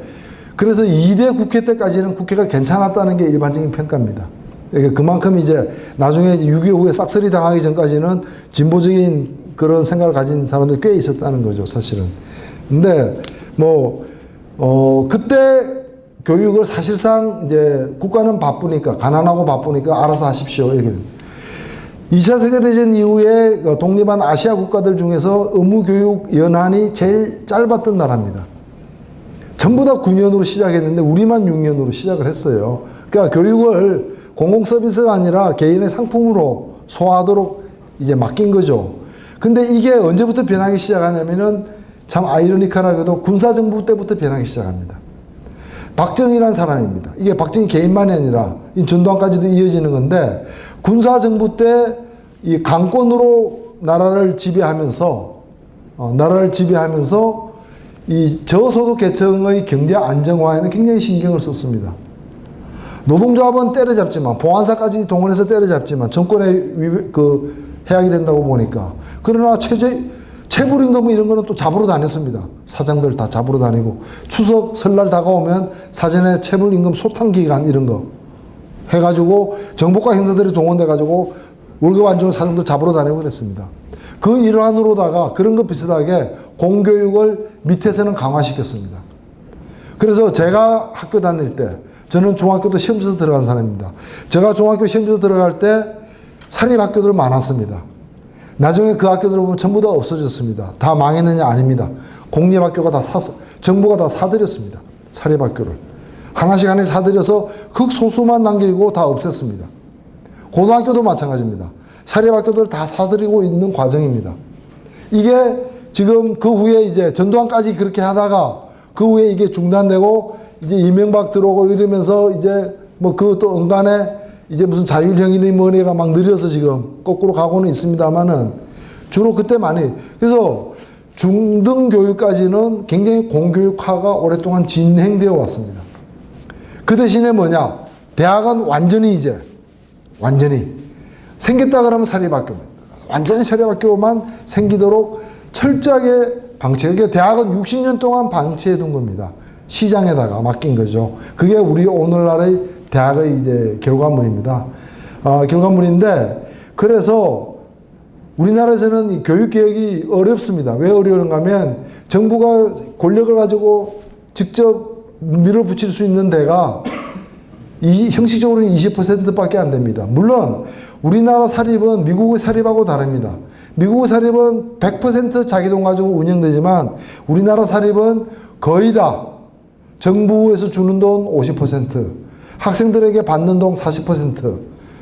그래서 2대 국회 때까지는 국회가 괜찮았다는 게 일반적인 평가입니다. 그러니까 그만큼 이제 나중에 6.25 후에 싹쓸이 당하기 전까지는 진보적인 그런 생각을 가진 사람들이 꽤 있었다는 거죠, 사실은. 근데 그때 교육을 사실상 이제 국가는 바쁘니까, 가난하고 바쁘니까 알아서 하십시오. 이렇게 됩니다. 2차 세계대전 이후에 독립한 아시아 국가들 중에서 의무교육 연한이 제일 짧았던 나라입니다. 전부 다 9년으로 시작했는데 우리만 6년으로 시작을 했어요. 그러니까 교육을 공공서비스가 아니라 개인의 상품으로 소화하도록 이제 맡긴 거죠. 근데 이게 언제부터 변하기 시작하냐면은 참 아이러니컬하게도 군사정부 때부터 변하기 시작합니다. 박정희라는 사람입니다. 이게 박정희 개인만이 아니라 이 전두환까지도 이어지는 건데 군사정부 때 이 강권으로 나라를 지배하면서 이 저소득 계층의 경제 안정화에는 굉장히 신경을 썼습니다. 노동조합은 때려잡지만 보안사까지 동원해서 때려잡지만 정권에 해악이 된다고 보니까 그러나 체불임금 이런 거는 또 잡으러 다녔습니다. 사장들 다 잡으러 다니고 추석 설날 다가오면 사전에 체불임금 소탕기간 이런 거 해가지고 정보과 행사들이 동원돼가지고 월급 안 주는 사장들 잡으러 다니고 그랬습니다. 그 일환으로다가 그런 것 비슷하게 공교육을 밑에서는 강화시켰습니다. 그래서 제가 학교 다닐 때 저는 중학교도 시험지에서 들어간 사람입니다. 제가 중학교 시험지에서 들어갈 때 사립학교들 많았습니다. 나중에 그 학교들 보면 전부 다 없어졌습니다. 다 망했느냐? 아닙니다. 공립학교가 정부가 다 사들였습니다. 사립학교를. 하나씩 사들여서 극소수만 남기고 다 없앴습니다. 고등학교도 마찬가지입니다. 사립학교들 다 사들이고 있는 과정입니다. 이게 지금 그 후에 이제 전두환까지 그렇게 하다가 그 후에 이게 중단되고 이제 이명박 들어오고 이러면서 이제 그것도 은간에 이제 무슨 자율형이니 뭐니가 막 느려서 지금 거꾸로 가고는 있습니다만은 주로 그때 많이 그래서 중등교육까지는 굉장히 공교육화가 오랫동안 진행되어 왔습니다. 그 대신에 뭐냐? 대학은 완전히 생겼다 그러면 사립학교입니다. 완전히 사립학교만 생기도록 철저하게 방치. 그러니까 대학은 60년 동안 방치해 둔 겁니다. 시장에다가 맡긴 거죠. 그게 우리 오늘날의 대학의 이제 결과물입니다. 결과물인데 그래서 우리나라에서는 이 교육개혁이 어렵습니다. 왜 어려운가 하면 정부가 권력을 가지고 직접 밀어붙일 수 있는 데가 형식적으로는 20%밖에 안 됩니다. 물론 우리나라 사립은 미국의 사립하고 다릅니다. 미국의 사립은 100% 자기 돈 가지고 운영되지만 우리나라 사립은 거의 다 정부에서 주는 돈 50%, 학생들에게 받는 돈 40%,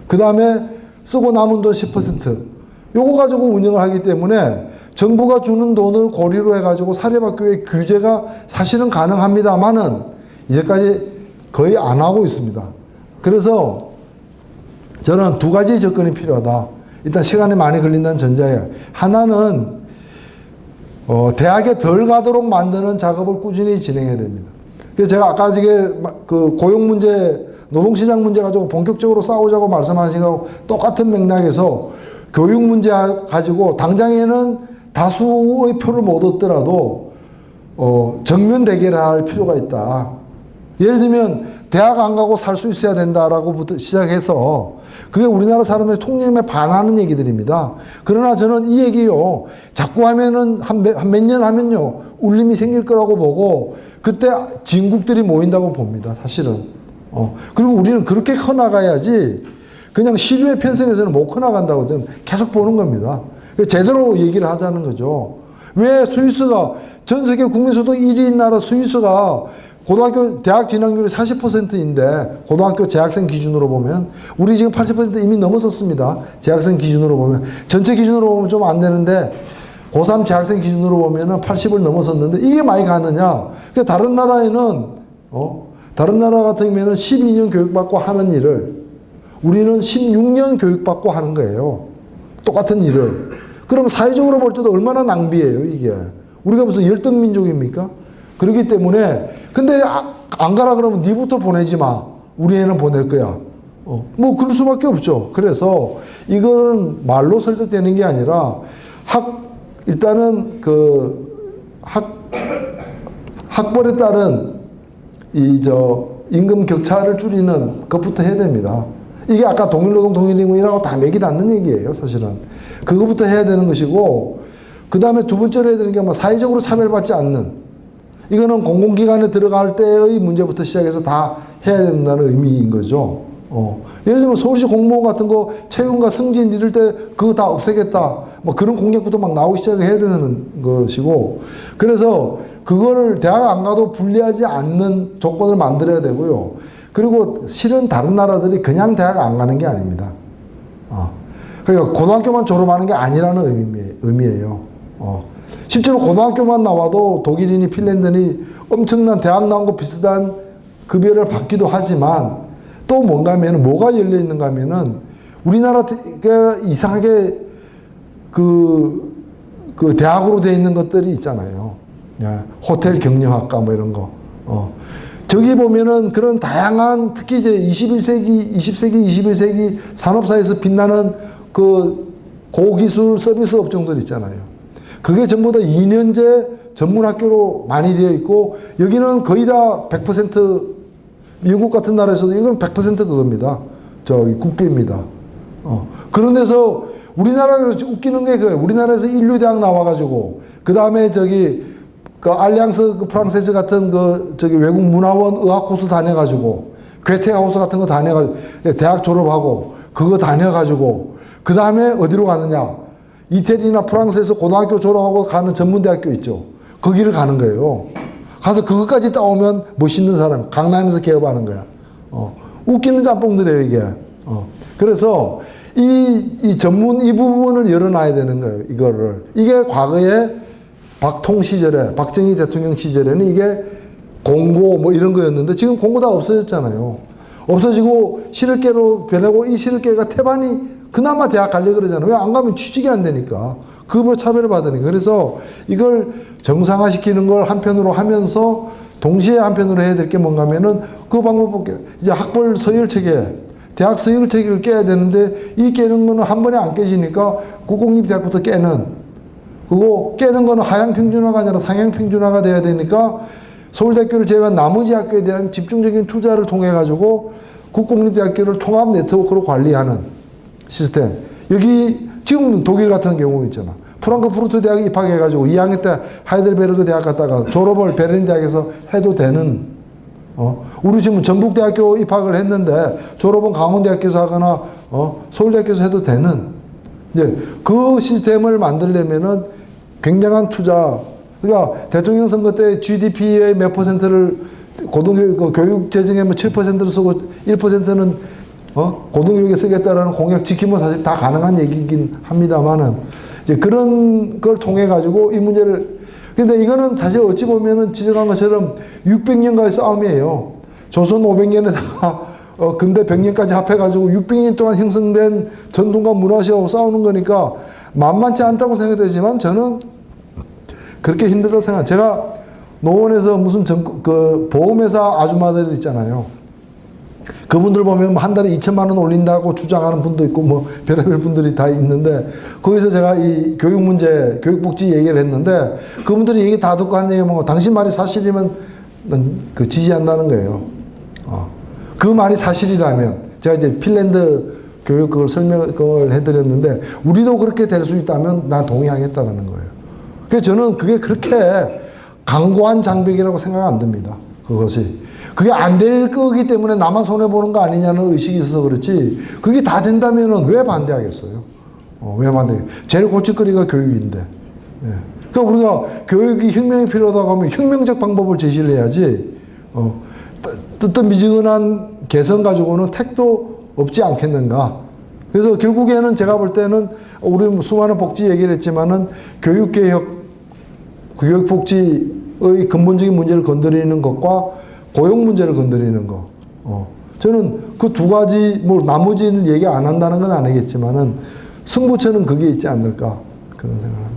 그 다음에 쓰고 남은 돈 10%, 요거 가지고 운영을 하기 때문에 정부가 주는 돈을 고리로 해가지고 사립학교의 규제가 사실은 가능합니다만은 이제까지 거의 안 하고 있습니다. 그래서 저는 두 가지 접근이 필요하다. 일단 시간이 많이 걸린다는 전제에 하나는 대학에 덜 가도록 만드는 작업을 꾸준히 진행해야 됩니다. 그래서 제가 아까 그 고용 문제, 노동시장 문제 가지고 본격적으로 싸우자고 말씀하신 거하고 똑같은 맥락에서 교육 문제 가지고 당장에는 다수의 표를 못 얻더라도 정면 대결할 필요가 있다. 예를 들면 대학 안 가고 살 수 있어야 된다라고부터 시작해서 그게 우리나라 사람들의 통념에 반하는 얘기들입니다. 그러나 저는 이 얘기요 자꾸 하면은 한 몇 년 하면요 울림이 생길 거라고 보고 그때 진국들이 모인다고 봅니다. 사실은. 그리고 우리는 그렇게 커나가야지 그냥 시류에 편성해서는 못 커나간다고 저는 계속 보는 겁니다. 제대로 얘기를 하자는 거죠. 왜 스위스가 전 세계 국민소득 1위인 나라 스위스가 고등학교 대학 진학률이 40%인데 고등학교 재학생 기준으로 보면 우리 지금 80% 이미 넘어섰습니다. 재학생 기준으로 보면 전체 기준으로 보면 좀 안 되는데 고3 재학생 기준으로 보면은 80을 넘어섰는데 이게 많이 가느냐? 그러니까 다른 나라에는 다른 나라 같은 경우에는 12년 교육받고 하는 일을 우리는 16년 교육받고 하는 거예요. 똑같은 일을. 그럼 사회적으로 볼 때도 얼마나 낭비예요, 이게. 우리가 무슨 열등민족입니까? 그렇기 때문에, 근데 안 가라 그러면 니부터 보내지 마. 우리 애는 보낼 거야. 뭐, 그럴 수밖에 없죠. 그래서 이거는 말로 설득되는 게 아니라 일단은 학벌에 따른 임금 격차를 줄이는 것부터 해야 됩니다. 이게 아까 동일노동 동일임금이라고 다 맥이 닿는 얘기예요, 사실은. 그것부터 해야 되는 것이고, 그 다음에 두 번째로 해야 되는 게 사회적으로 차별받지 않는, 이거는 공공기관에 들어갈 때의 문제부터 시작해서 다 해야 된다는 의미인 거죠. 예를 들면 서울시 공무원 같은 거 채용과 승진 이럴 때 그거 다 없애겠다. 뭐 그런 공약부터 막 나오기 시작해야 되는 것이고, 그래서 그거를 대학 안 가도 불리하지 않는 조건을 만들어야 되고요. 그리고 실은 다른 나라들이 그냥 대학 안 가는 게 아닙니다. 그러니까 고등학교만 졸업하는 게 아니라는 의미예요. 실제로 고등학교만 나와도 독일인이 핀란드니 엄청난 대학 나온 거 비슷한 급여를 받기도 하지만 또 뭔가 하면 뭐가 열려 있는가 하면은 우리나라가 이상하게 그 대학으로 되어 있는 것들이 있잖아요. 호텔 경영학과 뭐 이런 거. 저기 보면은 그런 다양한 특히 이제 21세기, 20세기, 21세기 산업사에서 빛나는 그 고기술 서비스 업종들 있잖아요. 그게 전부 다 2년제 전문학교로 많이 되어 있고, 여기는 거의 다 100% 미국 같은 나라에서도 이건 100% 그겁니다. 국비입니다. 그런 데서 우리나라가 웃기는 게 그거예요. 우리나라에서 인류대학 나와가지고, 그 다음에 그 알리앙스 그 프랑세스 같은 외국 문화원 의학코스 다녀가지고, 괴테하우스 같은 거 다녀가지고, 대학 졸업하고, 그거 다녀가지고, 그 다음에 어디로 가느냐. 이태리나 프랑스에서 고등학교 졸업하고 가는 전문대학교 있죠. 거기를 가는 거예요. 가서 그것까지 따오면 멋있는 사람, 강남에서 개업하는 거야. 웃기는 짬뽕들이에요, 이게. 그래서 이 부분을 열어놔야 되는 거예요, 이거를. 이게 과거에 박통 시절에, 박정희 대통령 시절에는 이게 공고 뭐 이런 거였는데 지금 공고 다 없어졌잖아요. 없어지고 실업계로 변하고 이 실업계가 태반이 그나마 대학 가려고 그러잖아요. 왜 안 가면 취직이 안 되니까. 급여 차별을 받으니까. 그래서 이걸 정상화시키는 걸 한편으로 하면서 동시에 한편으로 해야 될 게 뭔가 하면은 그 방법밖에, 이제 학벌 서열 체계, 대학 서열 체계를 깨야 되는데 이 깨는 거는 한 번에 안 깨지니까 국공립대학부터 깨는, 그거 깨는 거는 하향 평준화가 아니라 상향 평준화가 돼야 되니까 서울대학교를 제외한 나머지 학교에 대한 집중적인 투자를 통해 가지고 국공립대학교를 통합 네트워크로 관리하는 시스템. 여기 지금 독일 같은 경우 있잖아. 프랑크푸르트 대학 입학해가지고 2학년 때 하이델베르크 대학 갔다가 졸업을 베를린 대학에서 해도 되는, 우리 지금 전북대학교 입학을 했는데 졸업은 강원대학교에서 하거나 서울대학교에서 해도 되는, 이제 그 시스템을 만들려면은 굉장한 투자. 그러니까 대통령 선거 때 GDP의 몇 %를 고등교육, 교육 재정에 뭐 7%를 쓰고 1%는 고등교육에 쓰겠다라는 공약 지키면 사실 다 가능한 얘기긴 합니다만은, 이제 그런 걸 통해 가지고 이 문제를, 근데 이거는 사실 어찌 보면은 지적한 것처럼 600년간의 싸움이에요. 조선 500년에다가 근대 100년까지 합해가지고 600년 동안 형성된 전통과 문화시하고 싸우는 거니까 만만치 않다고 생각되지만 저는 그렇게 힘들다고 생각해요. 제가 노원에서 무슨 보험회사 아줌마들 있잖아요. 그분들 보면 한 달에 2천만 원 올린다고 주장하는 분도 있고 뭐 별의별 분들이 다 있는데, 거기서 제가 이 교육 문제, 교육복지 얘기를 했는데 그분들이 얘기 다 듣고 하는 얘기가 뭐 당신 말이 사실이면 지지한다는 거예요. 그 말이 사실이라면, 제가 이제 핀란드 교육 그걸 설명을 해드렸는데 우리도 그렇게 될 수 있다면 난 동의하겠다는 거예요. 그래서 저는 그게 그렇게 강고한 장벽이라고 생각 안 듭니다. 그것이. 그게 안 될 거기 때문에 나만 손해보는 거 아니냐는 의식이 있어서 그렇지, 그게 다 된다면 왜 반대하겠어요? 왜 반대해요? 제일 골칫거리가 교육인데. 예. 그러니까 우리가 교육이 혁명이 필요하다고 하면 혁명적 방법을 제시를 해야지, 뜨뜻미지근한 개성 가지고는 택도 없지 않겠는가. 그래서 결국에는 제가 볼 때는 우리 수많은 복지 얘기를 했지만은 교육개혁, 교육복지의 근본적인 문제를 건드리는 것과 고용 문제를 건드리는 거. 저는 그 두 가지, 뭐 나머지는 얘기 안 한다는 건 아니겠지만은 승부처는 그게 있지 않을까 그런 생각을 합니다.